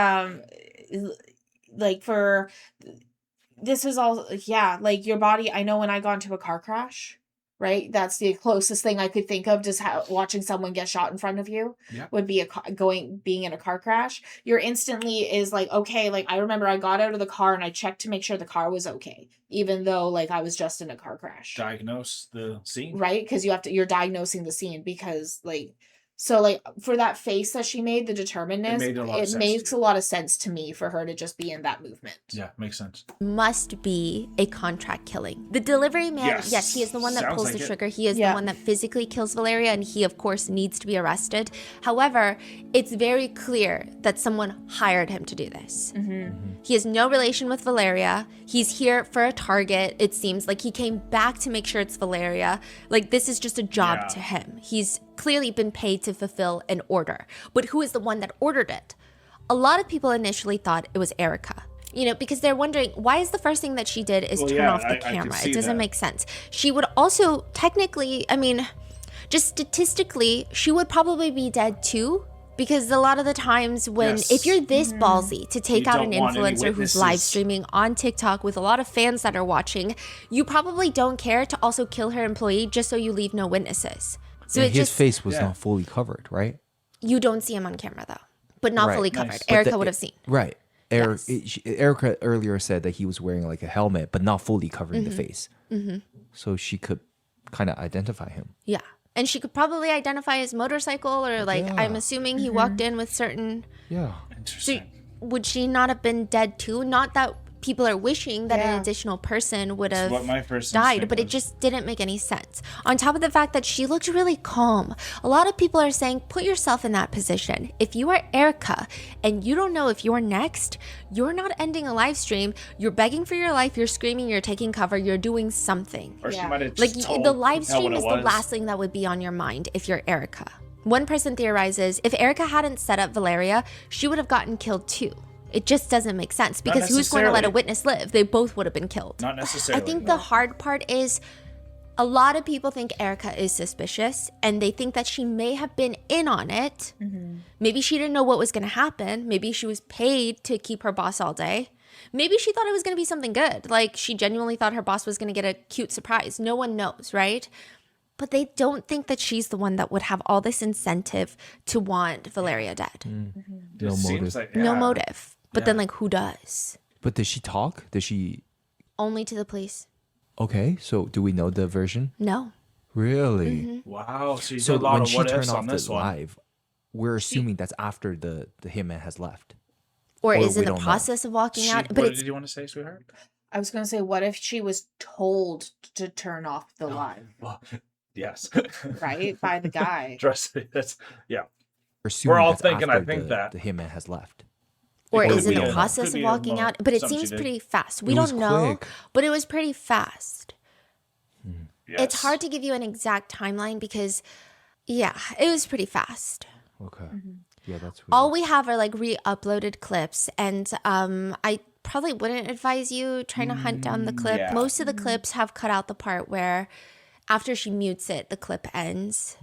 like for this is all, like your body. I know when I got into a car crash, right? That's the closest thing I could think of. Just watching someone get shot in front of you would be being in a car crash. You're instantly is like, okay, like I remember I got out of the car and I checked to make sure the car was okay, even though like I was just in a car crash. Diagnose the scene. Right? Because you're diagnosing the scene because like, so like for that face that she made, the determinedness, it makes a lot of sense to me for her to just be in that movement. Yeah, makes sense. Must be a contract killing. The delivery man, yes he is the one that pulls the trigger. He is the one that physically kills Valeria, and he of course needs to be arrested. However, it's very clear that someone hired him to do this. He has no relation with Valeria. He's here for a target. It seems like he came back to make sure it's Valeria. Like this is just a job to him. He's clearly been paid to fulfill an order. But who is the one that ordered it? A lot of people initially thought it was Érika. You know, because they're wondering, why is the first thing that she did is turn off the camera? It doesn't make sense. She would also technically, I mean, just statistically, she would probably be dead too. Because a lot of the times when, if you're this ballsy to take out an influencer who's live streaming on TikTok with a lot of fans that are watching, you probably don't care to also kill her employee just so you leave no witnesses. So his face was not fully covered, right? You don't see him on camera though, but not fully covered. Nice. Érika would have seen. Right. Érika earlier said that he was wearing like a helmet, but not fully covering the face. So she could kind of identify him. Yeah. And she could probably identify his motorcycle or like, I'm assuming he walked in with certain... Yeah. Interesting. So would she not have been dead too? Not that people are wishing that an additional person would have what my first died, instinct but it was. just didn't make any sense. On top of the fact that she looked really calm. A lot of people are saying, put yourself in that position. If you are Érika and you don't know if you're next, you're not ending a live stream. You're begging for your life. You're screaming. You're taking cover. You're doing something. Or she might have Like just told the live Kel stream what is it the was. last thing that would be on your mind if you're Érika. One person theorizes if Érika hadn't set up Valeria, she would have gotten killed too. It just doesn't make sense because who's going to let a necessarily. witness live? They both would have been killed. Not necessarily. I think the hard part is a lot of people think Érika is suspicious and they think that she may have been in on it. Maybe she didn't know what was going to happen. Maybe she was paid to keep her boss all day. Maybe she thought it was going to be something good. Like she genuinely thought her boss was going to get a cute surprise. No one knows, right? But they don't think that she's the one that would have all this incentive to want Valeria dead. No motive. No motive. But then like who does? But did she talk? Did she? Only to the police. Okay, so do we know the version? No. Really? Wow. So you So did a lot when of she what turned ifs off on the this one. live, we're assuming that's after the hitman has left. Or Or is we in the don't know. process of walking out. But What it's did you want to say, sweetheart? I was gonna say, what if she was told to turn off the live, Well, yes. right, by the guy? Trust me. That's yeah. Assuming all that's thinking, I after think that- the hitman has left. or Could is in be the a- process could of be a walking moment, out. But it something she seems did. pretty fast. We It was don't know, quick. but it was pretty fast. Yes. It's hard to give you an exact timeline because, yeah, it was pretty fast. Okay. Yeah, that's weird. All we have are like re-uploaded clips, and I probably wouldn't advise you trying to hunt down the clip. yeah. Most of the clips have cut out the part where after she mutes it, the clip ends.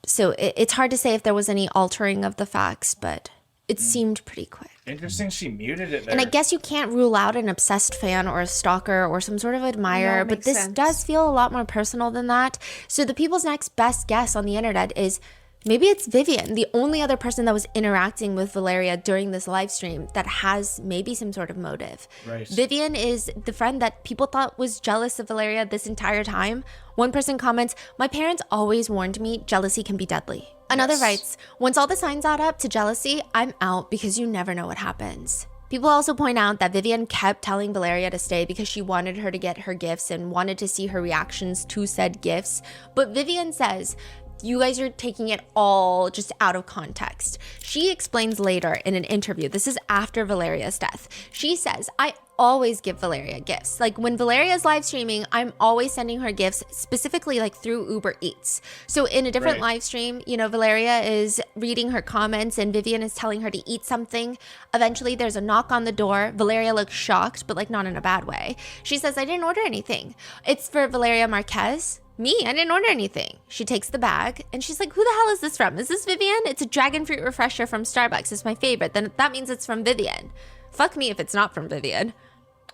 So it's hard to say if there was any altering of the facts, but it seemed pretty quick. Interesting. She muted it there. And I guess you can't rule out an obsessed fan or a stalker or some sort of admirer, No, but makes this sense. does feel a lot more personal than that. So the people's next best guess on the internet is maybe it's Vivian, the only other person that was interacting with Valeria during this live stream that has maybe some sort of motive. Right. Vivian is the friend that people thought was jealous of Valeria this entire time. One person comments, "My parents always warned me jealousy can be deadly." Another Yes. writes, "Once all the signs add up to jealousy, I'm out because you never know what happens." People also point out that Vivian kept telling Valeria to stay because she wanted her to get her gifts and wanted to see her reactions to said gifts. But Vivian says, you guys are taking it all just out of context. She explains later in an interview, this is after Valeria's death. She says, I always give Valeria gifts. Like when Valeria's live streaming, I'm always sending her gifts, specifically like through Uber Eats. So in a different Right. live stream, you know, Valeria is reading her comments and Vivian is telling her to eat something. Eventually there's a knock on the door. Valeria looks shocked, but like not in a bad way. She says, I didn't order anything. It's for Valeria Marquez. Me? I didn't order anything. She takes the bag and she's like, who the hell is this from? Is this Vivian? It's a dragon fruit refresher from Starbucks. It's my favorite. Then that means it's from Vivian. Fuck me if it's not from Vivian.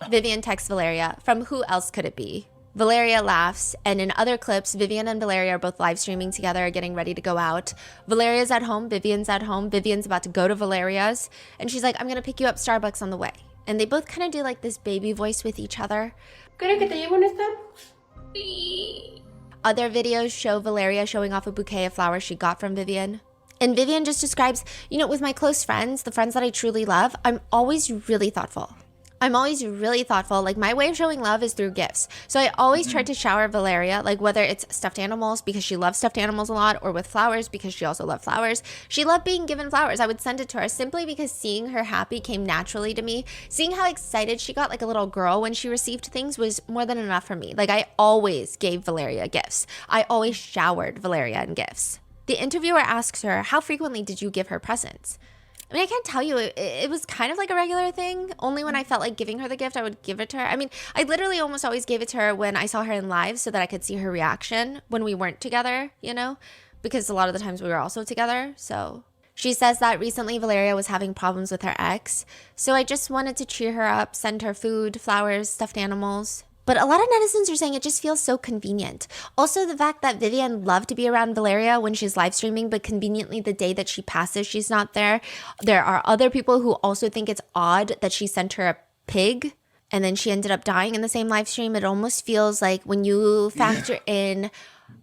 Vivian texts Valeria, from who else could it be? Valeria laughs, and in other clips, Vivian and Valeria are both live streaming together, getting ready to go out. Valeria's at home, Vivian's at home, Vivian's about to go to Valeria's, and she's like, I'm gonna pick you up Starbucks on the way. And they both kind of do like this baby voice with each other. ¿Quieres que te lleve un Star? Other videos show Valeria showing off a bouquet of flowers she got from Vivian. And Vivian just describes, you know, with my close friends, the friends that I truly love, I'm always really thoughtful. Like my way of showing love is through gifts. So I always try to shower Valeria, like whether it's stuffed animals because she loves stuffed animals a lot, or with flowers because she also loved flowers. She loved being given flowers. I would send it to her simply because seeing her happy came naturally to me. Seeing how excited she got like a little girl when she received things was more than enough for me. Like I always gave Valeria gifts. I always showered Valeria in gifts. The interviewer asks her, how frequently did you give her presents? I mean, I can't tell you. It was kind of like a regular thing. Only when I felt like giving her the gift, I would give it to her. I mean, I literally almost always gave it to her when I saw her in live so that I could see her reaction when we weren't together, you know? Because a lot of the times we were also together, so... She says that recently Valeria was having problems with her ex, so I just wanted to cheer her up, send her food, flowers, stuffed animals. But a lot of netizens are saying it just feels so convenient. Also, the fact that Vivian loved to be around Valeria when she's live streaming, but conveniently the day that she passes, she's not there. There are other people who also think it's odd that she sent her a pig. and then she ended up dying in the same live stream. It almost feels like when you factor in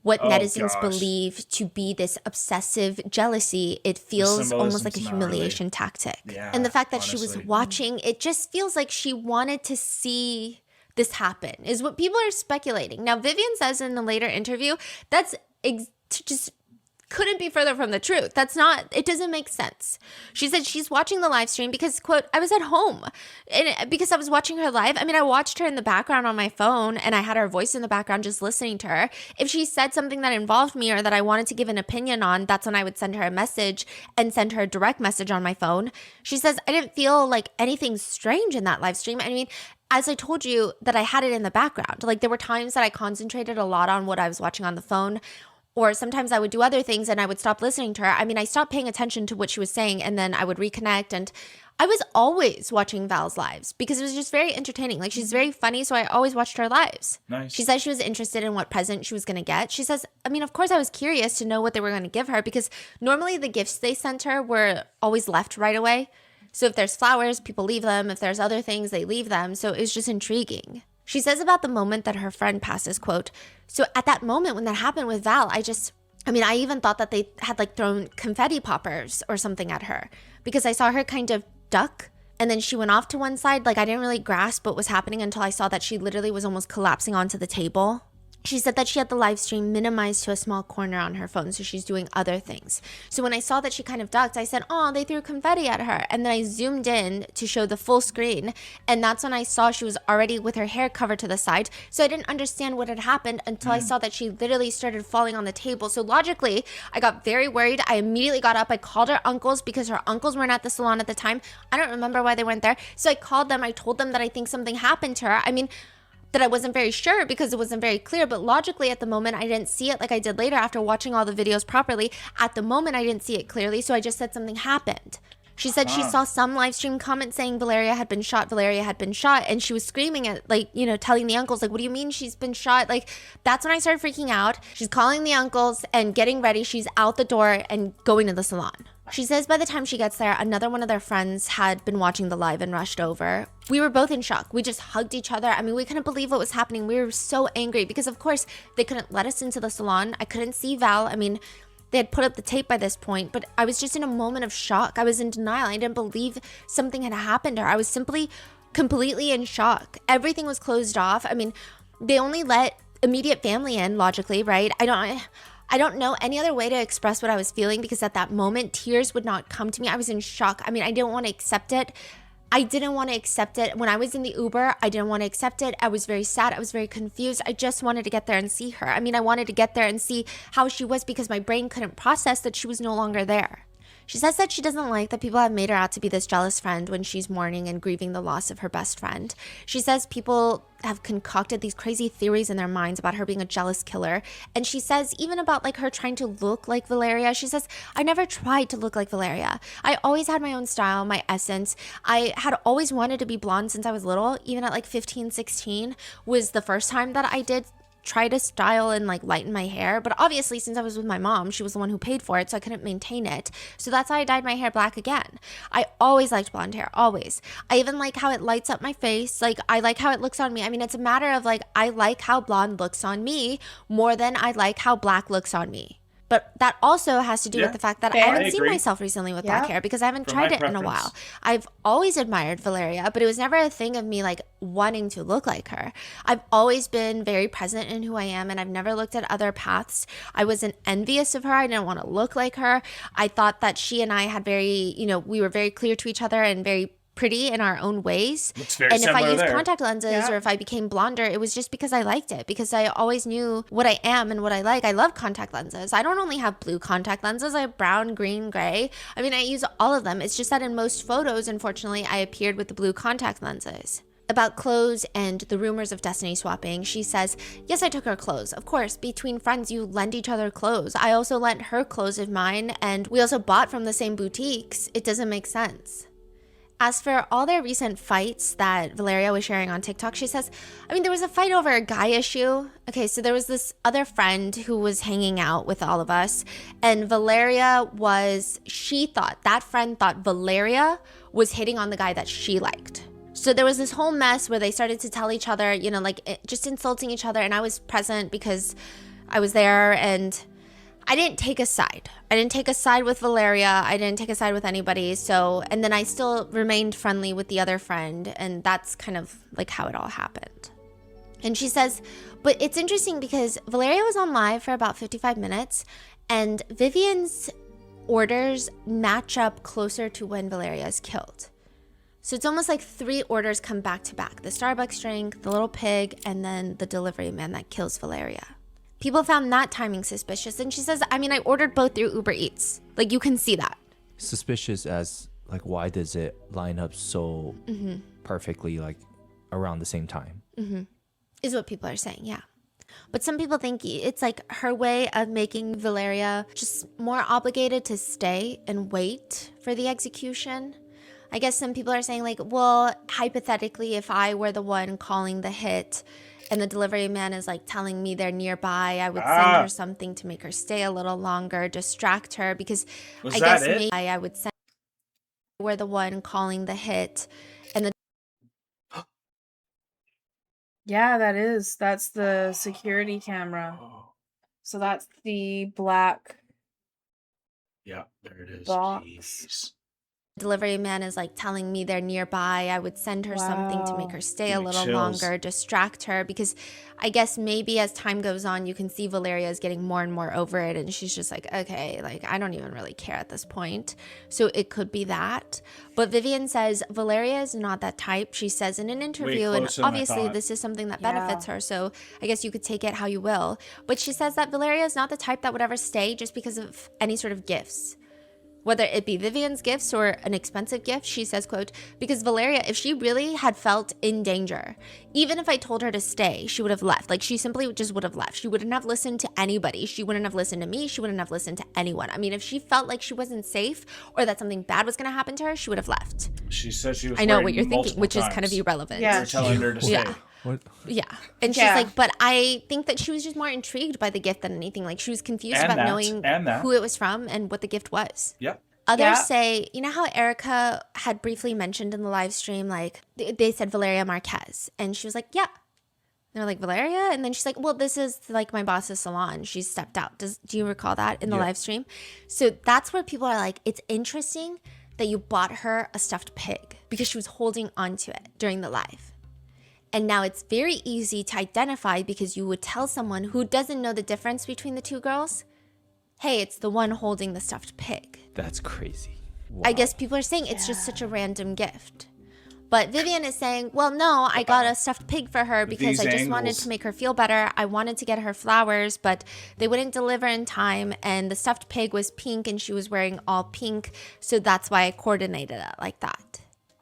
what netizens gosh. believe to be this obsessive jealousy, it feels almost like a symbolism's not humiliation tactic. Yeah, And the fact that she was honestly. watching, it just feels like she wanted to see this happen, is what people are speculating. Now, Vivian says in a later interview, that's just couldn't be further from the truth. That's not, it doesn't make sense. She said she's watching the live stream because, quote, I was at home and because I was watching her live. I mean, I watched her in the background on my phone and I had her voice in the background just listening to her. If she said something that involved me or that I wanted to give an opinion on, that's when I would send her a message and send her a direct message on my phone. She says, I didn't feel like anything strange in that live stream. I mean, as I told you that I had it in the background, like there were times that I concentrated a lot on what I was watching on the phone, or sometimes I would do other things and I would stop listening to her. I mean, I stopped paying attention to what she was saying and then I would reconnect. And I was always watching Val's lives because it was just very entertaining. Like, she's very funny, so I always watched her lives. Nice. She said she was interested in what present she was going to get. She says, I mean, of course I was curious to know what they were going to give her because normally the gifts they sent her were always left right away. So if there's flowers, people leave them. If there's other things, they leave them. So it was just intriguing. She says about the moment that her friend passes, quote, so at that moment when that happened with Val, I even thought that they had like thrown confetti poppers or something at her because I saw her kind of duck and then she went off to one side. Like, I didn't really grasp what was happening until I saw that she literally was almost collapsing onto the table. She said that she had the live stream minimized to a small corner on her phone, so she's doing other things. So when I saw that she kind of ducked, I said, oh, they threw confetti at her. And then I zoomed in to show the full screen. And that's when I saw she was already with her hair covered to the side. So I didn't understand what had happened until I saw that she literally started falling on the table. So logically, I got very worried. I immediately got up. I called her uncles because her uncles weren't at the salon at the time. I don't remember why they weren't there. So I called them. I told them that I think something happened to her. I mean, that I wasn't very sure because it wasn't very clear, but logically at the moment I didn't see it like I did later after watching all the videos properly. At the moment I didn't see it clearly, so I just said something happened. She said she saw some live stream comments saying Valeria had been shot, and she was screaming at, like, you know, telling the uncles, like, what do you mean she's been shot? Like, that's when I started freaking out. She's calling the uncles and getting ready. She's out the door and going to the salon. She says by the time she gets there, another one of their friends had been watching the live and rushed over. We were both in shock. We just hugged each other. I mean, we couldn't believe what was happening. We were so angry because, of course, they couldn't let us into the salon. I couldn't see Val. I mean, they had put up the tape by this point, but I was just in a moment of shock. I was in denial. I didn't believe something had happened to her. I was simply completely in shock. Everything was closed off. I mean, they only let immediate family in, logically, right? I don't know any other way to express what I was feeling because at that moment, tears would not come to me. I was in shock. I mean, I didn't want to accept it. I didn't want to accept it. When I was in the Uber, I didn't want to accept it. I was very sad. I was very confused. I just wanted to get there and see her. I mean, I wanted to get there and see how she was because my brain couldn't process that she was no longer there. She says that she doesn't like that people have made her out to be this jealous friend when she's mourning and grieving the loss of her best friend. She says people have concocted these crazy theories in their minds about her being a jealous killer. And she says even about like her trying to look like Valeria, she says, I never tried to look like Valeria. I always had my own style, my essence. I had always wanted to be blonde since I was little. Even at like 15, 16 was the first time that I did try to style and like lighten my hair, but obviously since I was with my mom, she was the one who paid for it, so I couldn't maintain it. So that's why I dyed my hair black again. I always liked blonde hair, always. I even like how it lights up my face. Like, I like how it looks on me. I mean, it's a matter of like, I like how blonde looks on me more than I like how black looks on me. But that also has to do with the fact that I haven't seen myself recently with black hair because I haven't tried it in a while. I've always admired Valeria, but it was never a thing of me like wanting to look like her. I've always been very present in who I am and I've never looked at other paths. I wasn't envious of her. I didn't want to look like her. I thought that she and I had very, you know, we were very clear to each other and very pretty in our own ways. And if I used contact lenses or if I became blonder, it was just because I liked it, because I always knew what I am and what I like. I love contact lenses. I don't only have blue contact lenses. I have brown, green, gray. I mean, I use all of them. It's just that in most photos, unfortunately, I appeared with the blue contact lenses. About clothes and the rumors of destiny swapping, she says, yes, I took her clothes. Of course, between friends, you lend each other clothes. I also lent her clothes of mine, and we also bought from the same boutiques. It doesn't make sense. As for all their recent fights that Valeria was sharing on TikTok, she says, I mean, there was a fight over a guy issue. Okay, so there was this other friend who was hanging out with all of us, and that friend thought Valeria was hitting on the guy that she liked. So there was this whole mess where they started to tell each other, you know, like just insulting each other. And I was present because I was there, and I didn't take a side. I didn't take a side with Valeria. I didn't take a side with anybody. So, and then I still remained friendly with the other friend. And that's kind of like how it all happened. And she says, but it's interesting because Valeria was on live for about 55 minutes and Vivian's orders match up closer to when Valeria is killed. So it's almost like 3 orders come back to back. The Starbucks drink, the little pig, and then the delivery man that kills Valeria. People found that timing suspicious. And she says, I mean, I ordered both through Uber Eats. Like, you can see that. Suspicious as, like, why does it line up so perfectly, like, around the same time? Is what people are saying, yeah. But some people think it's like her way of making Valeria just more obligated to stay and wait for the execution. I guess some people are saying, like, well, hypothetically, if I were the one calling the hit and the delivery man is like telling me they're nearby, I would send her something to make her stay a little longer, distract her, because I guess maybe I would send were the one calling the hit and the Yeah, that's the security camera. So that's the black Yeah, there it is. box. Jeez. delivery man is like telling me they're nearby, I would send her something to make her stay a little longer, distract her, because I guess maybe as time goes on, you can see Valeria is getting more and more over it, and she's just like, okay, like, I don't even really care at this point. So it could be that. But Vivian says Valeria is not that type. She says in an interview, and obviously this is something that benefits her, so I guess you could take it how you will. But she says that Valeria is not the type that would ever stay just because of any sort of gifts. Whether it be Vivian's gifts or an expensive gift, she says, quote, because Valeria, if she really had felt in danger, even if I told her to stay, she would have left. Like, she simply just would have left. She wouldn't have listened to anybody. She wouldn't have listened to me. She wouldn't have listened to anyone. I mean, if she felt like she wasn't safe or that something bad was going to happen to her, she would have left. She said she was I know what you're thinking, which is kind of irrelevant. Yeah. They're telling her to stay. Yeah. What? Yeah. And she's like, but I think that she was just more intrigued by the gift than anything. Like, she was confused about knowing who it was from and what the gift was. Yep. Others say, you know how Érika had briefly mentioned in the live stream, like, they said Valeria Marquez. And she was like, yeah. They're like, Valeria? And then she's like, well, this is like my boss's salon. She stepped out. Do you recall that in the live stream? So that's where people are like, it's interesting that you bought her a stuffed pig because she was holding onto it during the live. And now it's very easy to identify because you would tell someone who doesn't know the difference between the two girls, hey, it's the one holding the stuffed pig. That's crazy. Wow. I guess people are saying it's just such a random gift. But Vivian is saying, well, no, I got a stuffed pig for her because I just wanted to make her feel better. I wanted to get her flowers, but they wouldn't deliver in time. And the stuffed pig was pink and she was wearing all pink. So that's why I coordinated it like that.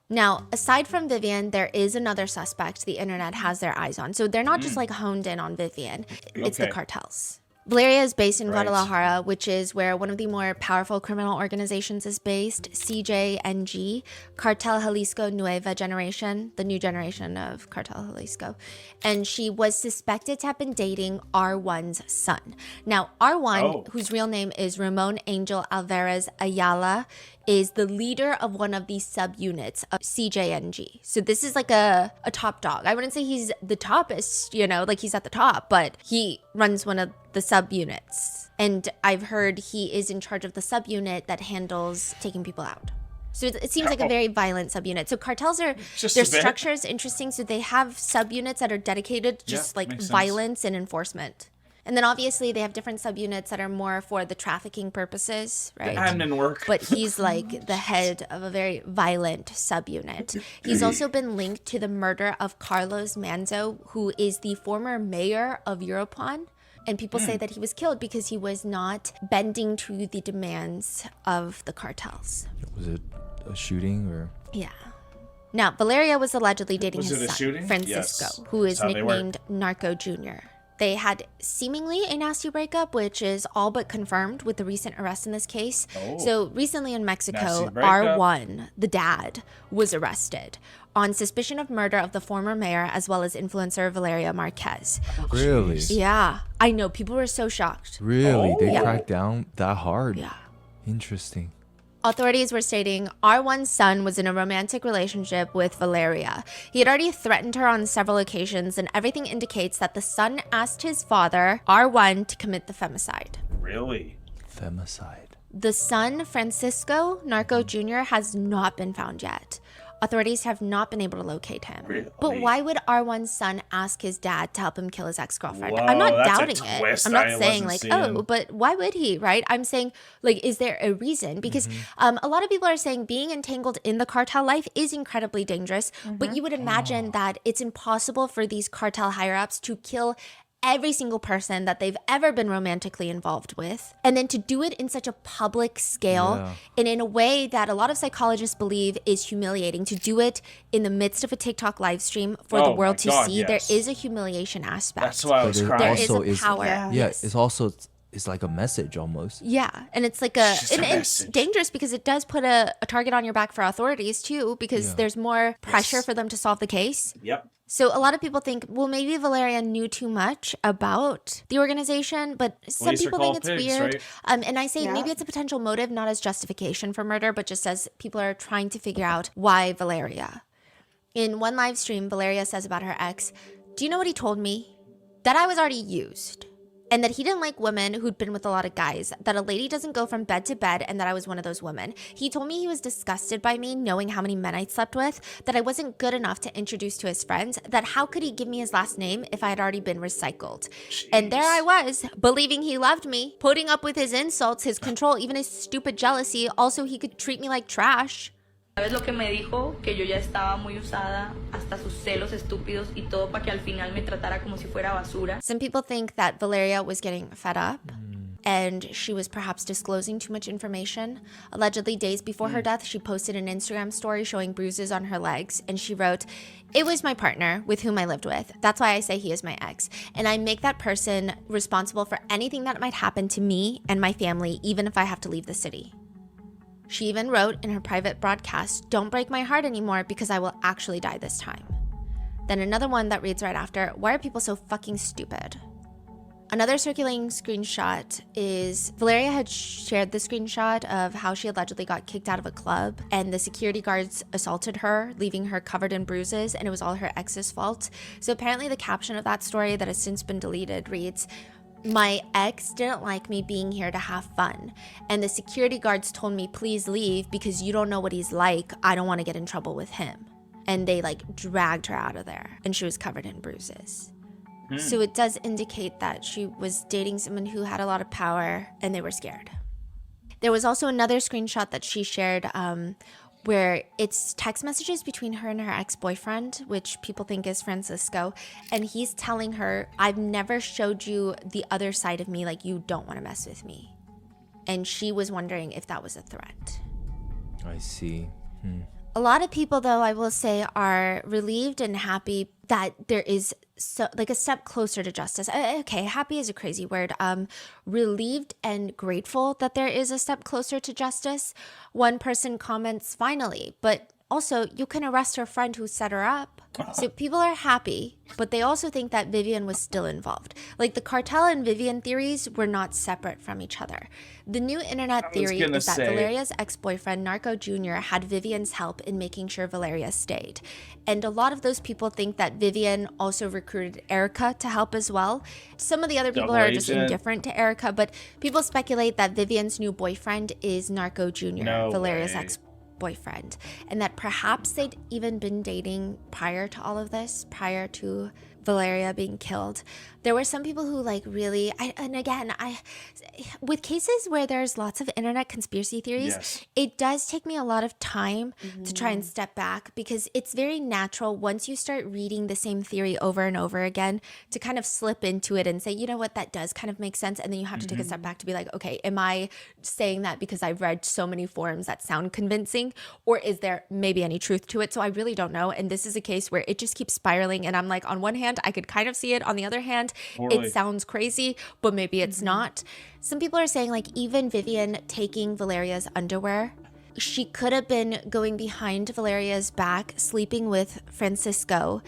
Now, aside from Vivian, there is another suspect the internet has their eyes on. So they're not just like honed in on Vivian. It's the cartels. Valeria is based in Guadalajara, which is where one of the more powerful criminal organizations is based, CJNG, Cartel Jalisco Nueva Generation, the new generation of Cartel Jalisco. And she was suspected to have been dating R1's son. Now, R1, whose real name is Ramon Angel Alvarez Ayala, is the leader of one of the subunits of CJNG. So this is like a top dog. I wouldn't say he's the toppest, you know, like he's at the top, but he runs one of the subunits. And I've heard he is in charge of the subunit that handles taking people out. So it seems like a very violent subunit. So cartels are, their structure is interesting. So they have subunits that are dedicated to just like violence and enforcement. And then obviously they have different subunits that are more for the trafficking purposes, right? The admin work. But he's like the head of a very violent subunit. He's also been linked to the murder of Carlos Manzo, who is the former mayor of Europan. And people say that he was killed because he was not bending to the demands of the cartels. Was it a shooting or? Yeah. Now, Valeria was allegedly dating his son, shooting? Francisco, who is nicknamed Narco Jr. They had seemingly a nasty breakup, which is all but confirmed with the recent arrest in this case. So recently in Mexico, R1, the dad, was arrested on suspicion of murder of the former mayor as well as influencer Valeria Marquez. Really? Yeah, I know. People were so shocked. Really? They cracked down that hard? Yeah. Interesting. Authorities were stating R1's son was in a romantic relationship with Valeria. He had already threatened her on several occasions, and everything indicates that the son asked his father, R1, to commit the femicide. Really? Femicide. The son, Francisco Narco Jr., has not been found yet. Authorities have not been able to locate him. Really? But why would R1's son ask his dad to help him kill his ex-girlfriend? Whoa, I'm not that's a doubting it. twist I'm not I saying wasn't like, seeing. oh, but why would he, right? I'm saying, like, is there a reason? Because a lot of people are saying being entangled in the cartel life is incredibly dangerous, but you would imagine that it's impossible for these cartel higher-ups to kill every single person that they've ever been romantically involved with, and then to do it in such a public scale and in a way that a lot of psychologists believe is humiliating. To do it in the midst of a TikTok live stream for the Oh world my to God, see, yes. there is a humiliation aspect. That's why I was But crying. There is also a power. Yeah. Yeah, it's also it's like a message almost. Yeah, and it's like a, It's just and a it's message. dangerous because it does put a target on your back for authorities too, because there's more pressure for them to solve the case. Yep. So a lot of people think, well, maybe Valeria knew too much about the organization, but some Police are people think called it's pigs, weird. right? And I say Yeah. maybe it's a potential motive, not as justification for murder, but just as people are trying to figure out why Valeria. In one live stream, Valeria says about her ex, do you know what he told me? That I was already used. And that he didn't like women who'd been with a lot of guys, that a lady doesn't go from bed to bed, and that I was one of those women. He told me he was disgusted by me knowing how many men I'd slept with, that I wasn't good enough to introduce to his friends, that how could he give me his last name if I had already been recycled? And there I was, believing he loved me, putting up with his insults, his control, even his stupid jealousy. Also, he could treat me like trash. ¿Sabes lo que me dijo? Que yo ya estaba muy usada, hasta sus celos estúpidos y todo para que al final me tratara como si fuera basura. Some people think that Valeria was getting fed up and she was perhaps disclosing too much information. Allegedly, days before her death, she posted an Instagram story showing bruises on her legs, and she wrote, "It was my partner with whom I lived with. That's why I say he is my ex. And I make that person responsible for anything that might happen to me and my family, even if I have to leave the city." She even wrote in her private broadcast, "Don't break my heart anymore because I will actually die this time." Then another one that reads right after, "Why are people so fucking stupid?" Another circulating screenshot is Valeria had shared the screenshot of how she allegedly got kicked out of a club and the security guards assaulted her, leaving her covered in bruises, and it was all her ex's fault. So apparently the caption of that story that has since been deleted reads, "My ex didn't like me being here to have fun, and the security guards told me please leave because you don't know what he's like. I don't want to get in trouble with him." And they like dragged her out of there, and she was covered in bruises. So it does indicate that she was dating someone who had a lot of power and they were scared. There was also another screenshot that she shared where it's text messages between her and her ex-boyfriend, which people think is Francisco. And he's telling her, "I've never showed you the other side of me, like you don't want to mess with me." And she was wondering if that was a threat. I see. A lot of people, though, I will say, are relieved and happy that there is so like a step closer to justice. Okay, happy is a crazy word. Relieved and grateful that there is a step closer to justice. One person comments, "Finally," but also you can arrest her friend who set her up. So people are happy, but they also think that Vivian was still involved. Like the cartel and Vivian theories were not separate from each other. The new internet theory is that Valeria's ex-boyfriend, Narco Jr., had Vivian's help in making sure Valeria stayed. And a lot of those people think that Vivian also recruited Érika to help as well. Some of the other people are just indifferent to Érika, but people speculate that Vivian's new boyfriend is Narco Jr., Valeria's ex-boyfriend, and that perhaps they'd even been dating prior to all of this, prior to Valeria being killed. There were some people who like really, with cases where there's lots of internet conspiracy theories, it does take me a lot of time to try and step back, because it's very natural once you start reading the same theory over and over again to kind of slip into it and say, you know what, that does kind of make sense. And then you have to take a step back to be like, okay, am I saying that because I've read so many forums that sound convincing, or is there maybe any truth to it? So I really don't know. And this is a case where it just keeps spiraling. And I'm like, on one hand, I could kind of see it. On the other hand, it sounds crazy, but maybe it's not. Some people are saying like even Vivian taking Valeria's underwear, she could have been going behind Valeria's back, sleeping with Francisco.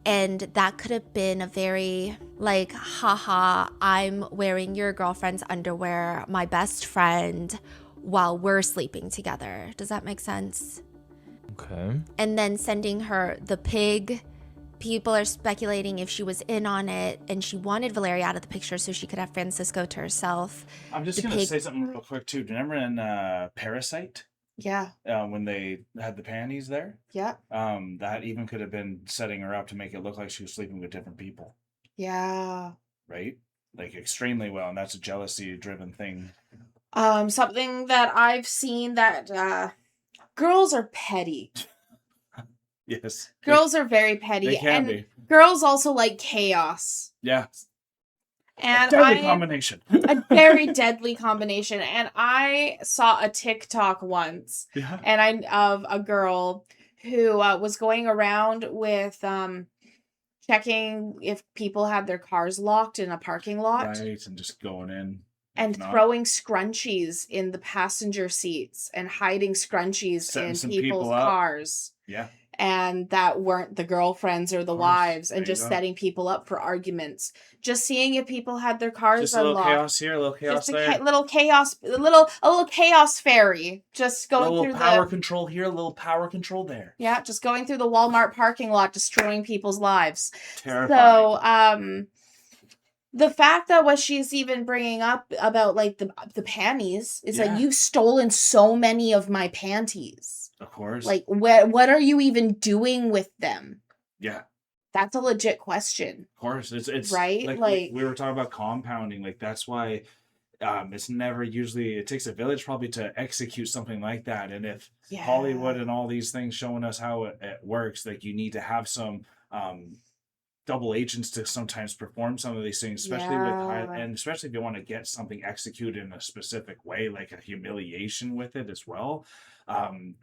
And that could have been a very like, haha, I'm wearing your girlfriend's underwear, my best friend, while we're sleeping together. Does that make sense? Okay. And then sending her the pig. People are speculating if she was in on it and she wanted Valeria out of the picture so she could have Francisco to herself. I'm just going to say something real quick, too. Do you remember in Parasite? Yeah. When they had the panties there? Yeah. That even could have been setting her up to make it look like she was sleeping with different people. Yeah. Right? Like, extremely well. And that's a jealousy-driven thing. Something that I've seen that girls are petty. Yes. Girls are very petty. They can and be. Girls also like chaos. Yeah. And Deadly combination. A very deadly combination. And I saw a TikTok once, of a girl who was going around with checking if people had their cars locked in a parking lot. Right, and just going in. And throwing scrunchies in the passenger seats and hiding scrunchies Setting in people's cars. Yeah. And that weren't the girlfriends or the wives, and just setting people up for arguments. Just seeing if people had their cars just a unlocked. little chaos here, a little chaos just there. Little chaos, a little chaos fairy. Just going a through little power control here, a little power control there. Yeah, just going through the Walmart parking lot, destroying people's lives. Terrifying. So, the fact that what she's even bringing up about like the panties is like, you've stolen so many of my panties. Of course. Like, what are you even doing with them? Yeah. That's a legit question. Of course. It's right. Like we were talking about compounding. Like, that's why it's never usually, it takes a village probably to execute something like that. And if Hollywood and all these things showing us how it works, like, you need to have some double agents to sometimes perform some of these things, especially and especially if you want to get something executed in a specific way, like a humiliation with it as well.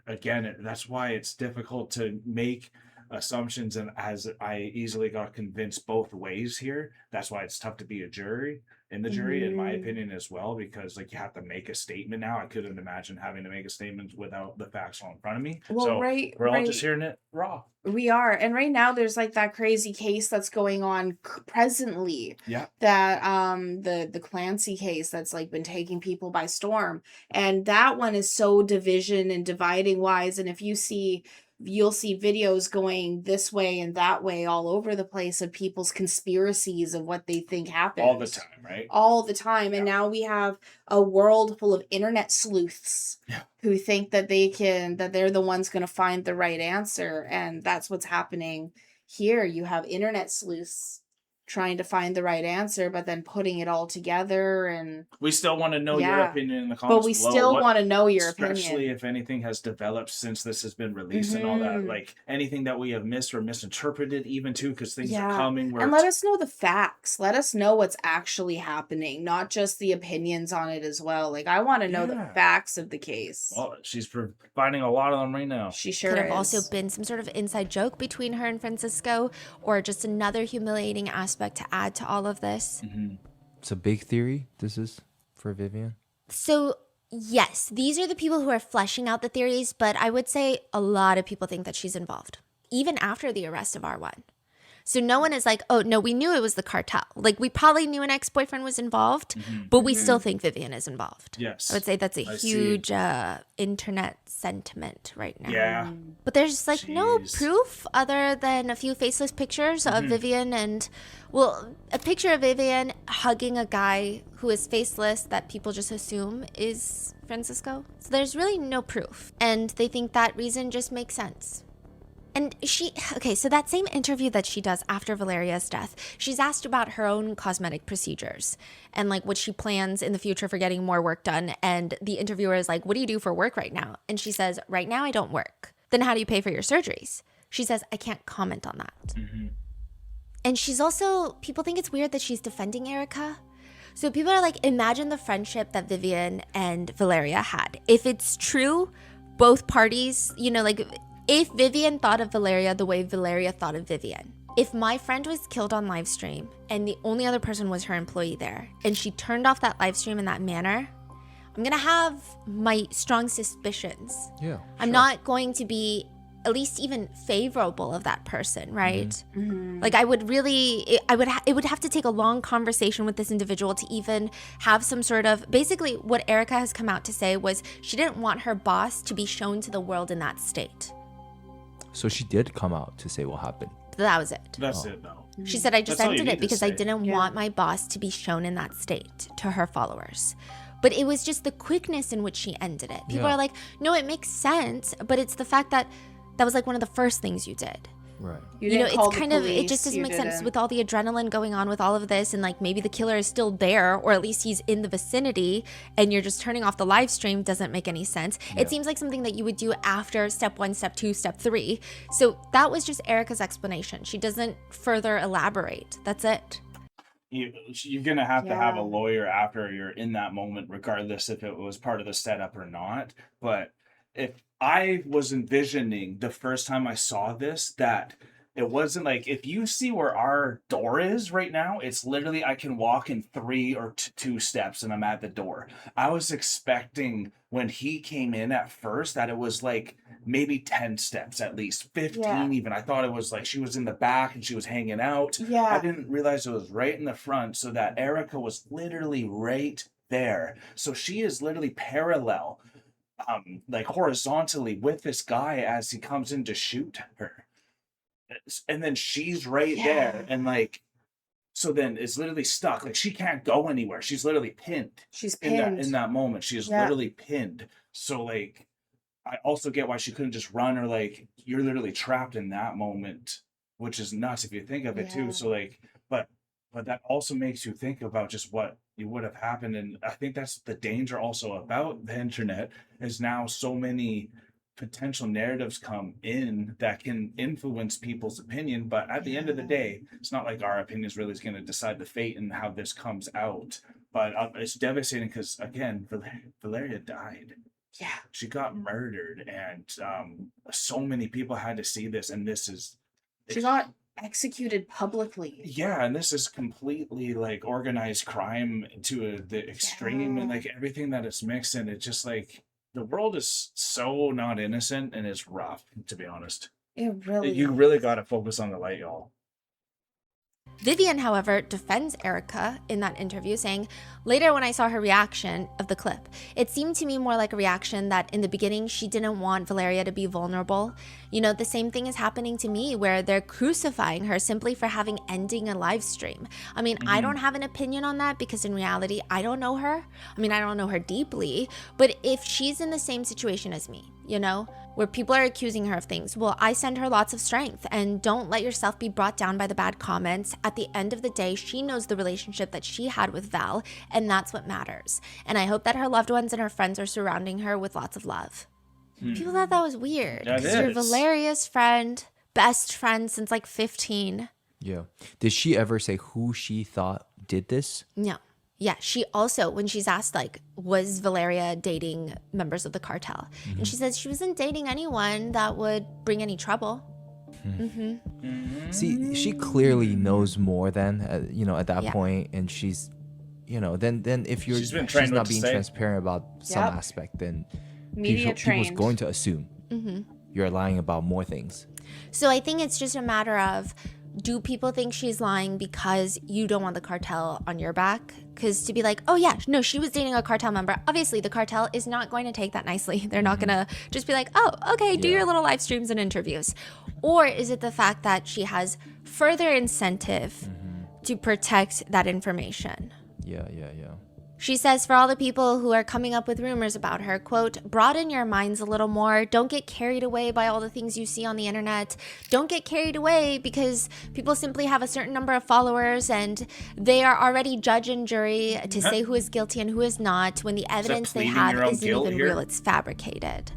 Again, that's why it's difficult to make assumptions, and as I easily got convinced both ways here, that's why it's tough to be a jury in the jury, in my opinion, as well, because like, you have to make a statement now. I couldn't imagine having to make a statement without the facts all in front of me. Well, so we're all just hearing it raw. We are. And right now there's like that crazy case that's going on presently. Yeah. That the Clancy case that's like been taking people by storm. And that one is so division and dividing wise. And if you'll see videos going this way and that way all over the place of people's conspiracies of what they think happened. All the time, right? All the time. And now we have a world full of internet sleuths who think that they're the ones going to find the right answer. And that's what's happening here. You have internet sleuths trying to find the right answer, but then putting it all together. And we still want to know your opinion in the comments. But we still want to know your opinion. Especially if anything has developed since this has been released and all that. Like, anything that we have missed or misinterpreted even too, because things are coming. And let us know the facts. Let us know what's actually happening, not just the opinions on it as well. Like, I want to know the facts of the case. Well, she's providing a lot of them right now. She sure Could have is. also been some sort of inside joke between her and Francisco, or just another humiliating aspect to add to all of this. It's a big theory, this is, for Vivian. So, yes, these are the people who are fleshing out the theories, but I would say a lot of people think that she's involved, even after the arrest of R1. So no one is like, oh, no, we knew it was the cartel. Like, we probably knew an ex-boyfriend was involved, but we still think Vivian is involved. Yes. I would say that's a huge internet sentiment right now. Yeah. But there's like no proof other than a few faceless pictures of Vivian and, well, a picture of Vivian hugging a guy who is faceless that people just assume is Francisco. So there's really no proof. And they think that reason just makes sense. And so that same interview that she does after Valeria's death, she's asked about her own cosmetic procedures and like what she plans in the future for getting more work done. And the interviewer is like, what do you do for work right now? And she says, right now I don't work. Then how do you pay for your surgeries? She says, I can't comment on that. And she's also, people think it's weird that she's defending Érika. So people are like, imagine the friendship that Vivian and Valeria had. If it's true, both parties, like, if Vivian thought of Valeria the way Valeria thought of Vivian, if my friend was killed on live stream and the only other person was her employee there, and she turned off that live stream in that manner, I'm gonna have my strong suspicions. Yeah. I'm not going to be at least even favorable of that person, right? Mm-hmm. Like I would really, it would have to take a long conversation with this individual to even have some sort of, basically what Érika has come out to say was she didn't want her boss to be shown to the world in that state. So she did come out to say what happened. That was it. That's it, though. She said, I just That's all you ended need it to because I say. didn't want my boss to be shown in that state to her followers. But it was just the quickness in which she ended it. People Yeah. are like, no, it makes sense. But it's the fact that that was like one of the first things you did. Right. You know, didn't call it's the kind of, it police, just doesn't you make sense didn't- with all the adrenaline going on with all of this. And like maybe the killer is still there, or at least he's in the vicinity, and you're just turning off the live stream doesn't make any sense. It seems like something that you would do after step 1, step 2, step 3. So that was just Érika's explanation. She doesn't further elaborate. That's it. You're gonna have to have a Yeah. lawyer after you're in that moment, regardless if it was part of the setup or not. But if I was envisioning the first time I saw this, that it wasn't like, if you see where our door is right now, it's literally I can walk in 3 or 2 steps and I'm at the door. I was expecting when he came in at first that it was like maybe 10 steps at least, 15 Yeah. even. I thought it was like she was in the back and she was hanging out. Yeah. I didn't realize it was right in the front, so that Érika was literally right there. So she is literally parallel, like horizontally with this guy as he comes in to shoot her. And then she's right there, and like, so then it's literally stuck. Like she can't go anywhere. She's literally pinned. She's in pinned. that moment. She is Yeah. literally pinned. So like, I also get why she couldn't just run, or like you're literally trapped in that moment, which is nuts if you think of it Yeah. too. So like, but that also makes you think about just what you would have happened. And I think that's the danger also about the internet, is now so many potential narratives come in that can influence people's opinion. But at the end of the day, it's not like our opinion is really going to decide the fate and how this comes out. But it's devastating because, again, Valeria died. Yeah. She got murdered, and so many people had to see this, and this is She got executed publicly. yeah, and this is completely like organized crime to the extreme, and Yeah. like everything that it's mixed in. It's just like the world is so not innocent, and it's rough, to be honest. It really You really got to focus on the light, y'all. Vivian, however, defends Érika in that interview, saying, later when I saw her reaction of the clip, it seemed to me more like a reaction that in the beginning she didn't want Valeria to be vulnerable. You know, the same thing is happening to me where they're crucifying her simply for having ending a live stream. I mean, I don't have an opinion on that because in reality, I don't know her. I mean, I don't know her deeply, but if she's in the same situation as me, you know, where people are accusing her of things, well, I send her lots of strength, and don't let yourself be brought down by the bad comments. At the end of the day, she knows the relationship that she had with Val, and that's what matters. And I hope that her loved ones and her friends are surrounding her with lots of love. People thought that was weird. That Because you're is. Valeria's friend, best friend since like 15. Yeah. Did she ever say who she thought did this? No. Yeah, she also, when she's asked, like, was Valeria dating members of the cartel? And she says she wasn't dating anyone that would bring any trouble. See, she clearly knows more than at that Yeah. point, and she's, then if She's been she's trained what not to being say. transparent about some Yep. aspect, then Media people's trained. going to assume you're lying about more things. So I think it's just a matter of, do people think she's lying because you don't want the cartel on your back? Because to be like, oh yeah, no, she was dating a cartel member. Obviously, the cartel is not going to take that nicely. They're not going to just be like, oh, okay, do Yeah. your little live streams and interviews. Or is it the fact that she has further incentive to protect that information? Yeah. She says, for all the people who are coming up with rumors about her, quote, broaden your minds a little more. Don't get carried away by all the things you see on the internet. Don't get carried away because people simply have a certain number of followers and they are already judge and jury to say who is guilty and who is not when the evidence they pleading have your own isn't guilt even here? real, it's fabricated.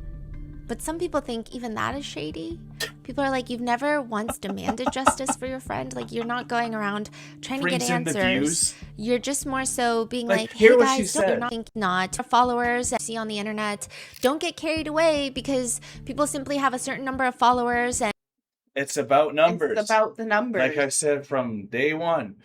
But some people think even that is shady. People are like, you've never once demanded justice for your friend. Like, you're not going around trying to get Brings in the answers. views. You're just more so being Like, like, hey hear what she guys, don't said. not think not followers that you see on the internet. Don't get carried away because people simply have a certain number of followers and It's about numbers. It's about the numbers. Like I said from day one,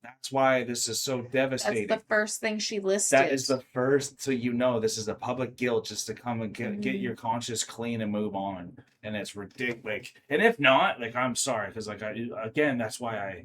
That's why this is so devastating. That's the first thing she listed. That is the first, so this is a public guilt just to come and get your conscience clean and move on. And it's ridiculous. Like, and if not, like, I'm sorry, because like that's why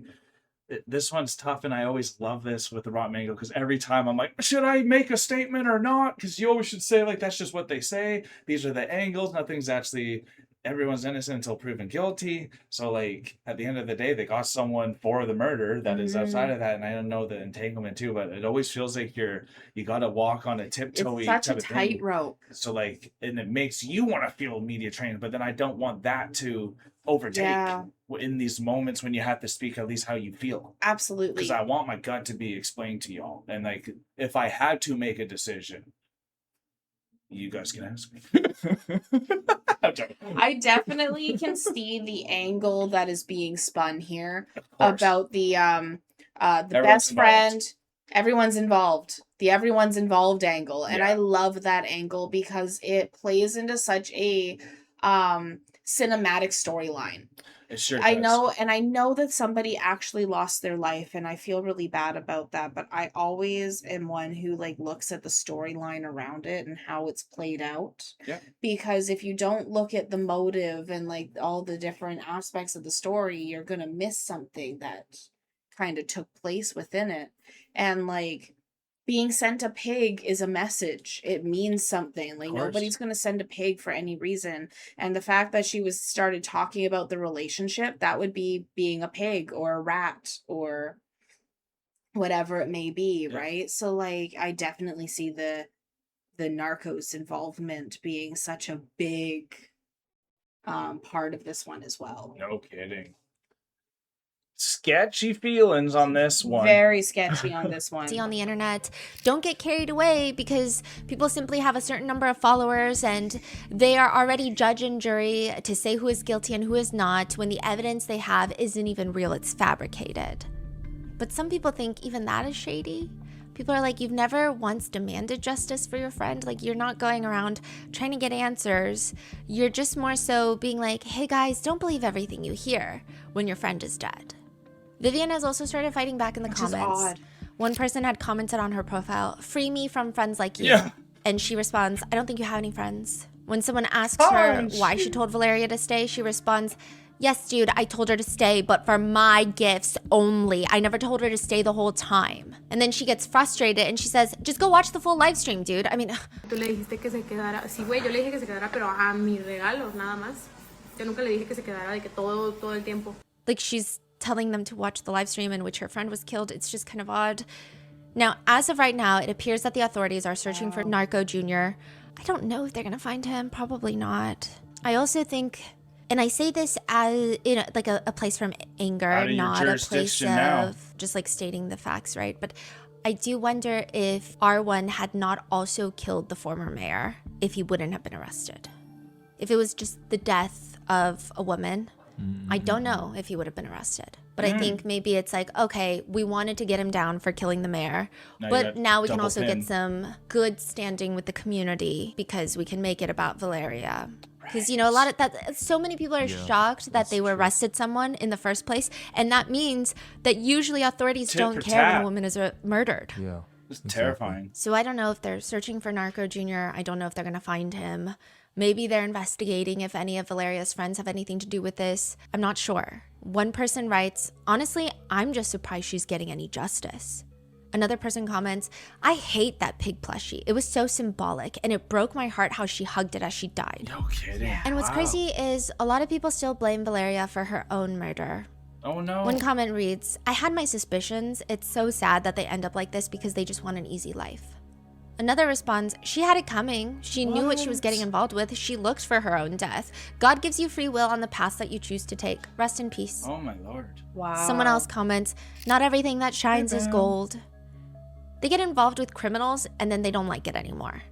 this one's tough, and I always love this with the Rotten Mango, because every time I'm like, should I make a statement or not? Because you always should say, like, that's just what they say. These are the angles. Nothing's actually, everyone's innocent until proven guilty. So, like, at the end of the day, they got someone for the murder that is outside of that, and I don't know the entanglement too, but it always feels like you got to walk on a tiptoey. It's such a tightrope. So, like, and it makes you want to feel media trained, but then I don't want that to overtake in these moments when you have to speak at least how you feel. Absolutely. Because I want my gut to be explained to y'all. And like, if I had to make a decision, you guys can ask me. I definitely can see the angle that is being spun here about the best friend. Everyone's involved. The everyone's involved angle. And I love that angle because it plays into such a cinematic storyline. It sure does. I know that somebody actually lost their life, and I feel really bad about that, but I always am one who like looks at the storyline around it and how it's played out. Yeah. Because if you don't look at the motive and like all the different aspects of the story, you're gonna miss something that kind of took place within it. And like, being sent a pig is a message. It means something. Like, nobody's going to send a pig for any reason. And the fact that she started talking about the relationship, that would be being a pig or a rat or whatever it may be, right? So, like, I definitely see the Narcos involvement being such a big part of this one as well. No kidding. Sketchy feelings on this one. Very sketchy on this one. See on the internet, don't get carried away because people simply have a certain number of followers and they are already judge and jury to say who is guilty and who is not when the evidence they have isn't even real, it's fabricated. But some people think even that is shady. People are like, you've never once demanded justice for your friend. Like, you're not going around trying to get answers. You're just more so being like, hey guys, don't believe everything you hear when your friend is dead. Vivian has also started fighting back in the comments. Odd. One person had commented on her profile, free me from friends like you. Yeah. And she responds, I don't think you have any friends. When someone asks her why she told Valeria to stay, she responds, yes, dude, I told her to stay, but for my gifts only. I never told her to stay the whole time. And then she gets frustrated and she says, just go watch the full live stream, dude. I mean, Tú le dijiste que se quedara. Sí, güey, yo le dije que se quedara, pero a mis regalos, nada más. Yo nunca le dije que se quedara de que todo el tiempo. like she's telling them to watch the live stream in which her friend was killed. It's just kind of odd. Now, as of right now, it appears that the authorities are searching for Narco Jr. I don't know if they're going to find him. Probably not. I also think, and I say this as in like a place from anger, not a place of just like stating the facts, right? But I do wonder if R1 had not also killed the former mayor, if he wouldn't have been arrested. If it was just the death of a woman, I don't know if he would have been arrested. But I think maybe it's like, okay, we wanted to get him down for killing the mayor, but now we can also get some good standing with the community because we can make it about Valeria. Because, you know, a lot of that, so many people are shocked that they were arrested someone in the first place. And that means that usually authorities don't care when a woman is murdered. Yeah. It's terrifying. So I don't know if they're searching for Narco Jr. I don't know if they're going to find him. Maybe they're investigating if any of Valeria's friends have anything to do with this. I'm not sure. One person writes, honestly, I'm just surprised she's getting any justice. Another person comments, I hate that pig plushie. It was so symbolic and it broke my heart how she hugged it as she died. No kidding. And what's crazy is a lot of people still blame Valeria for her own murder. Oh no. One comment reads, I had my suspicions. It's so sad that they end up like this because they just want an easy life. Another responds, she had it coming. She knew what she was getting involved with. She looked for her own death. God gives you free will on the path that you choose to take. Rest in peace. Oh my lord. Wow. Someone else comments, not everything that shines is gold. They get involved with criminals and then they don't like it anymore.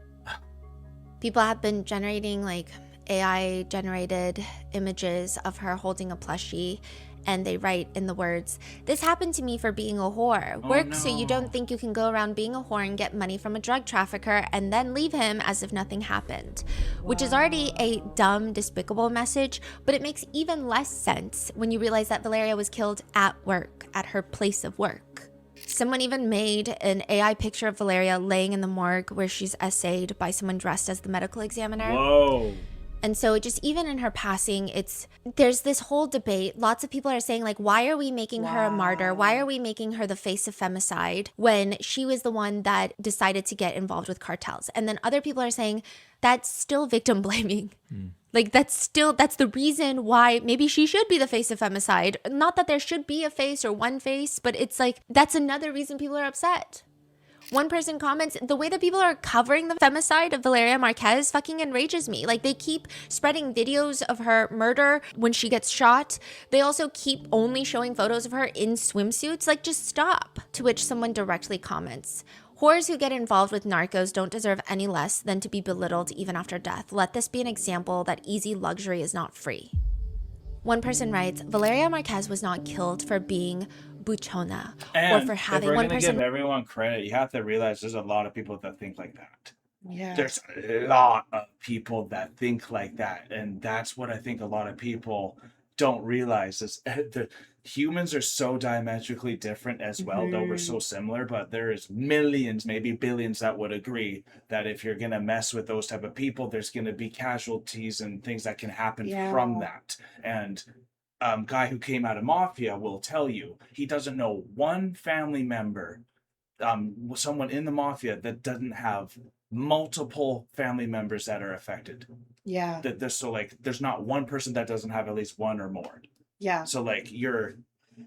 People have been generating like AI generated images of her holding a plushie. And they write in the words, this happened to me for being a whore. Work so you don't think you can go around being a whore and get money from a drug trafficker and then leave him as if nothing happened. Which is already a dumb, despicable message, but it makes even less sense when you realize that Valeria was killed at work, at her place of work. Someone even made an AI picture of Valeria laying in the morgue where she's essayed by someone dressed as the medical examiner. Whoa. And so just even in her passing, there's this whole debate. Lots of people are saying, like, why are we making her a martyr? Why are we making her the face of femicide when she was the one that decided to get involved with cartels? And then other people are saying that's still victim blaming. Like, that's the reason why maybe she should be the face of femicide. Not that there should be a face or one face, but it's like, that's another reason people are upset. One person comments, the way that people are covering the femicide of Valeria Marquez fucking enrages me. Like, they keep spreading videos of her murder when she gets shot. They also keep only showing photos of her in swimsuits. Like, just stop. To which someone directly comments, whores who get involved with narcos don't deserve any less than to be belittled even after death. Let this be an example that easy luxury is not free. One person writes, Valeria Marquez was not killed for being buchona or for having if we're one gonna person. give everyone credit, you have to realize there's a lot of people that think like that. Yeah. There's a lot of people that think like that, and that's what I think a lot of people don't realize is the humans are so diametrically different as well, though we're so similar, but there is millions, maybe billions that would agree that if you're gonna mess with those type of people, there's gonna be casualties and things that can happen from that. And guy who came out of mafia will tell you he doesn't know one family member, someone in the mafia that doesn't have multiple family members that are affected. Yeah. There's not one person that doesn't have at least one or more. Yeah. So like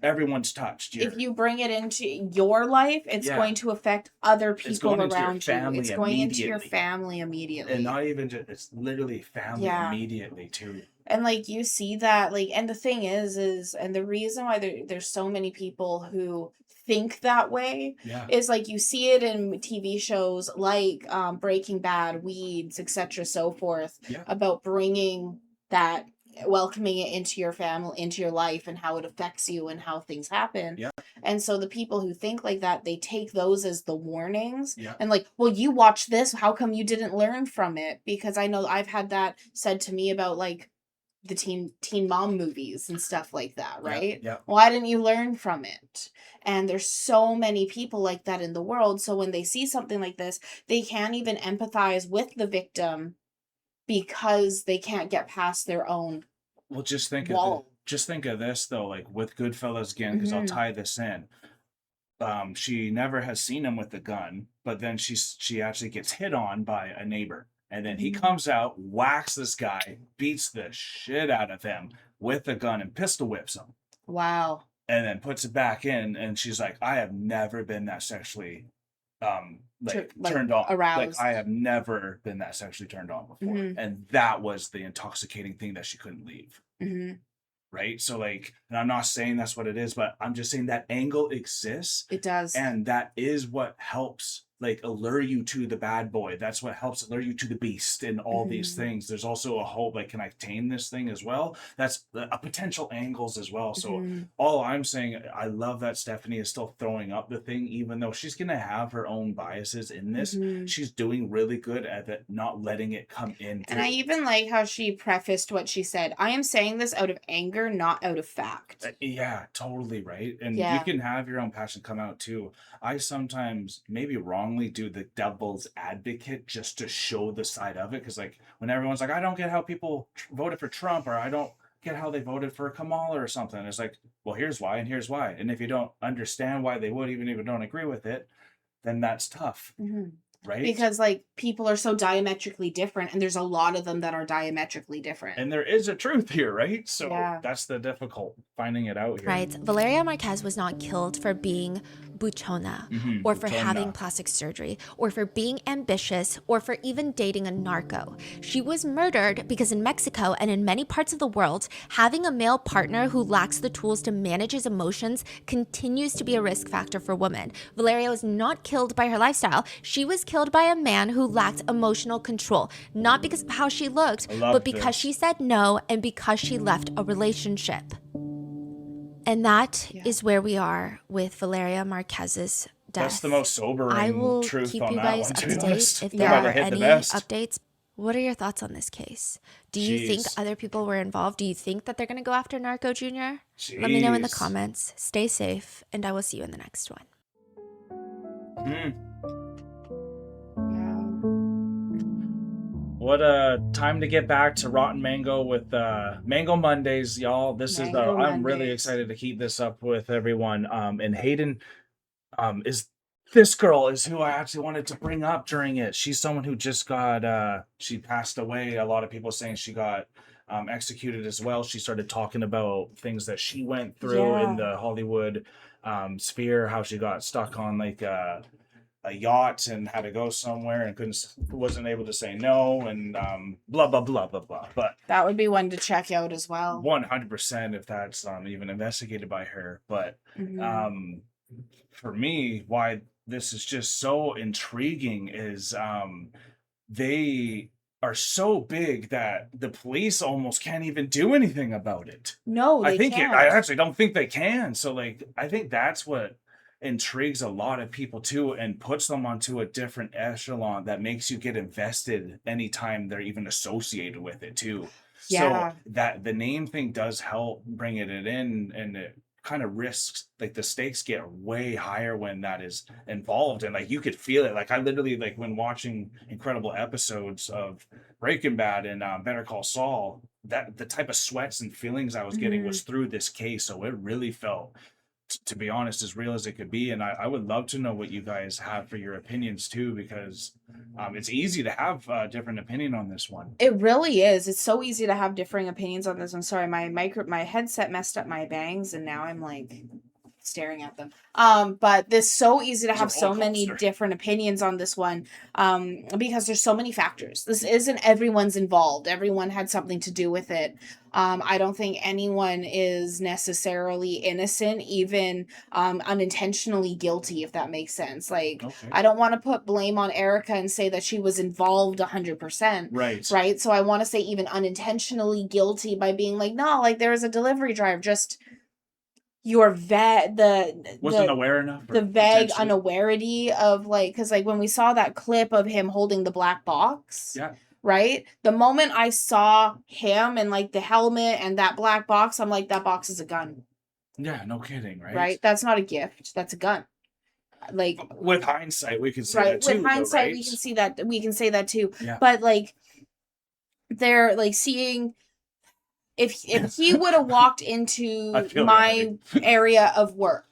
everyone's touched. If you bring it into your life, it's going to affect other people around you. It's going into your family immediately. And not even just, it's literally family immediately too. And like you see that, like, and the thing is and the reason why there's so many people who think that way is like you see it in TV shows like Breaking Bad, Weeds, etc., so forth, about bringing that, welcoming it into your family, into your life, and how it affects you and how things happen. And so the people who think like that, they take those as the warnings and like, well, you watched this, how come you didn't learn from it? Because I know I've had that said to me about like the teen mom movies and stuff like that, right? Why didn't you learn from it? And there's so many people like that in the world. So when they see something like this, they can't even empathize with the victim because they can't get past their own just think wall. Just think of this though, like with Goodfellas again, because I'll tie this in. She never has seen him with the gun, but then she actually gets hit on by a neighbor. And then he comes out, whacks this guy, beats the shit out of him with a gun and pistol whips him. Wow. And then puts it back in, and she's like, I have never been that sexually turned on. Aroused. Like, I have never been that sexually turned on before. And that was the intoxicating thing that she couldn't leave. Right? So like, and I'm not saying that's what it is, but I'm just saying that angle exists. It does. And that is what helps like allure you to the bad boy. That's what helps allure you to the beast and all these things. There's also a hope, like, can I tame this thing as well? That's a potential angles as well. So all I'm saying, I love that Stephanie is still throwing up the thing, even though she's going to have her own biases in this. She's doing really good at it, not letting it come in. And I even like how she prefaced what she said. I am saying this out of anger, not out of fact. Yeah, totally right. And you can have your own passion come out too. I sometimes maybe wrongly do the devil's advocate just to show the side of it, because like when everyone's like, I don't get how people voted for Trump, or I don't get how they voted for Kamala or something, it's like, well, here's why and here's why. And if you don't understand why they would, even if you don't agree with it, then that's tough. Right? Because like people are so diametrically different, and there's a lot of them that are diametrically different. And there is a truth here, right? So that's the difficult finding it out here. Right. Valeria Marquez was not killed for being buchona or for having plastic surgery or for being ambitious or for even dating a narco. She was murdered because in Mexico and in many parts of the world, having a male partner who lacks the tools to manage his emotions continues to be a risk factor for women. Valeria was not killed by her lifestyle. She was killed by a man who lacked emotional control, not because of how she looked, but because she said no and because she left a relationship. And that is where we are with Valeria Marquez's death. That's the most sobering I will truth keep on you that guys one, up to to be date honest. if They there might are have hit the any best. updates. What are your thoughts on this case? Do you think other people were involved? Do you think that they're going to go after Narco Jr.? Let me know in the comments. Stay safe, and I will see you in the next one. What a time to get back to Rotten Mango with Mango Mondays, y'all. This Mango I'm really Mondays. excited to keep this up with everyone. And Hayden is this girl is who I actually wanted to bring up during it. She's someone who just got she passed away. A lot of people saying she got executed as well. She started talking about things that she went through in the Hollywood sphere, how she got stuck on like a yacht and had to go somewhere and wasn't able to say no, and blah blah blah blah blah. But that would be one to check out as well. 100% if that's even investigated by her. But for me, why this is just so intriguing is they are so big that the police almost can't even do anything about it. No, they can't. I actually don't think they can. So like, I think that's what intrigues a lot of people too, and puts them onto a different echelon that makes you get invested anytime they're even associated with it too. Yeah. So that the name thing does help bring it in, and it kind of risks, like the stakes get way higher when that is involved, and like you could feel it. Like I literally, like when watching incredible episodes of Breaking Bad and Better Call Saul, that the type of sweats and feelings I was getting was through this case. So it really felt, to be honest, as real as it could be. And I would love to know what you guys have for your opinions too, because it's easy to have a different opinion on this one. It really is. It's so easy to have differing opinions on this. I'm sorry, my headset messed up my bangs, and now I'm like staring at them. But it's so easy to have so many different opinions on this one, because there's so many factors. This isn't everyone's involved. Everyone had something to do with it. I don't think anyone is necessarily innocent, even unintentionally guilty, if that makes sense. Like, I don't want to put blame on Érika and say that she was involved 100%. Right. So I want to say even unintentionally guilty by being like, no, like there was a delivery driver, just your wasn't aware enough, the vague unawarity of like, because like when we saw that clip of him holding the black box, right, the moment I saw him and like the helmet and that black box, I'm like, that box is a gun. Yeah, no kidding. Right, that's not a gift, that's a gun. Like, with hindsight we can say that too, with hindsight we can see that, we can say that too. But like, they're like seeing, if he would have walked into my area of work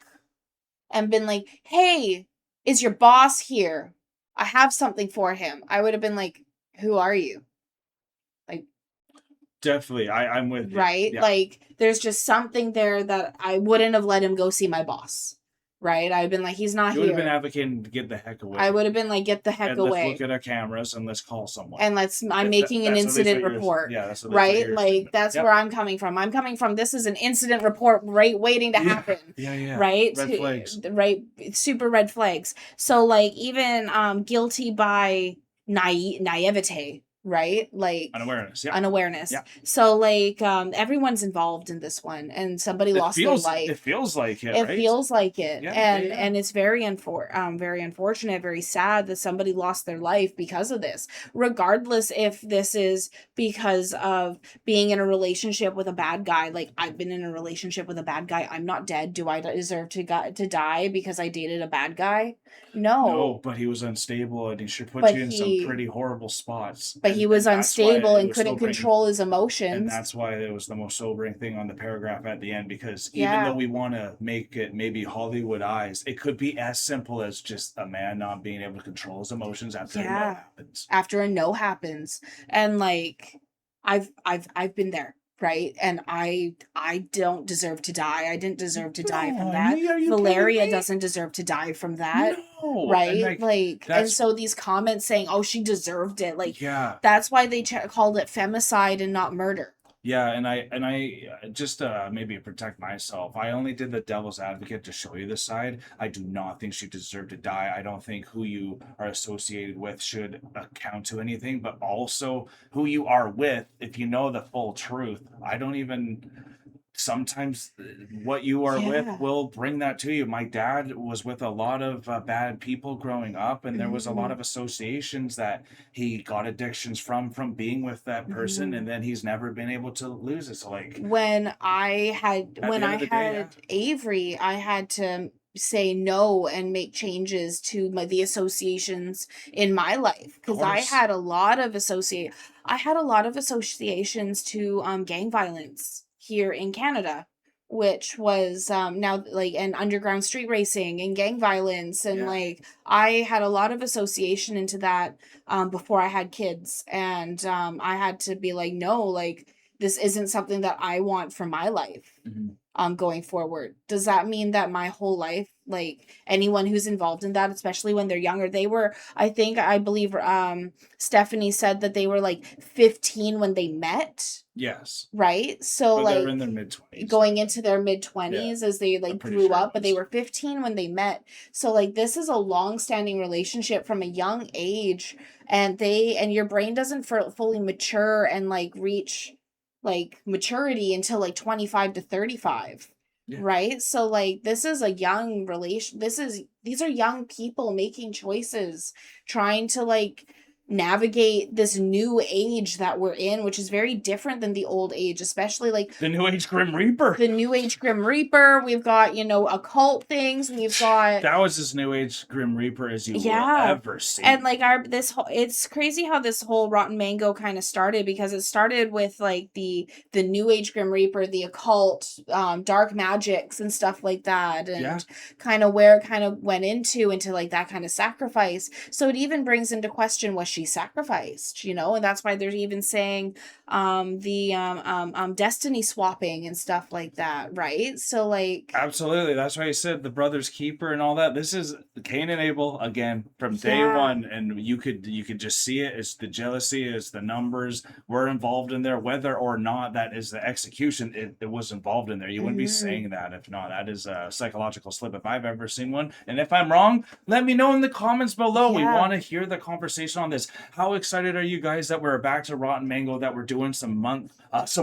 and been like, hey, is your boss here? I have something for him. I would have been like, who are you? Like, definitely, I'm with you. Right? Yeah. Like, there's just something there that I wouldn't have let him go see my boss. Right? I'd been like, he's not here. You would have been advocating to get the heck away. I would have been like, get the heck away. Let's look at our cameras and let's call someone. And I'm making an incident report. Yeah, that's right? Like, that's where I'm coming from. I'm coming from, this is an incident report waiting to happen. Yeah. Right? Red flags. Right? Super red flags. So, like, even guilty by naivete. Right? Like, unawareness. Yeah. So like, everyone's involved in this one, and somebody lost their life. It feels like it. It feels like it. And it's very unfortunate, very sad that somebody lost their life because of this. Regardless if this is because of being in a relationship with a bad guy. Like, I've been in a relationship with a bad guy. I'm not dead. Do I deserve to die because I dated a bad guy? No, but he was unstable, and he should put you in some pretty horrible spots. But he was unstable and couldn't control his emotions. And that's why it was the most sobering thing on the paragraph at the end, because even though we want to make it maybe Hollywoodized, it could be as simple as just a man not being able to control his emotions after a no happens. After a no happens. And like, I've been there. Right? And I don't deserve to die. I didn't deserve to die from that. Valeria doesn't deserve to die from that. No. Right? Like, and so these comments saying, oh, she deserved it. Like, that's why they called it femicide and not murder. Yeah, and I just maybe protect myself, I only did the devil's advocate to show you this side. I do not think she deserved to die. I don't think who you are associated with should account to anything, but also who you are with, if you know the full truth. I don't even... Sometimes what you are with will bring that to you. My dad was with a lot of bad people growing up, and there was a lot of associations that he got addictions from being with that person, and then he's never been able to lose it. So like, when I had Avery, I had to say no and make changes to the associations in my life, because I course. had a lot of associations to gang violence here in Canada, which was now like and underground street racing and gang violence, and Yeah. like I had a lot of association into that before I had kids, and I had to be like, no, like this isn't something that I want for my life. Going forward. Does that mean that my whole life, like anyone who's involved in that, especially when they're younger, I believe Stephanie said that they were like 15 when they met, Yes. right? So But like they were in their mid-20s. going into their mid-20s as they like pretty grew sure up, it but they was. were 15 when they met. So like this is a long-standing relationship from a young age, and your brain doesn't fully mature and like reach like maturity until like 25 to 35. Yeah. Right? So like this is a young these are young people making choices, trying to like navigate this new age that we're in, which is very different than the old age, especially like The New Age Grim Reaper. the New Age Grim Reaper. We've got, occult things. We've got That was as New Age Grim Reaper as you will ever see. and like it's crazy how this whole Rotten Mango kind of started, because it started with like the New Age Grim Reaper, the occult, dark magics and stuff like that, and kind of where it kind of went into like that kind of sacrifice. So it even brings into question, was she sacrificed? And that's why they're even saying the destiny swapping and stuff like that, right? So like Absolutely. That's why I said the brother's keeper and all that. This is Cain and Abel again from day one, and you could just see it. It's the jealousy, it's the numbers were involved in there, whether or not that is the execution. It was involved in there. You wouldn't be saying that if not. That is a psychological slip if I've ever seen one. And if I'm wrong, let me know in the comments below. We want to hear the conversation on this. How excited are you guys that we're back to Rotten Mango, that we're doing some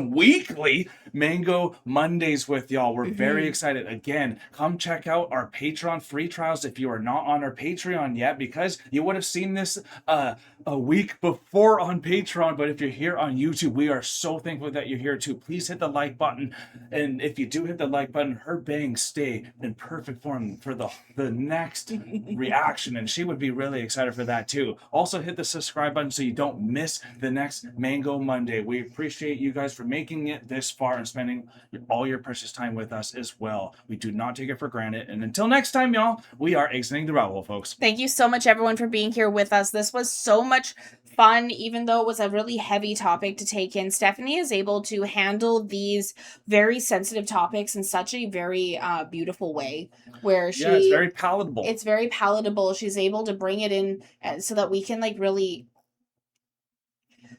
weekly Mango Mondays with y'all? We're very excited. Again, come check out our Patreon free trials if you are not on our Patreon yet, because you would have seen this a week before on Patreon. But if you're here on YouTube, we are so thankful that you're here too. Please hit the like button, and if you do hit the like button, her bangs stay in perfect form for the next reaction, and she would be really excited for that too. Also hit the subscribe button so you don't miss the next Mango Monday. We appreciate you guys for making it this far and spending all your precious time with us as well. We do not take it for granted. And until next time, y'all, we are exiting the rabbit hole, folks. Thank you so much, everyone, for being here with us. This was so much fun, even though it was a really heavy topic to take in. Stephanie is able to handle these very sensitive topics in such a very beautiful way, where it's very palatable. It's very palatable. She's able to bring it in so that we can like really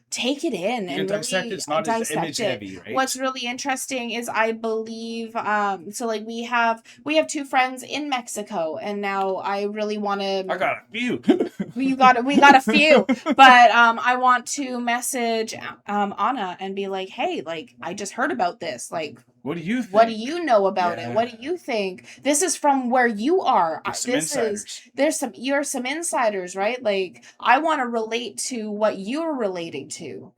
take it in and dissect really it's not as image heavy, right? What's really interesting is I believe so like we have 2 friends in Mexico, and now I really want to I got a few. we got a few, but I want to message Anna and be like, hey, like I just heard about this, like what do you think? What do you know about it? What do you think? This is from where you are. You're some insiders, right? Like I want to relate to what you're relating to.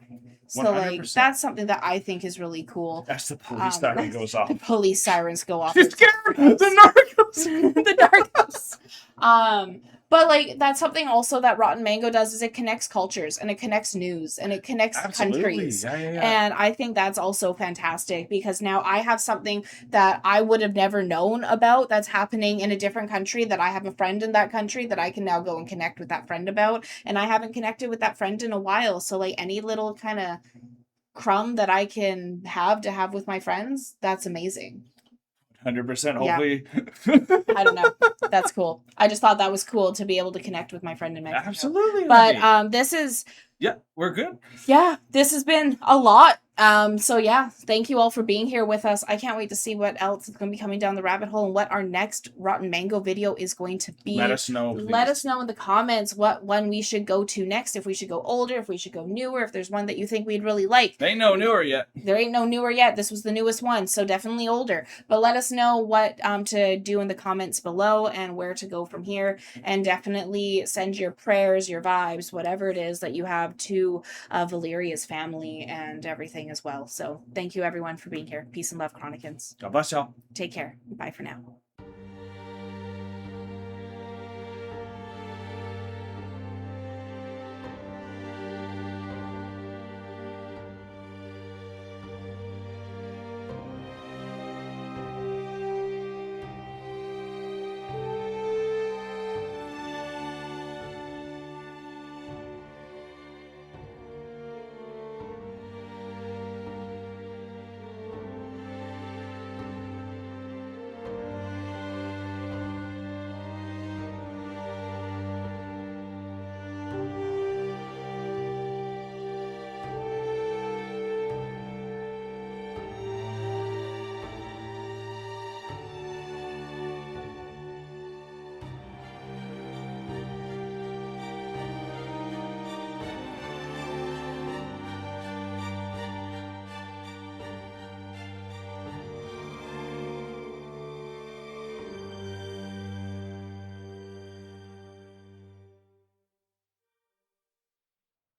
So 100%. like that's something that I think is really cool. That's the police siren goes off. The police sirens go off. She's scared. The narcos. The narcos. But like that's something also that Rotten Mango does, is it connects cultures and it connects news and it connects countries. And I think that's also fantastic, because now I have something that I would have never known about that's happening in a different country, that I have a friend in that country that I can now go and connect with that friend about, and I haven't connected with that friend in a while. So like any little kind of crumb that I can have with my friends, that's amazing. 100%. Hopefully. I don't know. That's cool. I just thought that was cool to be able to connect with my friend in Mexico. Absolutely. But this is we're good. Yeah, this has been a lot. So yeah, thank you all for being here with us. I can't wait to see what else is going to be coming down the rabbit hole and what our next Rotten Mango video is going to be. Let us know. Please. Let us know in the comments what one we should go to next. If we should go older, if we should go newer, if there's one that you think we'd really like. They ain't no newer yet. There ain't no newer yet. This was the newest one, so definitely older. But let us know what to do in the comments below and where to go from here. And definitely send your prayers, your vibes, whatever it is that you have to Valeria's family and everything as well. So thank you everyone for being here. Peace and love, Chronicans. God bless y'all. Take care. Bye for now.